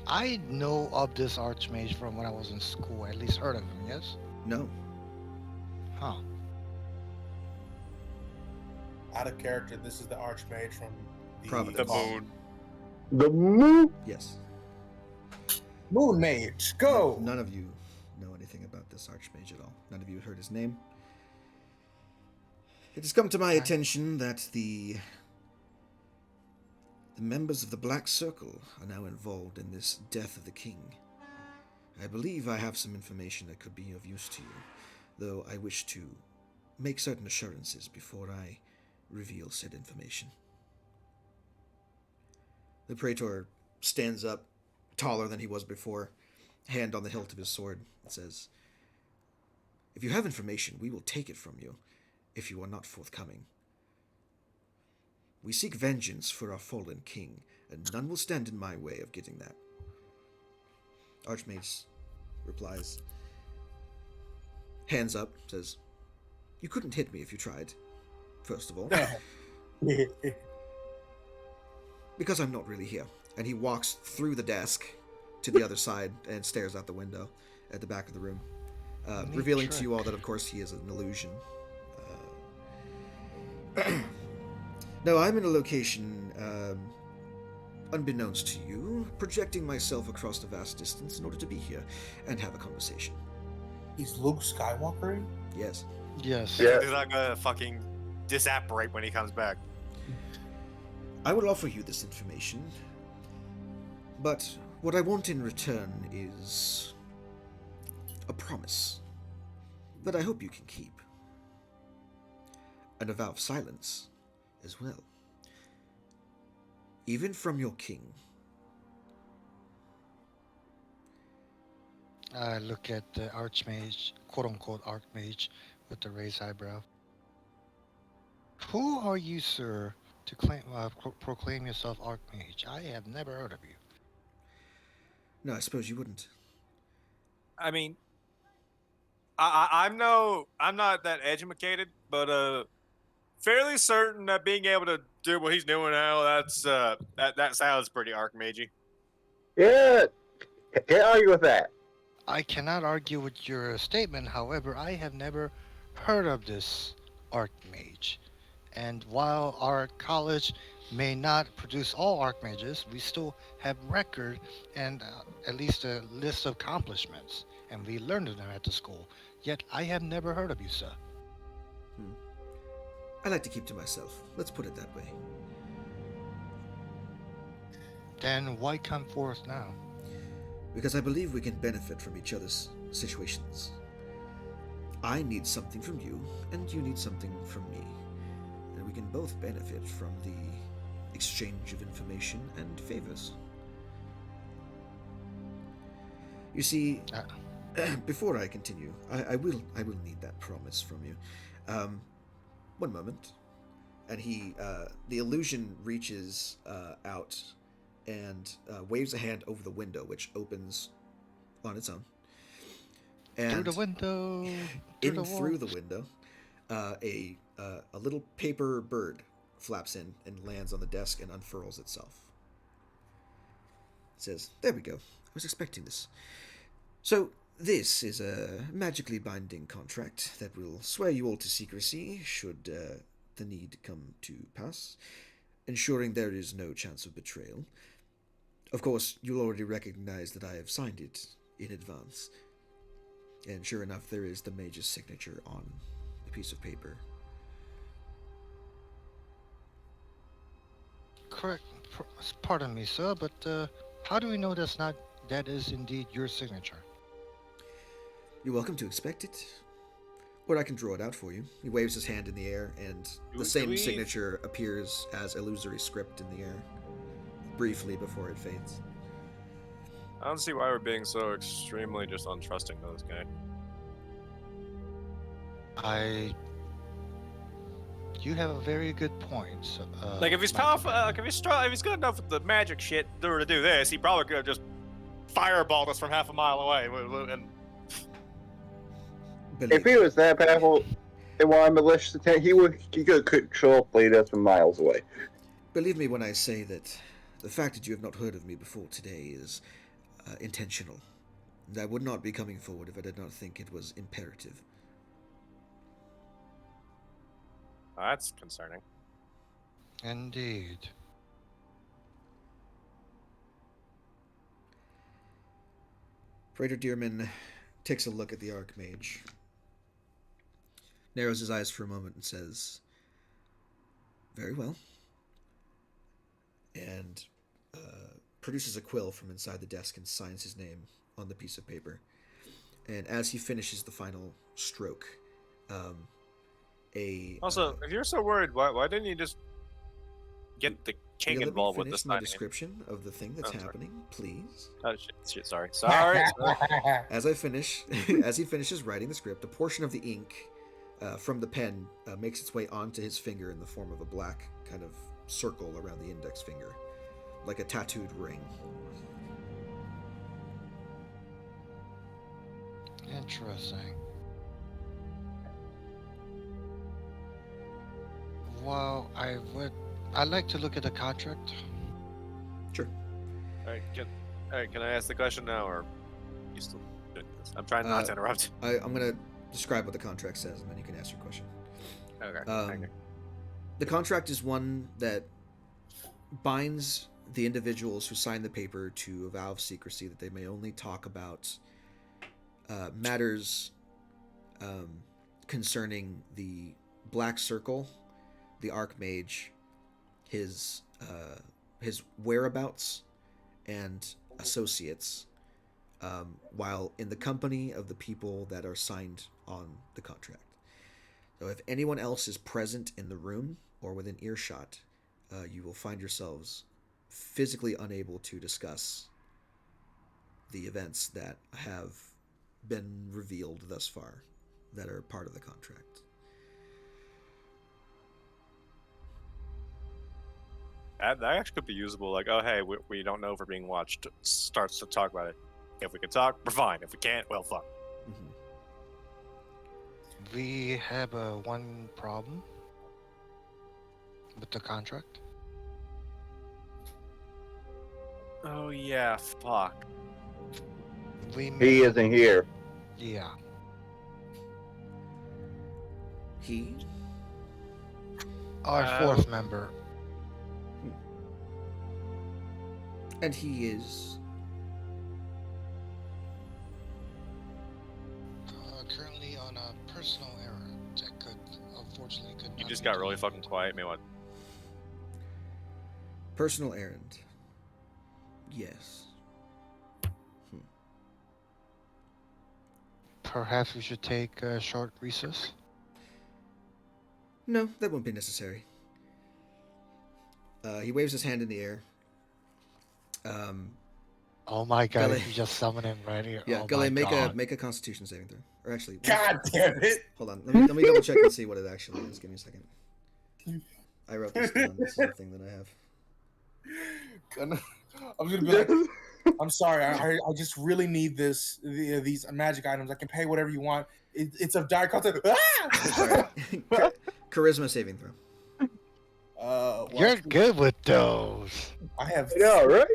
I know of this Archmage from when I was in school. At least heard of him, yes? No. Huh. Out of character, this is the Archmage from Providence. The moon. The moon. Yes. Moon Mage. Go. None of you know anything about this Archmage at all. None of you heard his name. It has come to my attention that the members of the Black Circle are now involved in this death of the king. I believe I have some information that could be of use to you, though I wish to make certain assurances before I reveal said information. The Praetor stands up, taller than he was before, hand on the hilt of his sword, and says, if you have information, we will take it from you, if you are not forthcoming. We seek vengeance for our fallen king, and none will stand in my way of getting that. Archmage replies, hands up, says, you couldn't hit me if you tried, first of all. Because I'm not really here. And he walks through the desk to the other side and stares out the window at the back of the room, revealing to you all that, of course, he is an illusion. No, I'm in a location, unbeknownst to you, projecting myself across the vast distance in order to be here and have a conversation. He's Luke Skywalker. Yes. Yes. Yeah. He's not gonna fucking disapparate when he comes back. I will offer you this information, but what I want in return is a promise that I hope you can keep. And a vow of silence as well. Even from your king. I look at the archmage, quote-unquote archmage, with the raised eyebrow. Who are you, sir, to proclaim yourself archmage? I have never heard of you. No, I suppose you wouldn't. I mean, I'm not that educated, but fairly certain that being able to do what he's doing now, that sounds pretty archmagey. Yeah. Can't argue with that. I cannot argue with your statement, however, I have never heard of this archmage. And while our college may not produce all archmages, we still have record and at least a list of accomplishments, and we learned them at the school. Yet I have never heard of you, sir. I like to keep to myself. Let's put it that way. Then why come forth now? Because I believe we can benefit from each other's situations. I need something from you, and you need something from me. And we can both benefit from the exchange of information and favors. You see, before I continue, I will need that promise from you. One moment. And the illusion reaches out and waves a hand over the window, which opens on its own. And Through the window. through the window, a little paper bird flaps in and lands on the desk and unfurls itself. It says, "There we go. I was expecting this. So, this is a magically binding contract that will swear you all to secrecy should the need come to pass, ensuring there is no chance of betrayal. Of course, you'll already recognize that I have signed it in advance. And sure enough, there is the mage's signature on the piece of paper." Correct. Pardon me, sir, but how do we know that is indeed your signature? You're welcome to expect it. Or I can draw it out for you. He waves his hand in the air, and the same signature appears as illusory script in the air, briefly before it fades. I don't see why we're being so extremely just untrusting to this guy. You have a very good point. Like if he's my powerful, companion. if he's good enough with the magic shit to do this, he probably could have just fireballed us from half a mile away. And If he was that powerful and wanted malicious intent, he could control us from miles away. Believe me when I say that the fact that you have not heard of me before today is intentional. And I would not be coming forward if I did not think it was imperative. that's concerning. Indeed. Praetor Dearman takes a look at the Archmage, narrows his eyes for a moment and says, "Very well," and produces a quill from inside the desk and signs his name on the piece of paper. And as he finishes the final stroke, Also, if you're so worried, why didn't you just get the king let me involved with finish this my signing? description of the thing that's Oh, sorry. happening, please. Oh shit! Sorry. Sorry. As he finishes writing the script, a portion of the ink from the pen makes its way onto his finger in the form of a black kind of circle around the index finger, like a tattooed ring. Interesting. Well, I'd like to look at the contract. Sure. All right, can I ask the question now, or you still doing this? I'm trying not to interrupt. I'm going to describe what the contract says, and then you can ask your question. Okay. Um, okay. The contract is one that binds the individuals who sign the paper to a vow of secrecy that they may only talk about matters concerning the Black Circle, the Archmage, his whereabouts, and associates, while in the company of the people that are signed on the contract. So if anyone else is present in the room or within earshot, you will find yourselves physically unable to discuss the events that have been revealed thus far that are part of the contract. That actually could be usable. Like, oh, hey, we don't know if we're being watched. Starts to talk about it. If we can talk, we're fine. If we can't, well, fuck. Mm-hmm. We have one problem with the contract. Oh, yeah, fuck. He isn't here. Yeah. He? Our fourth member. And he is? Currently on a personal errand that unfortunately You not just be got really delivered. fucking quiet. Man, what? Personal errand. Yes. Perhaps we should take a short recess. No, that won't be necessary. He waves his hand in the air. Oh my god, Galay. you just summon him right here. Yeah, oh Galay, my make a Constitution saving throw. Or actually, God damn it! hold on. Let me double check and see what it actually is. Give me a second. I wrote this down. This is the thing that I have. I'm gonna be like, I'm sorry. I just really need these magic items. I can pay whatever you want. It's of dire cost. Ah! Sorry. Charisma saving throw. Well, You're good with those. I have. I know, right?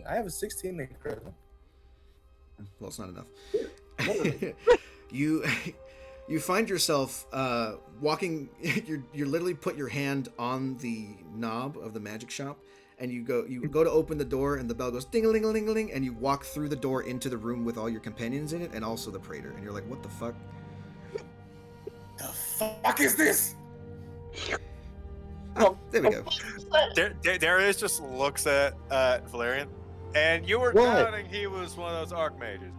I have a 16 in charisma. Well, it's not enough. you find yourself walking. You literally put your hand on the knob of the magic shop, and you go to open the door, and the bell goes ding-a-ling-a-ling-a-ling, and you walk through the door into the room with all your companions in it, and also the praetor, and you're like, what the fuck? The fuck is this? Oh, there we go. Darius just looks at Valerian, and you were What? doubting he was one of those archmages.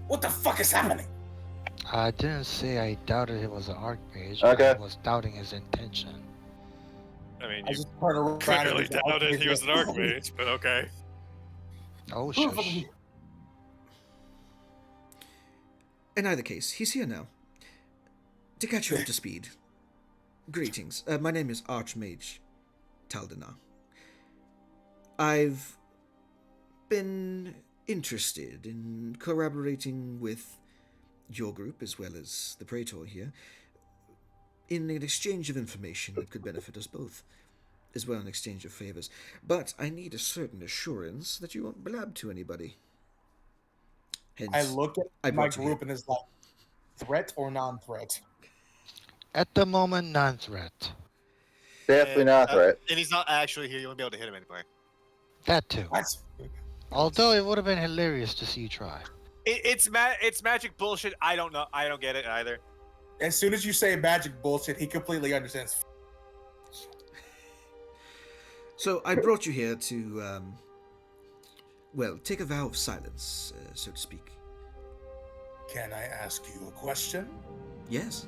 What the fuck is happening? I didn't say I doubted he was an archmage. Okay. I was doubting his intention. I mean, I you just turned around. clearly and was doubted he like, was an archmage, but okay. Oh, shush. In either case, he's here now. To catch you up to speed. Greetings. My name is Archmage Taldana. I've been interested in collaborating with your group as well as the Praetor here in an exchange of information that could benefit us both, as well as an exchange of favors. But I need a certain assurance that you won't blab to anybody. Hence, I look I at my brought you here. group and it's like, threat or non-threat? At the moment, non-threat. Definitely not threat. And he's not actually here. You won't be able to hit him anyway. That too. That's Although it would have been hilarious to see you try. It's magic bullshit. I don't know. I don't get it either. as soon as you say magic bullshit, he completely understands. So I brought you here to, well, take a vow of silence, so to speak. Can I ask you a question? Yes.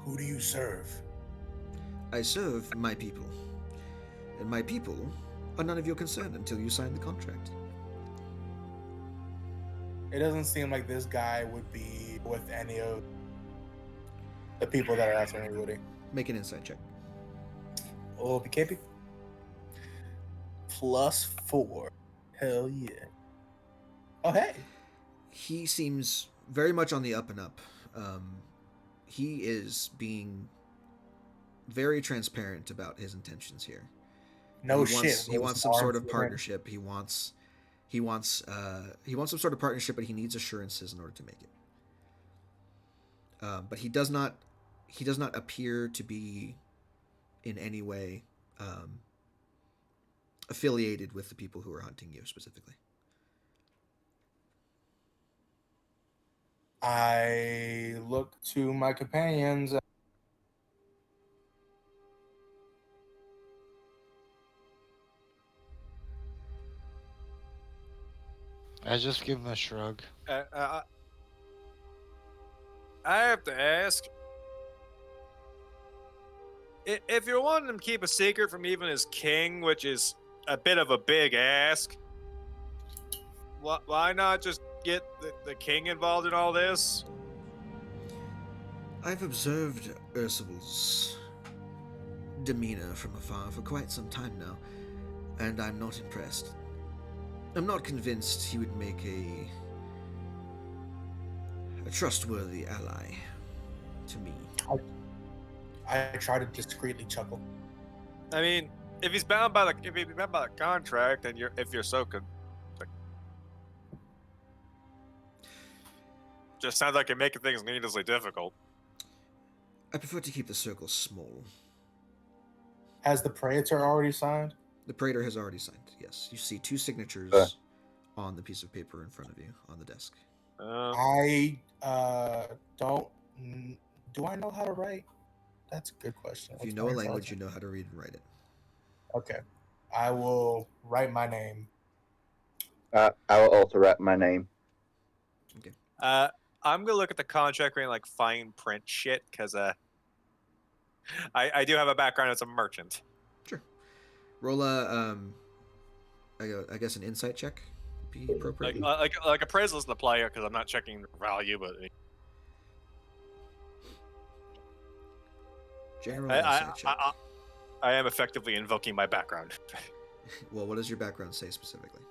Who do you serve? I serve my people. And my people are none of your concern until you sign the contract. It doesn't seem like this guy would be with any of the people that are answering anybody. Make an insight check. Oh, BKP. +4. Hell yeah. Oh, hey. He seems very much on the up and up. He is being very transparent about his intentions here. No he shit. He wants some sort of partnership. He wants some sort of partnership, but he needs assurances in order to make it. But he does not he does not appear to be in any way affiliated with the people who are hunting you specifically. I look to my companions. I just give him a shrug. I have to ask, if you're wanting him to keep a secret from even his king, which is a bit of a big ask, why not just get the king involved in all this? I've observed Ursula's demeanor from afar for quite some time now, and I'm not impressed. I'm not convinced he would make a trustworthy ally to me. I try to discreetly chuckle. I mean, if he's bound by the contract, and if you're so just sounds like you're making things needlessly difficult. I prefer to keep the circle small. Has the Praetor already signed? The Praetor has already signed, yes. You see 2 signatures on the piece of paper in front of you on the desk. I don't. Do I know how to write? That's a good question. If you know a language, you know how to read and write it. Okay. I will write my name. I will also write my name. Okay. I'm gonna look at the contract reading like fine print shit because I do have a background as a merchant. Sure. Roll a I guess an insight check would be appropriate. Like appraisal is the player because I'm not checking the value, but General insight check. I am effectively invoking my background. Well, what does your background say specifically?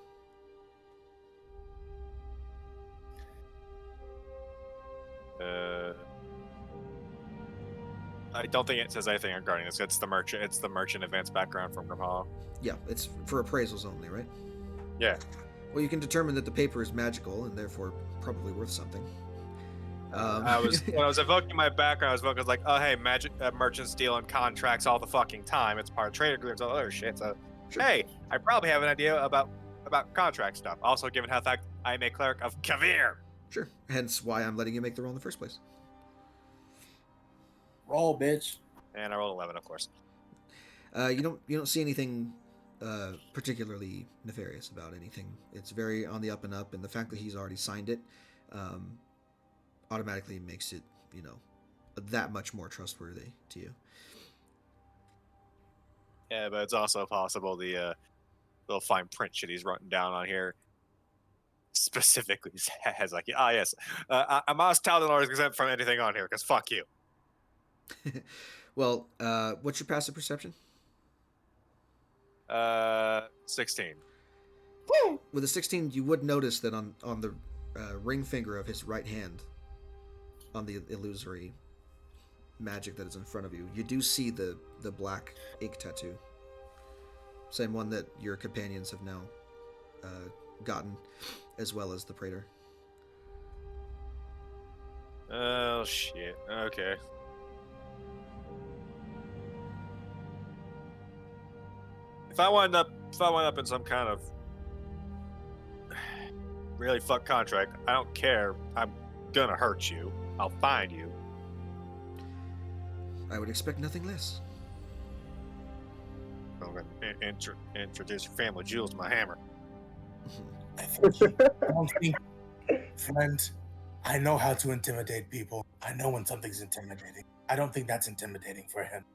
I don't think it says anything regarding this. It's the merchant. It's the merchant advanced background from Grimhall. Yeah, it's for appraisals only, right? Yeah. Well, you can determine that the paper is magical and therefore probably worth something. When I was evoking my background, I was evoking like, oh hey, magic merchants deal in contracts all the fucking time. It's part of trade agreements, all other shit. So, Sure. hey, I probably have an idea about contract stuff. Also, given how the fact I am a cleric of Kavir. Sure. Hence why I'm letting you make the roll in the first place. Roll, bitch. And I rolled 11, of course. You don't see anything particularly nefarious about anything. It's very on the up and up, and the fact that he's already signed it automatically makes it, that much more trustworthy to you. Yeah, but it's also possible the little fine print shit he's written down on here specifically has like, yes, I'm asked Talonor exempt from anything on here because fuck you. Well, what's your passive perception? 16. With a 16, you would notice that on the ring finger of his right hand, on the illusory magic that is in front of you, you do see the black ink tattoo. Same one that your companions have now gotten, as well as the Praetor. Oh shit. Okay. If I wind up in some kind of really fucked contract, I don't care. I'm gonna hurt you. I'll find you. I would expect nothing less. I'm gonna introduce your family jewels to my hammer. I don't think, friend, I know how to intimidate people. I know when something's intimidating. I don't think that's intimidating for him.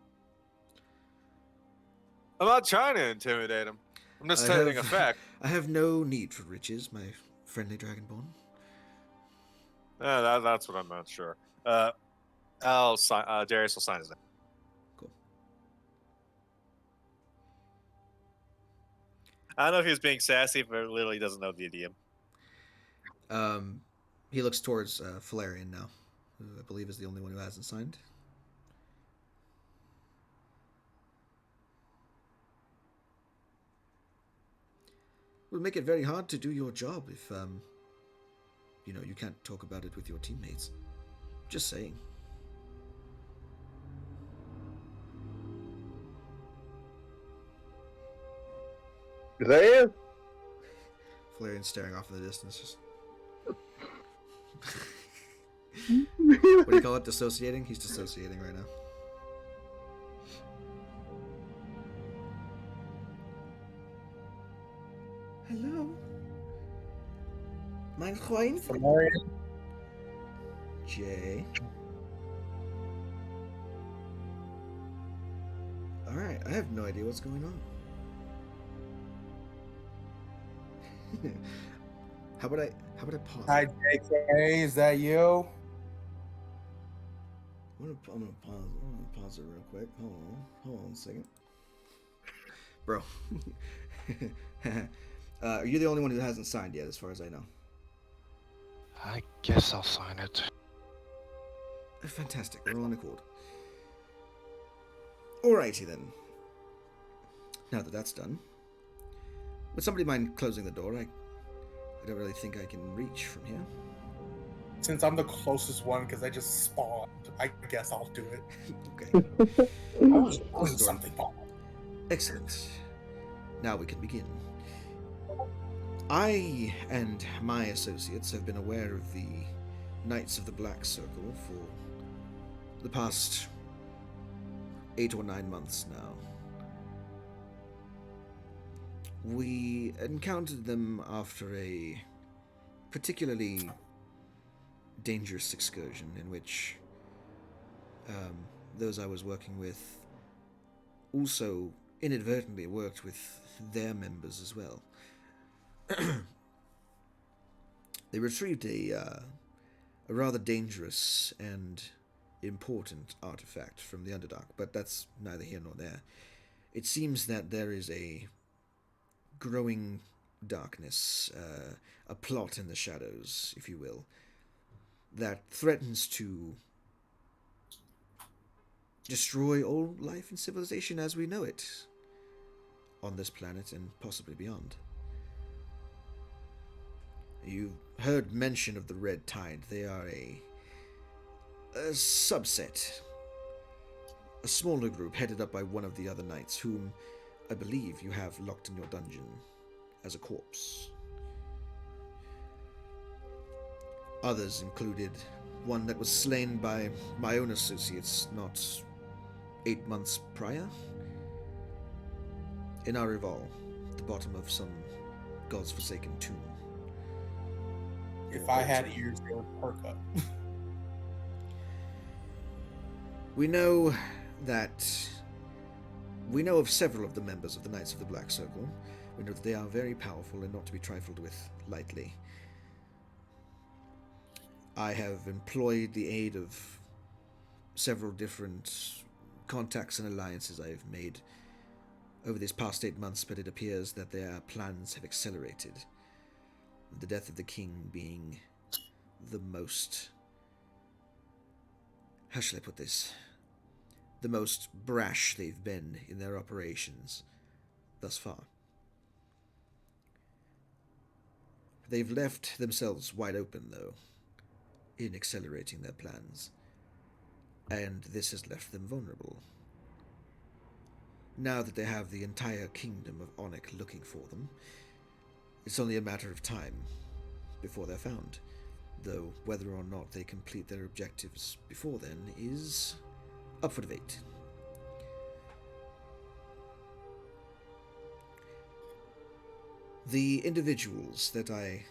I'm not trying to intimidate him. I'm just stating a fact. I have no need for riches, my friendly dragonborn. That's what I'm not sure. I'll sign. Darius will sign his name. Cool. I don't know if he was being sassy, but literally doesn't know the idiom. He looks towards Falarian now, who I believe is the only one who hasn't signed. It would make it very hard to do your job if, you can't talk about it with your teammates. Just saying. Is that you? Valerian's staring off in the distance. Just... what do you call it? Dissociating? He's dissociating right now. Hello? Mein Freund? Valerian, Jay. Alright, I have no idea what's going on. How about I pause? hi JK, is that you? I'm gonna pause it real quick. Hold on a second. Bro. Are you the only one who hasn't signed yet, as far as I know? I guess I'll sign it. Fantastic, we're all on accord. Alrighty then. Now that that's done, would somebody mind closing the door? I don't really think I can reach from here. Since I'm the closest one, because I just spawned, I guess I'll do it. Okay. I was doing Close the door. something wrong. Excellent. Now we can begin. I and my associates have been aware of the Knights of the Black Circle for the past 8 or 9 months now. We encountered them after a particularly dangerous excursion in which those I was working with also inadvertently worked with their members as well. They retrieved a rather dangerous and important artifact from the Underdark, but that's neither here nor there. It seems that there is a growing darkness, a plot in the shadows, if you will, that threatens to destroy all life and civilization as we know it on this planet and possibly beyond. You've heard mention of the Red Tide. They are a subset, a smaller group headed up by one of the other knights, whom I believe you have locked in your dungeon as a corpse. Others included one that was slain by my own associates not 8 months prior, in our Rival, at the bottom of some god's forsaken tomb. If I had ears, they would perk up. We know of several of the members of the Knights of the Black Circle. We know that they are very powerful and not to be trifled with lightly. I have employed the aid of several different contacts and alliances I have made over these past 8 months, but it appears that their plans have accelerated. The death of the king being the most... how shall I put this? The most brash they've been in their operations thus far. They've left themselves wide open, though, in accelerating their plans, and this has left them vulnerable. Now that they have the entire kingdom of Onyx looking for them, it's only a matter of time before they're found, though whether or not they complete their objectives before then is up for debate. The individuals that I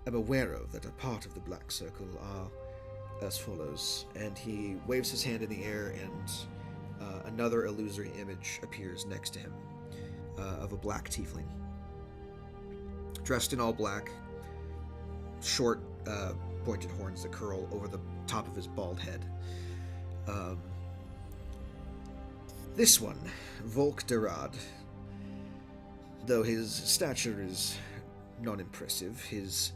am aware of that are part of the Black Circle are as follows, and he waves his hand in the air and another illusory image appears next to him of a black tiefling. Dressed in all black, short pointed horns that curl over the top of his bald head. This one, Volk Derad, though his stature is non-impressive, his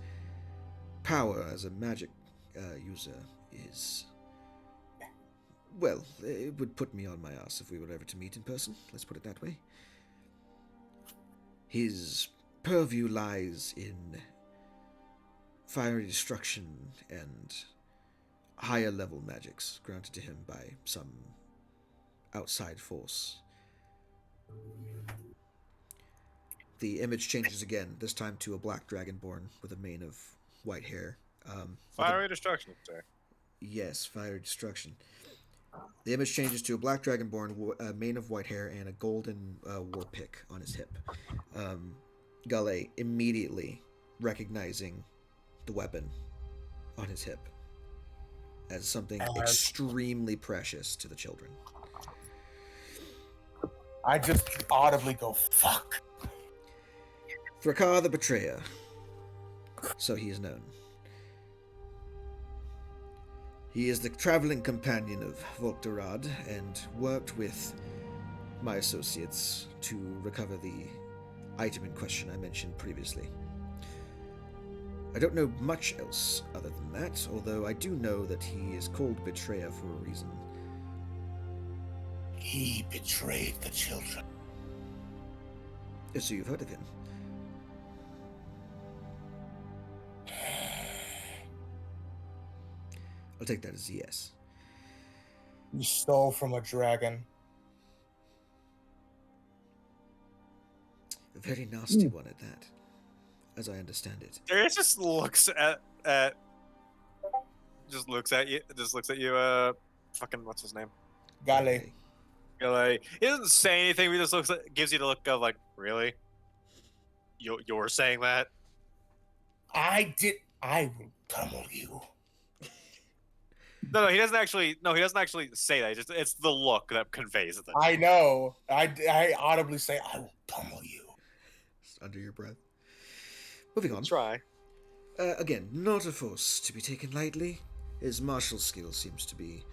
power as a magic user is... well, it would put me on my ass if we were ever to meet in person, let's put it that way. His purview lies in fiery destruction and higher level magics granted to him by some outside force. The image changes again, this time to a black dragonborn with a mane of white hair. Fiery destruction, sir. Yes, fiery destruction. The image changes to a black dragonborn, a mane of white hair, and a golden war pick on his hip. Galay immediately recognizing the weapon on his hip as something extremely precious to the children. I just audibly go, fuck. Frakar the Betrayer, so he is known. He is the traveling companion of Volkdarad and worked with my associates to recover the item in question I mentioned previously. I don't know much else other than that, although I do know that he is called Betrayer for a reason. He betrayed the children. So you've heard of him? I'll take that as a yes. You stole from a dragon. A very nasty one at that, as I understand it. Darius just looks at just looks at you. Fucking what's his name? Galay. Galay. He doesn't say anything. He just looks at, gives you the look of like, really? You're saying that? I will pummel you. No, he doesn't actually. No, he doesn't actually say that. It's the look that conveys it. I know. I audibly say, I will pummel you. Under your breath. Moving on. Try. Again, not a force to be taken lightly. His martial skill seems to be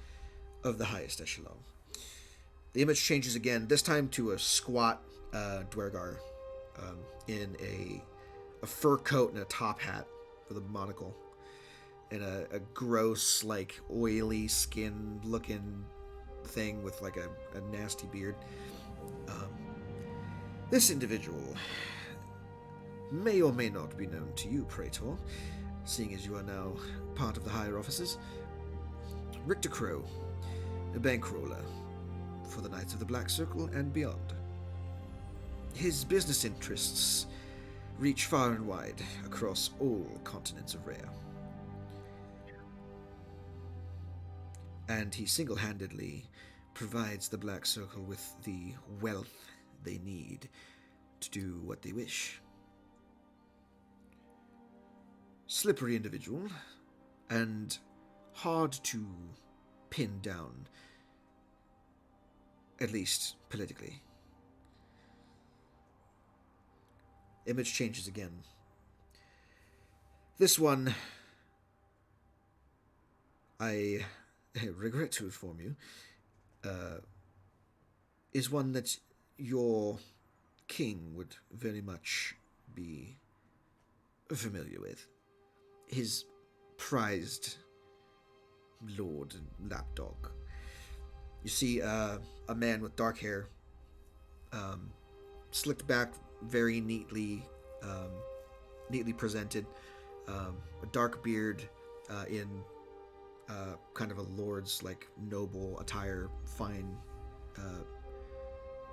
of the highest echelon. The image changes again, this time to a squat Dwergar in a fur coat and a top hat with a monocle. And a gross, like, oily skin looking thing with like a nasty beard. This individual may or may not be known to you, Praetor, seeing as you are now part of the higher officers. Richter Crow, a bankroller for the Knights of the Black Circle and beyond. His business interests reach far and wide across all continents of Rhea. And he single-handedly provides the Black Circle with the wealth they need to do what they wish. Slippery individual, and hard to pin down, at least politically. Image changes again. This one, I regret to inform you, is one that your king would very much be familiar with. His prized lord and lapdog. You see a man with dark hair, slicked back, very neatly presented, a dark beard in kind of a lord's like noble attire, fine,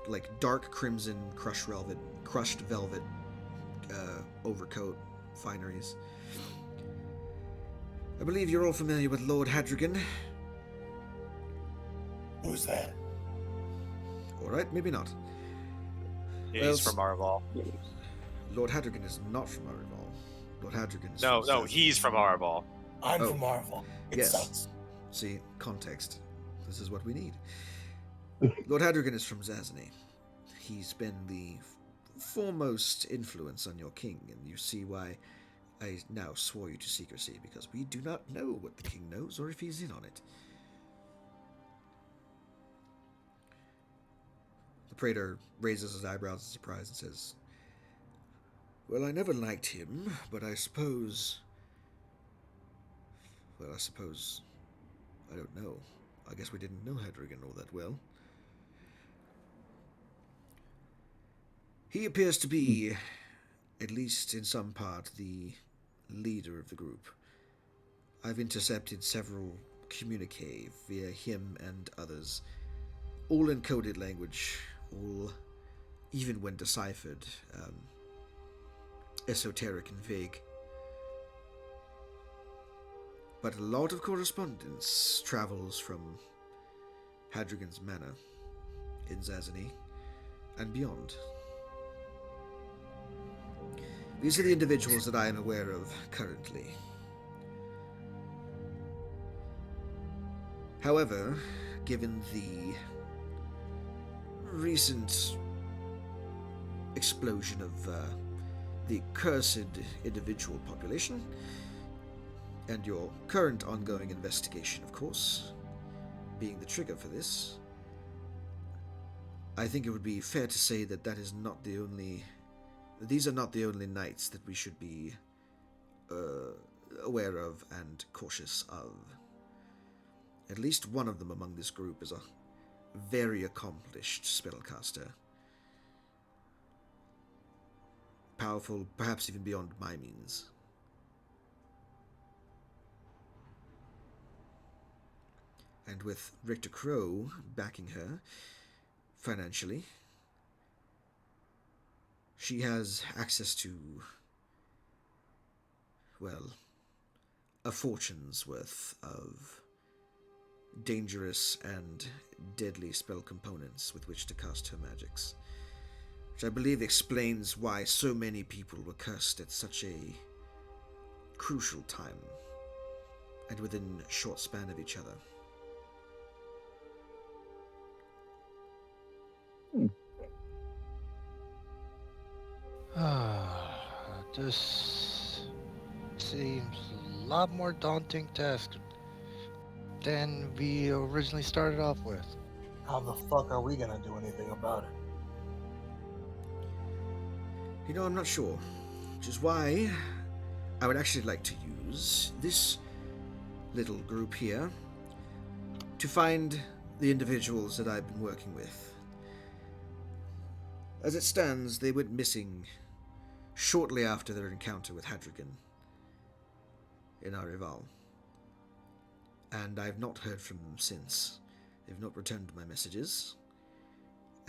like dark crimson crushed velvet overcoat fineries. I believe you're all familiar with Lord Hadrigan. Who's that? All right, maybe not. He's from Arval. Lord Hadrigan is not from Arval. Lord Hadrigan is No, from he's from Arval. I'm from Marvel. It Yes. sucks. See, context. This is what we need. Lord Hadrigan is from Zazany. He's been the foremost influence on your king, and you see why I now swore you to secrecy, because we do not know what the king knows or if he's in on it. The praetor raises his eyebrows in surprise and says, "Well, I never liked him, but I suppose... Well, I don't know. I guess we didn't know Hadrigan all that well. He appears to be, at least in some part, the leader of the group. I've intercepted several communique via him and others, all in coded language, all, even when deciphered, esoteric and vague. But a lot of correspondence travels from Hadrigan's Manor in Zazany and beyond. These are the individuals that I am aware of currently. However, given the recent explosion of the cursed individual population, and your current ongoing investigation, of course, being the trigger for this, I think it would be fair to say that these are not the only knights that we should be aware of and cautious of. At least one of them among this group is a very accomplished spellcaster. Powerful, perhaps even beyond my means. And with Richter Crow backing her financially, she has access to, well, a fortune's worth of dangerous and deadly spell components with which to cast her magics, which I believe explains why so many people were cursed at such a crucial time and within a short span of each other. This seems a lot more daunting task than we originally started off with. How the fuck are we gonna do anything about it? You know, I'm not sure, which is why I would actually like to use this little group here to find the individuals that I've been working with. As it stands, they went missing shortly after their encounter with Hadrigan in Arival, and I've not heard from them since. They've not returned my messages,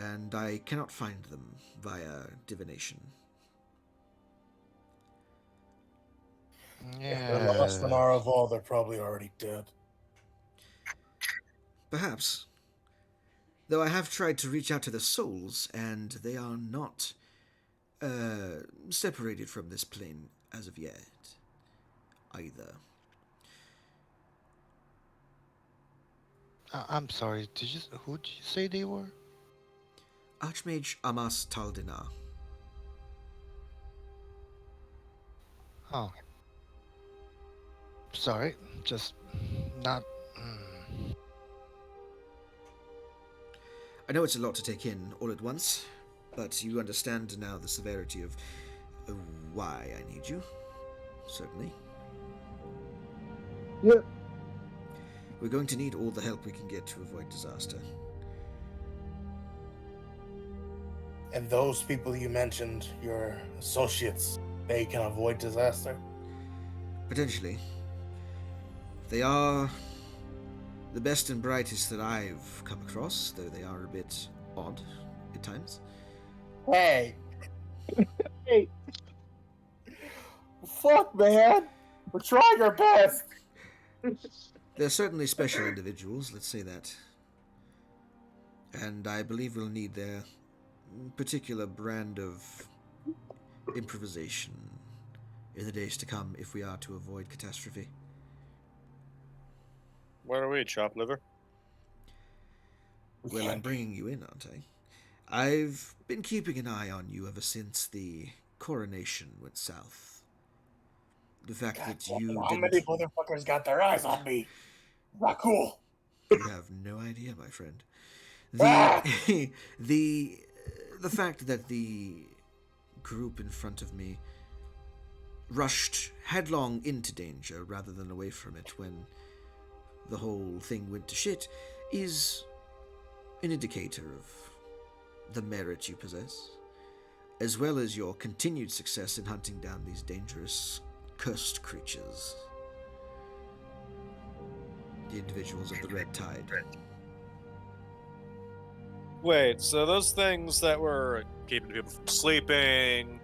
and I cannot find them via divination. If they're lost in Araval, they're probably already dead. Perhaps. Though I have tried to reach out to the souls, and they are not separated from this plane as of yet, either. I'm sorry, who did you say they were? Archmage Amas Taldina. Oh. Sorry, just not... I know it's a lot to take in all at once, but you understand now the severity of why I need you. Certainly. Yep. We're going to need all the help we can get to avoid disaster. And those people you mentioned, your associates, they can avoid disaster? Potentially. They are the best and brightest that I've come across, though they are a bit odd at times. Hey! Hey! Fuck, man! We're trying our best! They're certainly special individuals, let's say that. And I believe we'll need their particular brand of improvisation in the days to come if we are to avoid catastrophe. What are we, chopped liver? Well, I'm bringing you in, aren't I? I've been keeping an eye on you ever since the coronation went south. The fact that you How many motherfuckers got their eyes on me? Not cool. You have no idea, my friend. The fact that the group in front of me rushed headlong into danger rather than away from it when the whole thing went to shit is an indicator of the merit you possess, as well as your continued success in hunting down these dangerous, cursed creatures. The individuals of the Red Tide. Wait, so those things that were keeping people from sleeping,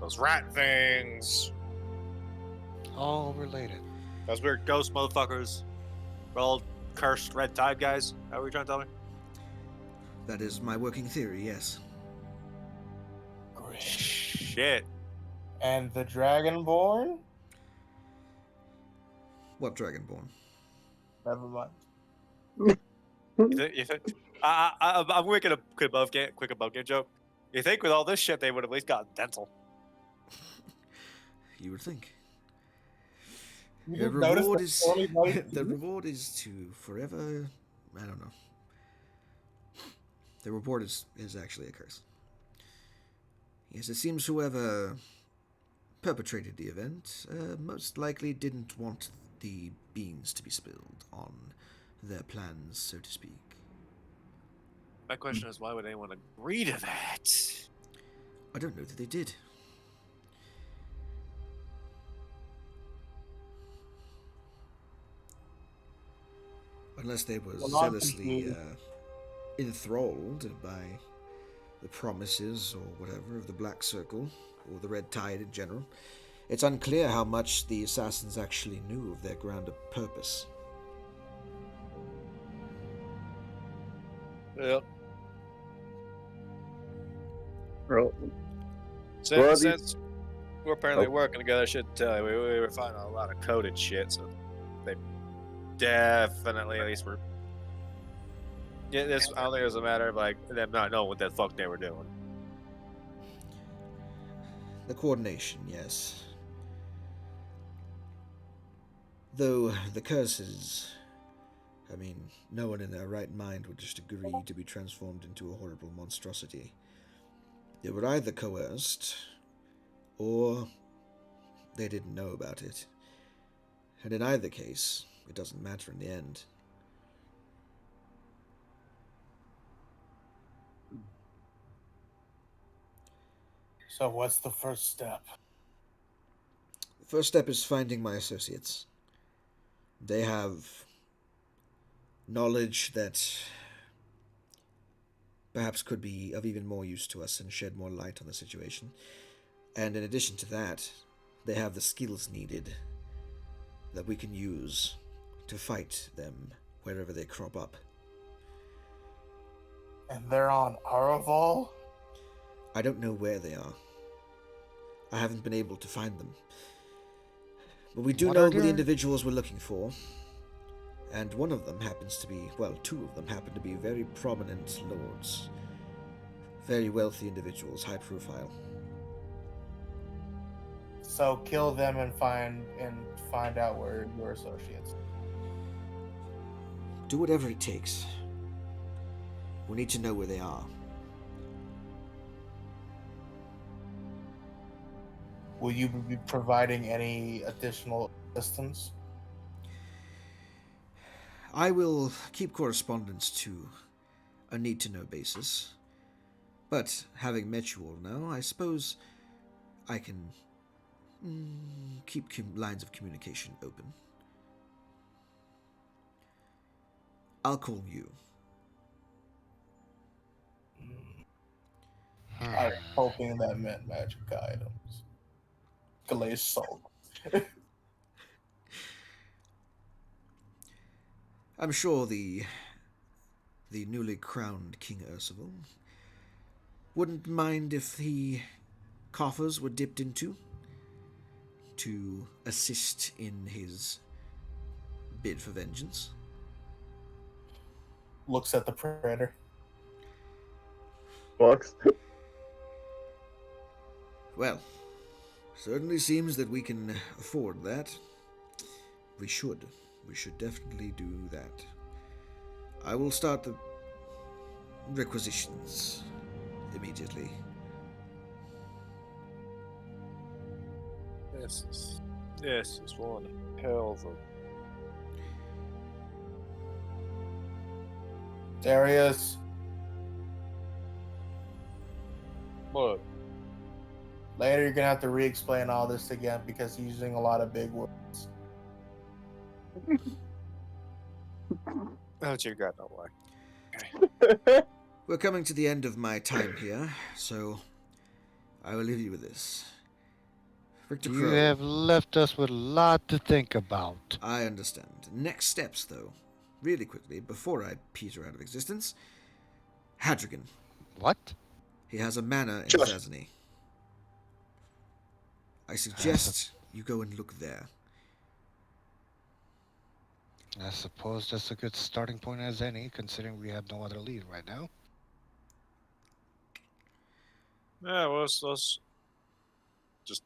those rat things, All related. those weird ghost motherfuckers, we're all cursed red tide guys. How are you trying to tell me? That is my working theory, yes. Great. Shit. And the dragonborn? What dragonborn? Never mind. You think, I'm making a quick above game joke. You think with all this shit they would have at least gotten dental? You would think. You The didn't notice reward the is poorly white the teeth? reward is to forever. I don't know. The reward is actually a curse. Yes, it seems whoever perpetrated the event most likely didn't want the beans to be spilled on their plans, so to speak. My question is, why would anyone agree to that? I don't know that they did. Unless they were Well, I'm zealously confused. enthralled by the promises or whatever of the Black Circle, or the Red Tide in general. It's unclear how much the assassins actually knew of their grander purpose. Yep. Well, Since we're apparently working together, I should tell you, we were finding a lot of coded shit, so they definitely, at least were. Yeah, this, I don't think it was a matter of like them not knowing what the fuck they were doing. The coordination, yes. Though the curses, I mean, no one in their right mind would just agree to be transformed into a horrible monstrosity. They were either coerced, or they didn't know about it. And in either case, it doesn't matter in the end. So what's the first step? The first step is finding my associates. They have knowledge that perhaps could be of even more use to us and shed more light on the situation. And in addition to that, they have the skills needed that we can use to fight them wherever they crop up. And they're on Araval? I don't know where they are. I haven't been able to find them. But we do What know are who the their- individuals we're looking for. And one of them happens to be, well, two of them happen to be very prominent lords. Very wealthy individuals, high profile. So kill them and find out where your associates. Do whatever it takes. We need to know where they are. Will you be providing any additional assistance? I will keep correspondence to a need-to-know basis. But having met you all now, I suppose I can keep lines of communication open. I'll call you. I'm hoping that meant magic items. Galay sold. I'm sure the newly crowned King Ursula wouldn't mind if the coffers were dipped into to assist in his bid for vengeance. Looks at the printer. Bucks. Well, certainly seems that we can afford that. We should. We should definitely do that. I will start the requisitions immediately. This is one hell of a. Darius, What? later you're gonna have to re-explain all this again because he's using a lot of big words. Oh, dear God, no way. We're coming to the end of my time here, so I will leave you with this. Victor You Crow. have left us with a lot to think about. I understand. Next steps, though. Really quickly, before I peter out of existence. Hadrigan. What? He has a manor in Josh. Zazany. I suggest you go and look there. I suppose that's a good starting point as any, considering we have no other lead right now. Yeah, well, let's just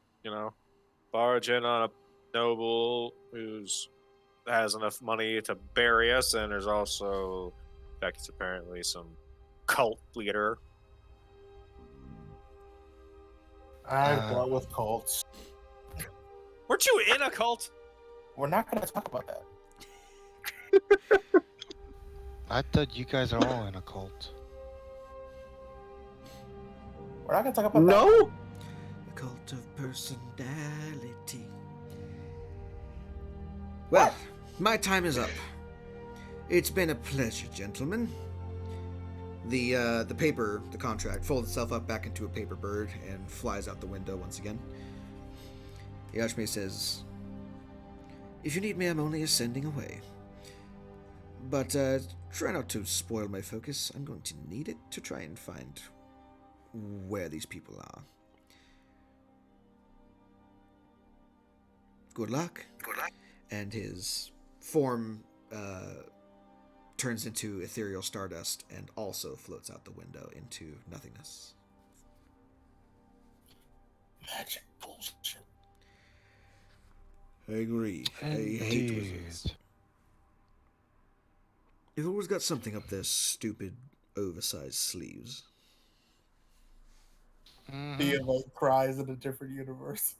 barge in on a noble who's has enough money to bury us, and there's also Becky's apparently some cult leader. I've dealt with cults. Weren't you in a cult? We're not going to talk about that. I thought you guys are all in a cult. We're not going to talk about that. No? The cult of personality. Well, my time is up. It's been a pleasure, gentlemen. The paper, the contract, folds itself up back into a paper bird and flies out the window once again. The Archmage says, "If you need me, I'm only ascending away. But try not to spoil my focus. I'm going to need it to try and find where these people are. Good luck." Good luck. And his form turns into ethereal stardust and also floats out the window into nothingness. Magic bullshit. I agree. I hate wizards. You've always got something up their stupid, oversized sleeves. He like cries in a different universe.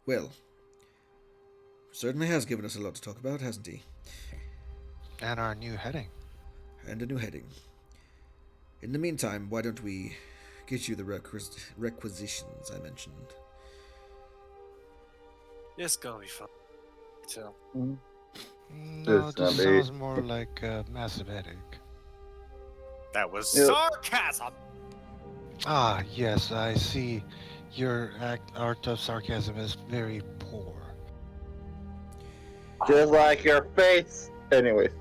Well, certainly has given us a lot to talk about, hasn't he? And our new heading. And a new heading. In the meantime, why don't we get you the requisitions I mentioned? It's gonna be fun. So, No, It's this not me. sounds more like a massive headache. that was Yeah. sarcasm. Ah, yes, I see. Your art of sarcasm is very poor. Just like your face. Anyways.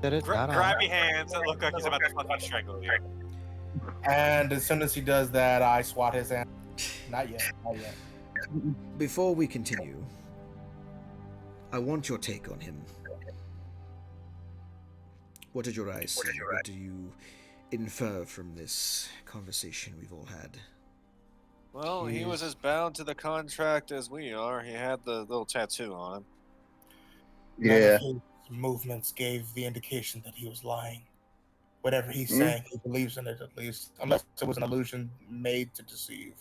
Did it? Not Grab on. your hands. It look like he's about to fucking strangle you. And as soon as he does that, I swat his hand. Not yet. Not yet. Before we continue, I want your take on him. What did your eyes see? What do you infer from this conversation we've all had? Well, he was as bound to the contract as we are. He had the little tattoo on him. Yeah. None of his movements gave the indication that he was lying. Whatever he's saying, he believes in it at least. Unless it was an illusion made to deceive.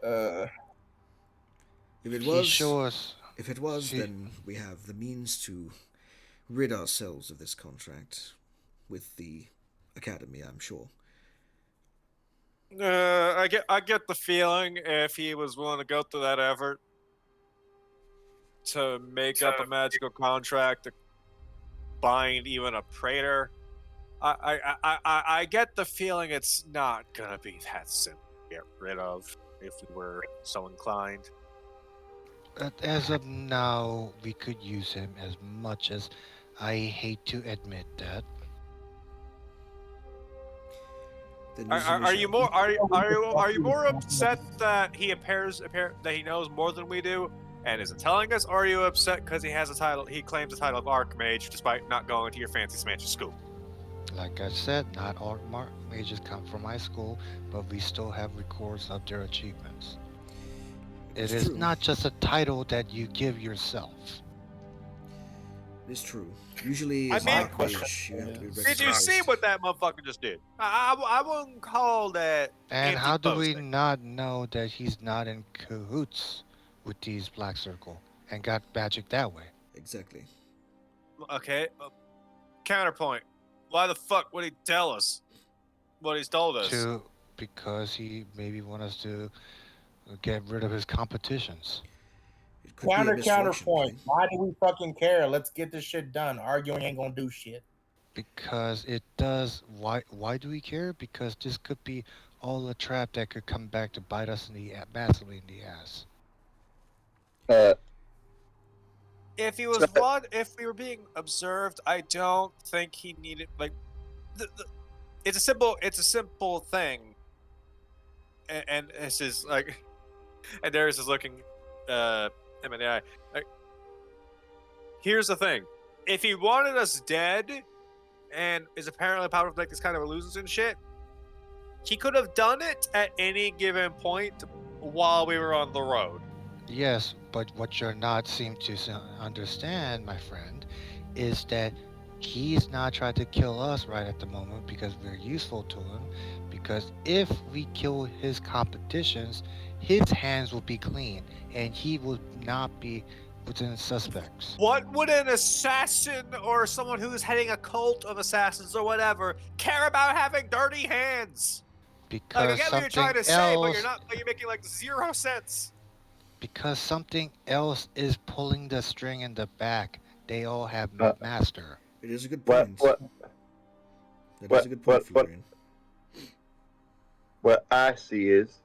If it He was, show us. then we have the means to rid ourselves of this contract with the Academy, I'm sure. I get the feeling if he was willing to go through that effort to make up a magical contract to bind even a praetor, I get the feeling it's not gonna be that simple to get rid of if we were so inclined. As of now, we could use him as much as I hate to admit that. Then Are you shall. more more upset that he that he knows more than we do and isn't telling us, or are you upset because he has a title? He claims the title of Archmage despite not going to your fancy smancy school. Like I said, not all mages come from my school, but we still have records of their achievements. It It's is true. not just a title that you give yourself. It's true. Usually, I as mean- an Archmage, you have to be Did you see recognized. what that motherfucker just did? I wouldn't call that. And empty how do we boasting. not know that he's not in cahoots with these Black Circle and got magic that way? Exactly. Okay. Counterpoint. Why the fuck would he tell us what he's told us? Because he maybe want us to get rid of his competitions. It could be a misfortune, Counterpoint. right? Why do we fucking care? Let's get this shit done. Arguing ain't gonna do shit. Because it does. Why do we care? Because this could be all a trap that could come back to bite us in the massively in the ass. Uh, If we were being observed, I don't think he needed like. It's a simple thing, and this is like, and Darius is looking, him in the eye. Like, here's the thing: if he wanted us dead, and is apparently powered with like this kind of illusions and shit, he could have done it at any given point while we were on the road. Yes, but what you're not seem to understand, my friend, is that he's not trying to kill us right at the moment because we're useful to him. Because if we kill his competitions, his hands will be clean and he will not be within suspects. What would an assassin or someone who's heading a cult of assassins or whatever care about having dirty hands? Like, I Because get what you're trying to say, but you're making like 0 sense. because something else is pulling the string in the back. They all have master. It is a good what, point. what, That what- is a good point, what- Florian. what I see is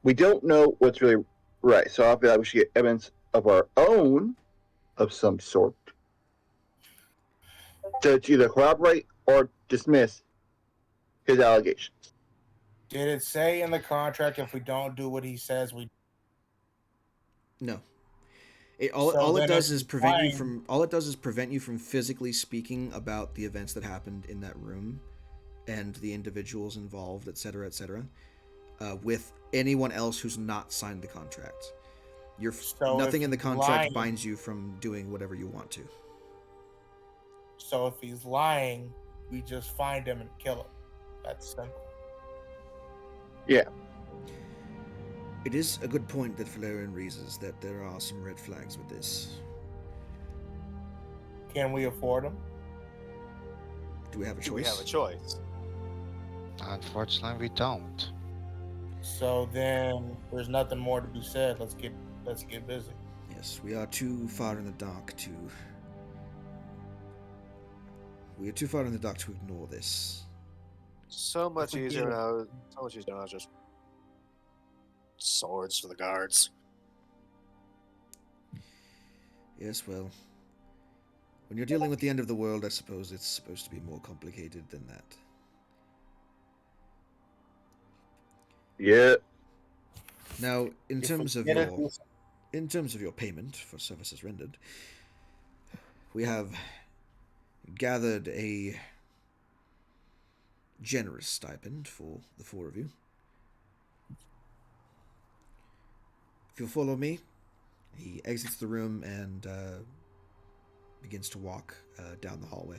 we don't know what's really right. So I feel like we should get evidence of our own of some sort to either corroborate or dismiss his allegations. Did it say in the contract if we don't do what he says we? No. So All it then does if is he's prevent you lying- from all it does is prevent you from physically speaking about the events that happened in that room and the individuals involved, etc., with anyone else who's not signed the contract. So Nothing if in the he's contract lying- binds you from doing whatever you want to. So if he's lying, we just find him and kill him. That's simple. It is a good point that Valerian raises that there are some red flags with this. Can we afford him? Do we have a Do we choice? have a choice? Unfortunately, we don't. So then there's nothing more to be said. Let's get busy. Yes, we are too far in the dark to. We are too far in the dark to ignore this. So much we easier did. now. So much easier now. Just swords for the guards. Yes, well, when you're dealing with the end of the world, I suppose it's supposed to be more complicated than that. Yeah. Now, in If terms we of get it, your payment for services rendered, we have gathered a generous stipend for the four of you. If you'll follow me, he exits the room and begins to walk down the hallway.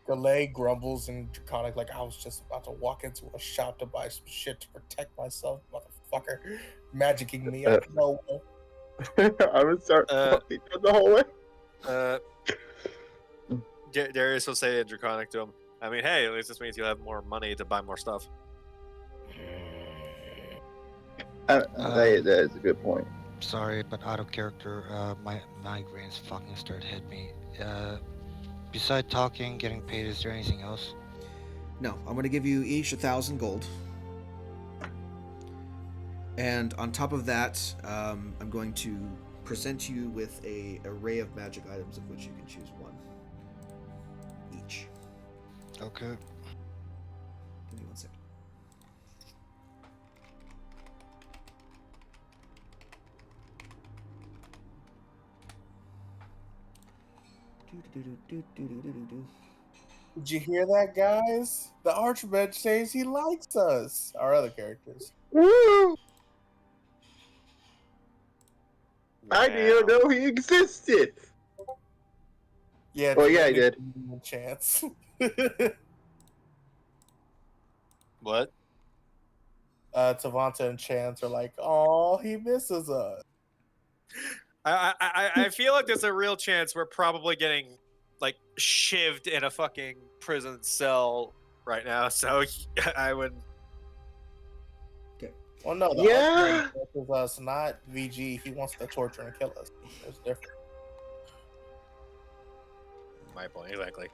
Galay grumbles and Draconic like I was just about to walk into a shop to buy some shit to protect myself, motherfucker. Magicking me out of nowhere. I would start walking down the hallway. Darius will say in Draconic to him, I mean, hey, at least this means you'll have more money to buy more stuff. That is a good point. Sorry, but out of character, my migraines fucking started hitting me. Besides talking, getting paid, is there anything else? No, I'm going to give you each 1,000 gold. And on top of that, I'm going to present you with an array of magic items of which you can choose one each. Okay. Give me 1 second. Did you hear that, guys? The Archmage says he likes us. Our other characters. Woo! I didn't know he existed. Yeah. Oh, yeah, he did. Chance. What? Tavanta and Chance are like, oh, he misses us. I feel like there's a real chance we're probably getting like shivved in a fucking prison cell right now. So I would. Well, no, the Yeah. Archmage misses us, not VG. He wants to torture and kill us. It's different. My point exactly.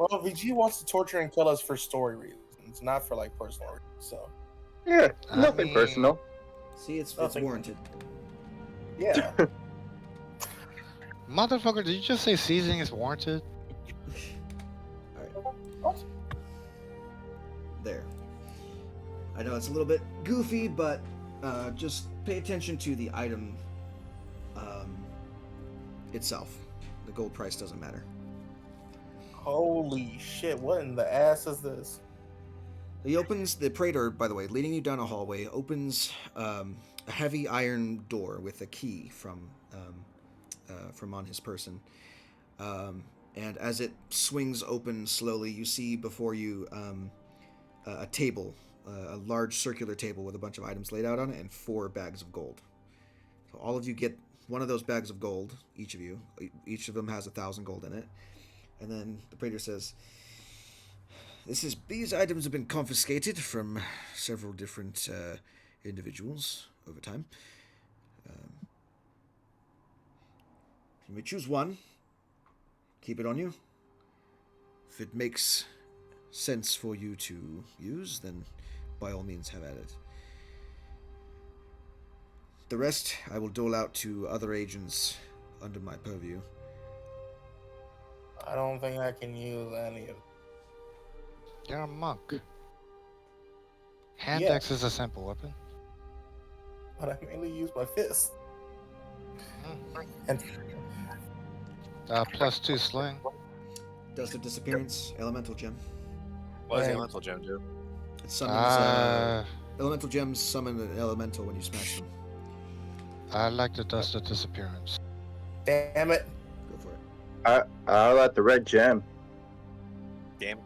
Well, VG wants to torture and kill us for story reasons, not for like personal reasons. So Yeah, I nothing mean- personal. See, it's Nothing. warranted. yeah, Motherfucker, did you just say seasoning is warranted? What? There. I know it's a little bit goofy, but just pay attention to the item itself. The gold price doesn't matter. holy shit! What in the ass is this? He opens the praetor, by the way, leading you down a hallway, opens a heavy iron door with a key from on his person. And as it swings open slowly, you see before you a table, a large circular table with a bunch of items laid out on it, and 4 bags of gold. So all of you get one of those bags of gold, each of you. Each of them has 1,000 gold in it. And then the praetor says, These items have been confiscated from several different individuals over time. You may choose one. Keep it on you. If it makes sense for you to use, then by all means have at it. The rest I will dole out to other agents under my purview. I don't think I can use any of. You're a monk. Hand Yeah. axe is a simple weapon. But I mainly use my fist. Mm. And +2 sling. Dust of Disappearance, Elemental Gem. What does the Right. elemental gem do? It summons, Elemental Gems summon an elemental when you smash them. I like the dust of disappearance. damn it. Go for it. I like the red gem. Damn.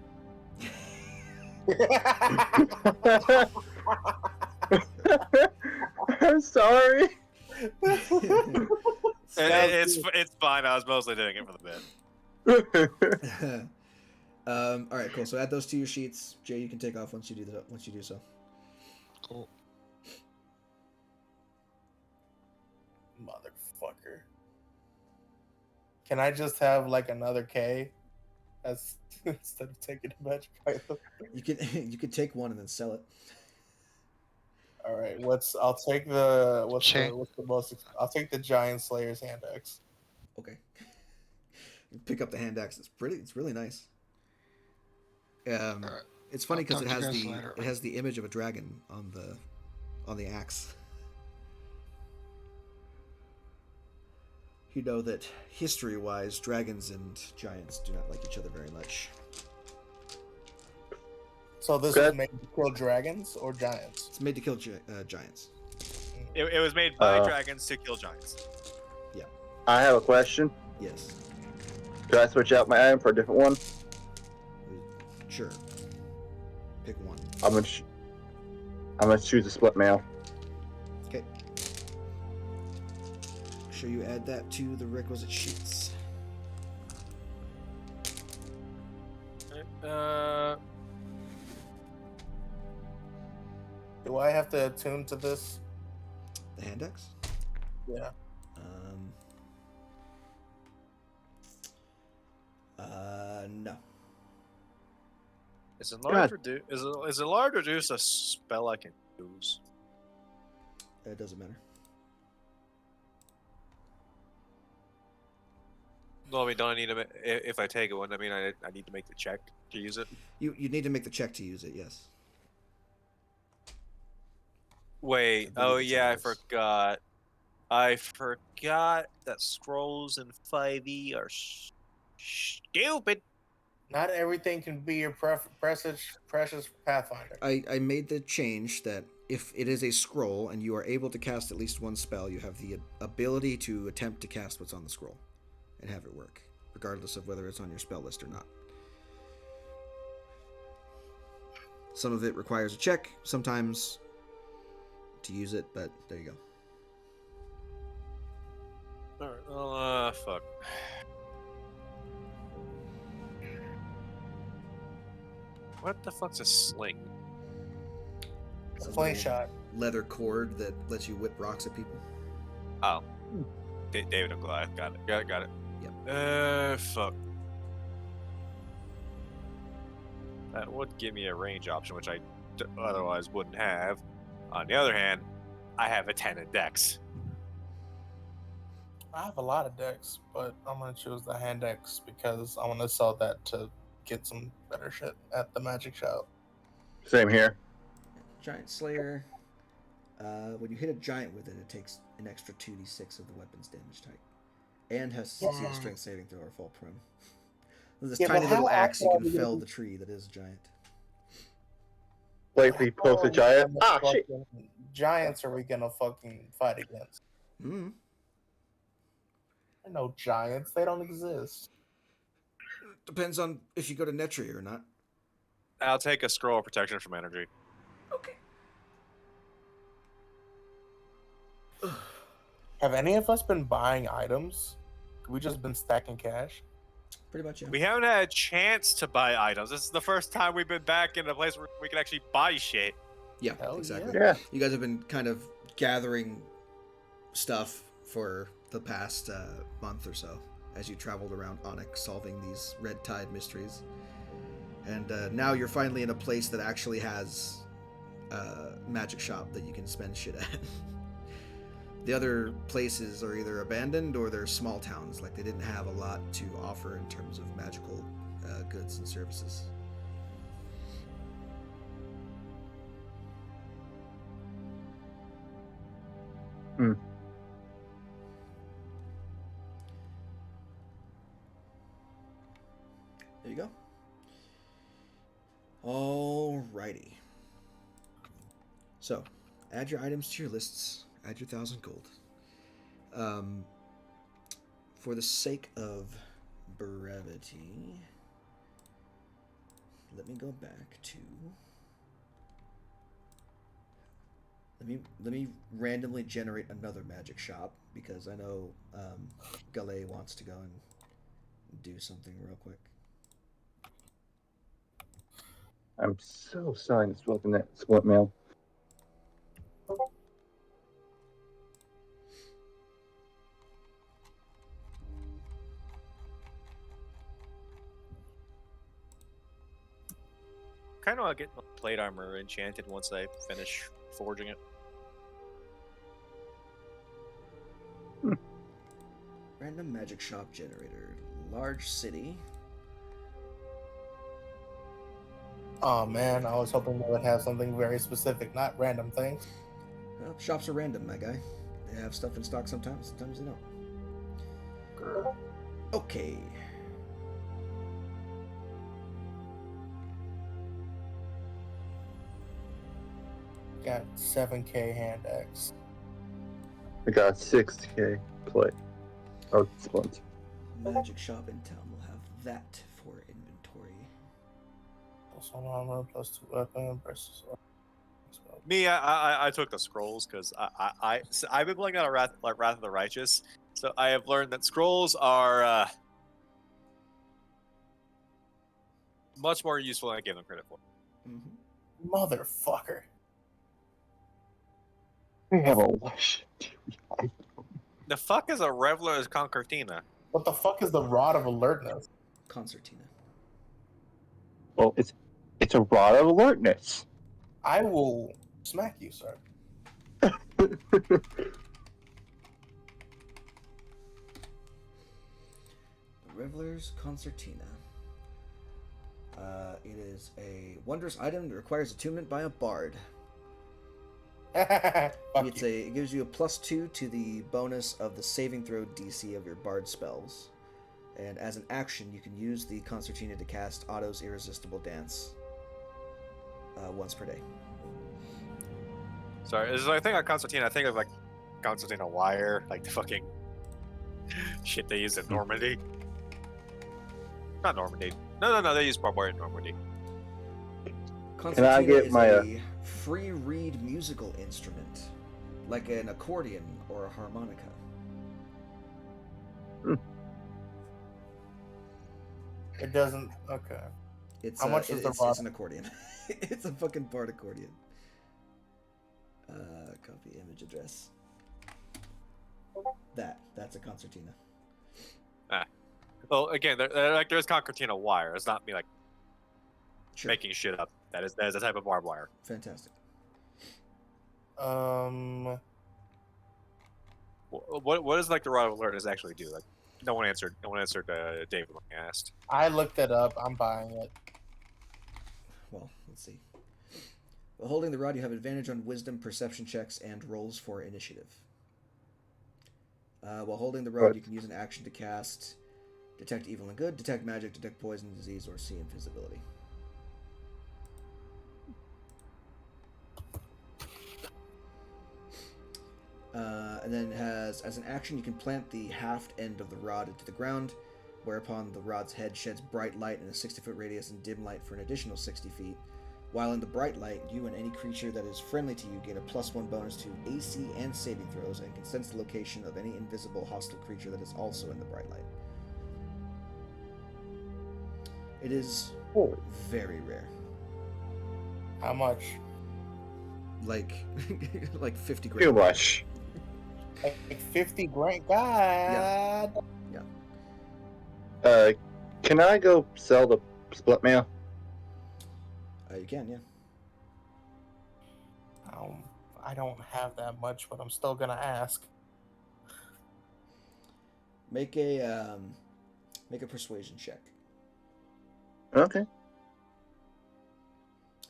I'm sorry. It's fine. I was mostly doing it for the bit. All right, cool. So add those to your sheets. Jay, you can take off once you do so. Cool. Motherfucker. Can I just have like another K as instead of taking a magic item? You can take one and then sell it. All right, I'll take the Chain. what's the most I'll take the Giant Slayer's hand axe. Okay. You pick up the hand axe. It's really nice. It's funny because I'll it talk to has you guys later. it has the image of a dragon on the axe. You know that history-wise, dragons and giants do not like each other very much. So this Okay. is made to kill dragons or giants? It's made to kill giants. It was made by Uh. dragons to kill giants. I have a question. Yes. Could I switch out my item for a different one? Sure. Pick one. I'm gonna choose a split mail. Okay. Make sure you add that to the requisite sheets. Do I have to attune to this? The hand axe? Yeah. No. Is it large reduce a spell I can use? It doesn't matter. No, I mean, don't I need to? If I take it, wouldn't I mean I need to make the check to use it? You need to make the check to use it. Yes. Wait. I believe Oh it's yeah, I yours. forgot. I forgot that scrolls in 5e are stupid. Not everything can be your precious Pathfinder. I made the change that if it is a scroll and you are able to cast at least one spell, you have the ability to attempt to cast what's on the scroll and have it work, regardless of whether it's on your spell list or not. Some of it requires a check, sometimes to use it, but there you go. Alright, well, fuck. What the fuck's a sling? A slingshot. Leather cord that lets you whip rocks at people. Oh. David and Goliath. Got it. Got it. Yep. Fuck. That would give me a range option, which I otherwise wouldn't have. On the other hand, I have a 10 in dex. I have a lot of decks, but I'm gonna choose the hand decks because I want to sell that to get some better shit at the magic shop. Same here. Giant Slayer. When you hit a giant with it, it takes an extra 2d6 of the weapon's damage type, and has to succeed a strength saving throw or fall prone. With this Yeah, but tiny little how axe, you often can are we fell gonna- the tree that is a giant. Lately, post a giant. Ah, shit. Giants are we gonna fucking fight against? Mm. I know giants. They don't exist. Depends on if you go to Netria or not. I'll take a scroll of protection from energy. Okay. Have any of us been buying items? We just been stacking cash. Pretty much, yeah. We haven't had a chance to buy items. This is the first time we've been back in a place where we can actually buy shit. Yeah, Hell exactly. Yeah. You guys have been kind of gathering stuff for the past month or so as you traveled around Onyx solving these Red Tide mysteries. And now you're finally in a place that actually has a magic shop that you can spend shit at. The other places are either abandoned or they're small towns. Like, they didn't have a lot to offer in terms of magical goods and services. There you go. Alrighty. So, add your items to your lists. Add your 1,000 gold. For the sake of brevity, let me go back to. Let me randomly generate another magic shop because I know Galay wants to go and do something real quick. I'm so sorry to spoken that split mail. Kind of want to get my plate armor enchanted once I finish forging it. Random magic shop generator. Large city. Oh man, I was hoping they would have something very specific, not random things. Well, shops are random, my guy. They have stuff in stock sometimes, sometimes they don't. Okay. Got 7K hand X. I got 6K plate. Oh, split. Magic shop in town will have that for inventory. Plus 1 armor, plus 2 weapon, versus. Me, I took the scrolls because I've been playing on a Wrath of the Righteous, so I have learned that scrolls are much more useful than I give them credit for. Mm-hmm. Motherfucker. We have a lush. The fuck is a Reveler's Concertina? What the fuck is the Rod of Alertness? Concertina. Well, it's a rod of alertness. I will smack you, sir. The Reveler's Concertina. It is a wondrous item that requires attunement by a bard. Fuck you. It gives you a +2 to the bonus of the saving throw DC of your bard spells. And as an action, you can use the Concertina to cast Otto's Irresistible Dance once per day. Sorry, as I think of Concertina, I think of like Concertina wire, like the fucking shit they use in Normandy. Not Normandy. No, they use barbed wire in Normandy. Concertina get is my, a free reed musical instrument, like an accordion or a harmonica. It doesn't. Okay. It's How much is the rod? It's an accordion. It's a fucking bard accordion. Copy image address. That's a concertina. Well, again, there's concertina wire. It's not me like Sure. making shit up. That is a type of barbed wire. Fantastic. What does like the rod of alertness actually do? Like, no one answered. No one answered David when he asked. I looked it up. I'm buying it. Well, let's see. While holding the rod, you have advantage on wisdom, perception checks, and rolls for initiative. While holding the rod, you can use an action to cast Detect Evil and Good, Detect Magic, Detect Poison, Disease, or See Invisibility. And then it has, as an action, you can plant the haft end of the rod into the ground, whereupon the rod's head sheds bright light in a 60-foot radius and dim light for an additional 60 feet. While in the bright light, you and any creature that is friendly to you gain a +1 bonus to AC and saving throws, and can sense the location of any invisible hostile creature that is also in the bright light. It is very rare. How much? Like, like 50 Too grand. much. Like 50 grand. God. Can I go sell the split mail? You can, yeah. I don't have that much, but I'm still gonna ask. Make a persuasion check. Okay.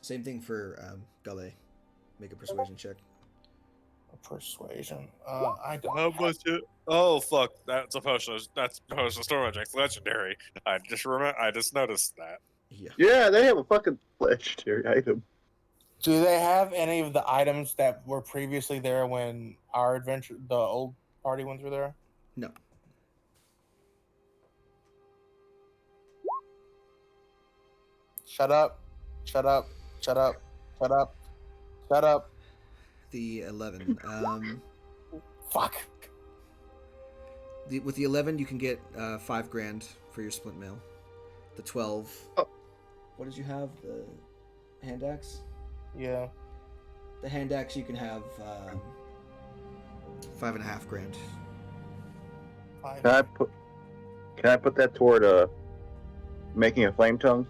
Same thing for Galay. Make a persuasion check. Persuasion. I don't. How much it? Oh fuck! That's supposed to store magic legendary. I just noticed that. Yeah. Yeah, they have a fucking legendary item. Do they have any of the items that were previously there when our adventure, the old party ones were there? No. Shut up. Shut up. Shut up. Shut up. Shut up. The 11. Fuck. With the 11, you can get 5 grand for your split mail. The 12. Oh. What did you have? The hand axe? Yeah. The hand axe, you can have 5.5 grand. Fine. Can I put that toward making a flame tongue?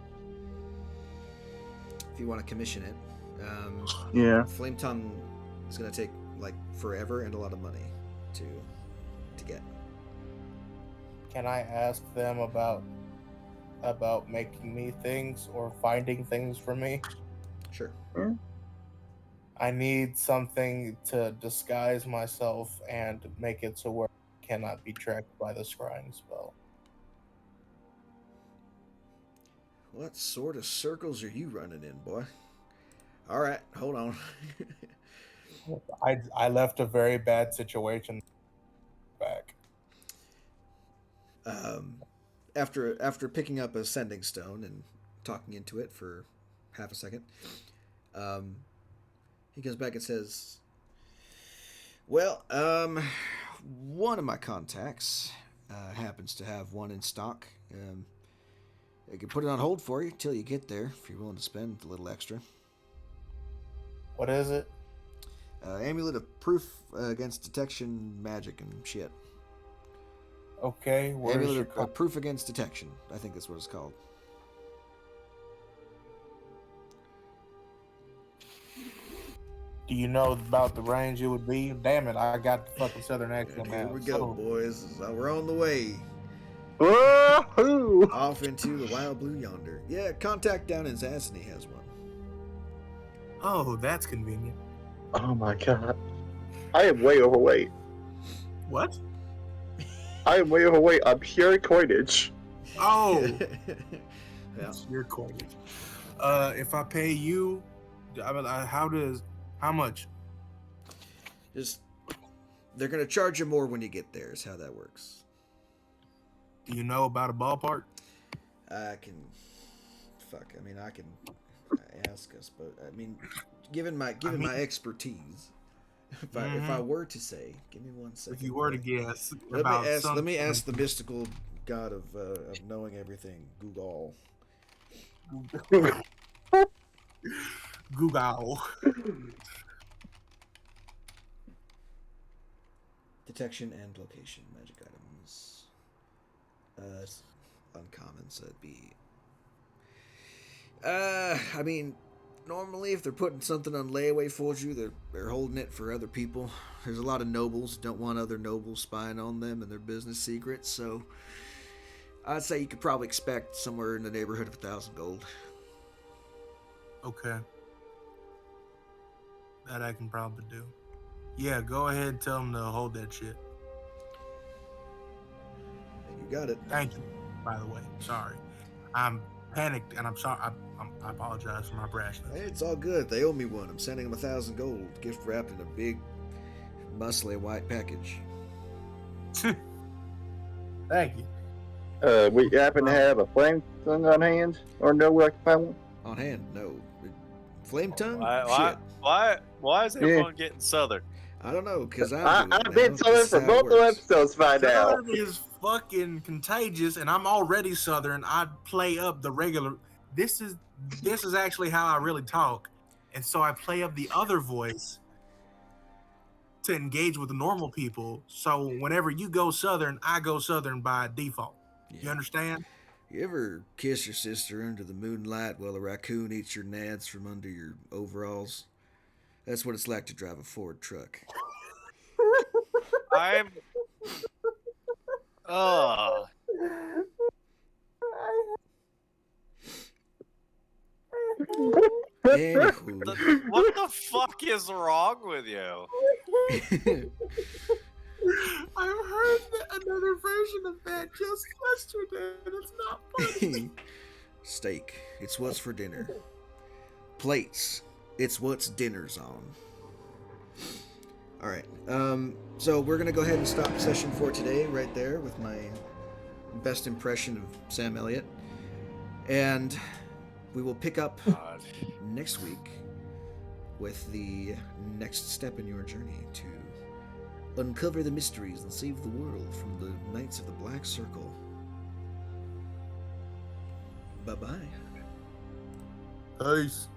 If you want to commission it. Yeah. Flame tongue is going to take like forever and a lot of money to get. Can I ask them about making me things or finding things for me? Sure. I need something to disguise myself and make it so where I cannot be tracked by the scrying spell. What sort of circles are you running in, boy? All right, hold on. I left a very bad situation back. After picking up a sending stone and talking into it for half a second, he comes back and says, "Well, one of my contacts happens to have one in stock. I can put it on hold for you till you get there if you're willing to spend a little extra. What is it? Amulet of proof against detection, magic, and shit. Okay, where's Amulet your of proof against detection. I think that's what it's called. Do you know about the range it would be? Damn it, I got the fucking southern accent Here now. we go, boys. We're on the way. Woohoo! Off into the wild blue yonder. Yeah, contact down in Zassany has one. Oh, that's convenient. Oh my god. I am way overweight. What? I am way overweight. I'm pure coinage. Oh, Yeah. your coinage. If I pay you, how much? Just, they're going to charge you more when you get there, is how that works. Do you know about a ballpark? I can ask us, but I mean, given my expertise, if I were to say, give me 1 second. If you were to guess, let me ask the mystical god of knowing everything, Google. Google. Detection and location, magic items. It's uncommon, so it'd be I mean, normally if they're putting something on layaway for you, they're holding it for other people. There's a lot of nobles don't want other nobles spying on them and their business secrets, so I'd say you could probably expect somewhere in the neighborhood of 1,000 gold. Okay. That I can probably do. Yeah, go ahead and tell them to hold that shit. You got it. Thank you, by the way. Sorry. I'm panicked and I'm sorry. I apologize for my brashness. Hey, it's all good. They owe me one. I'm sending them 1,000 gold, gift wrapped in a big, muscly white package. Thank you. We happen to have a flame tongue on hand, or know where I can find one? On hand, no. Flame tongue? Why, Shit. why is everyone getting southern? I don't know, because I've been southern for both the episodes. Find out. Southern is fucking contagious, and I'm already Southern. I play up the regular. This is actually how I really talk, and so I play up the other voice to engage with the normal people. So whenever you go Southern, I go Southern by default. Yeah. You understand? You ever kiss your sister under the moonlight while a raccoon eats your nads from under your overalls? That's what it's like to drive a Ford truck. I'm. Anywho. What the fuck is wrong with you? I've heard another version of that just yesterday, and it's not funny. Steak. It's what's for dinner. Plates. It's what's dinner's on. Alright. So we're going to go ahead and stop session for today right there with my best impression of Sam Elliott. And we will pick up next week with the next step in your journey to uncover the mysteries and save the world from the Knights of the Black Circle. Bye-bye. Peace.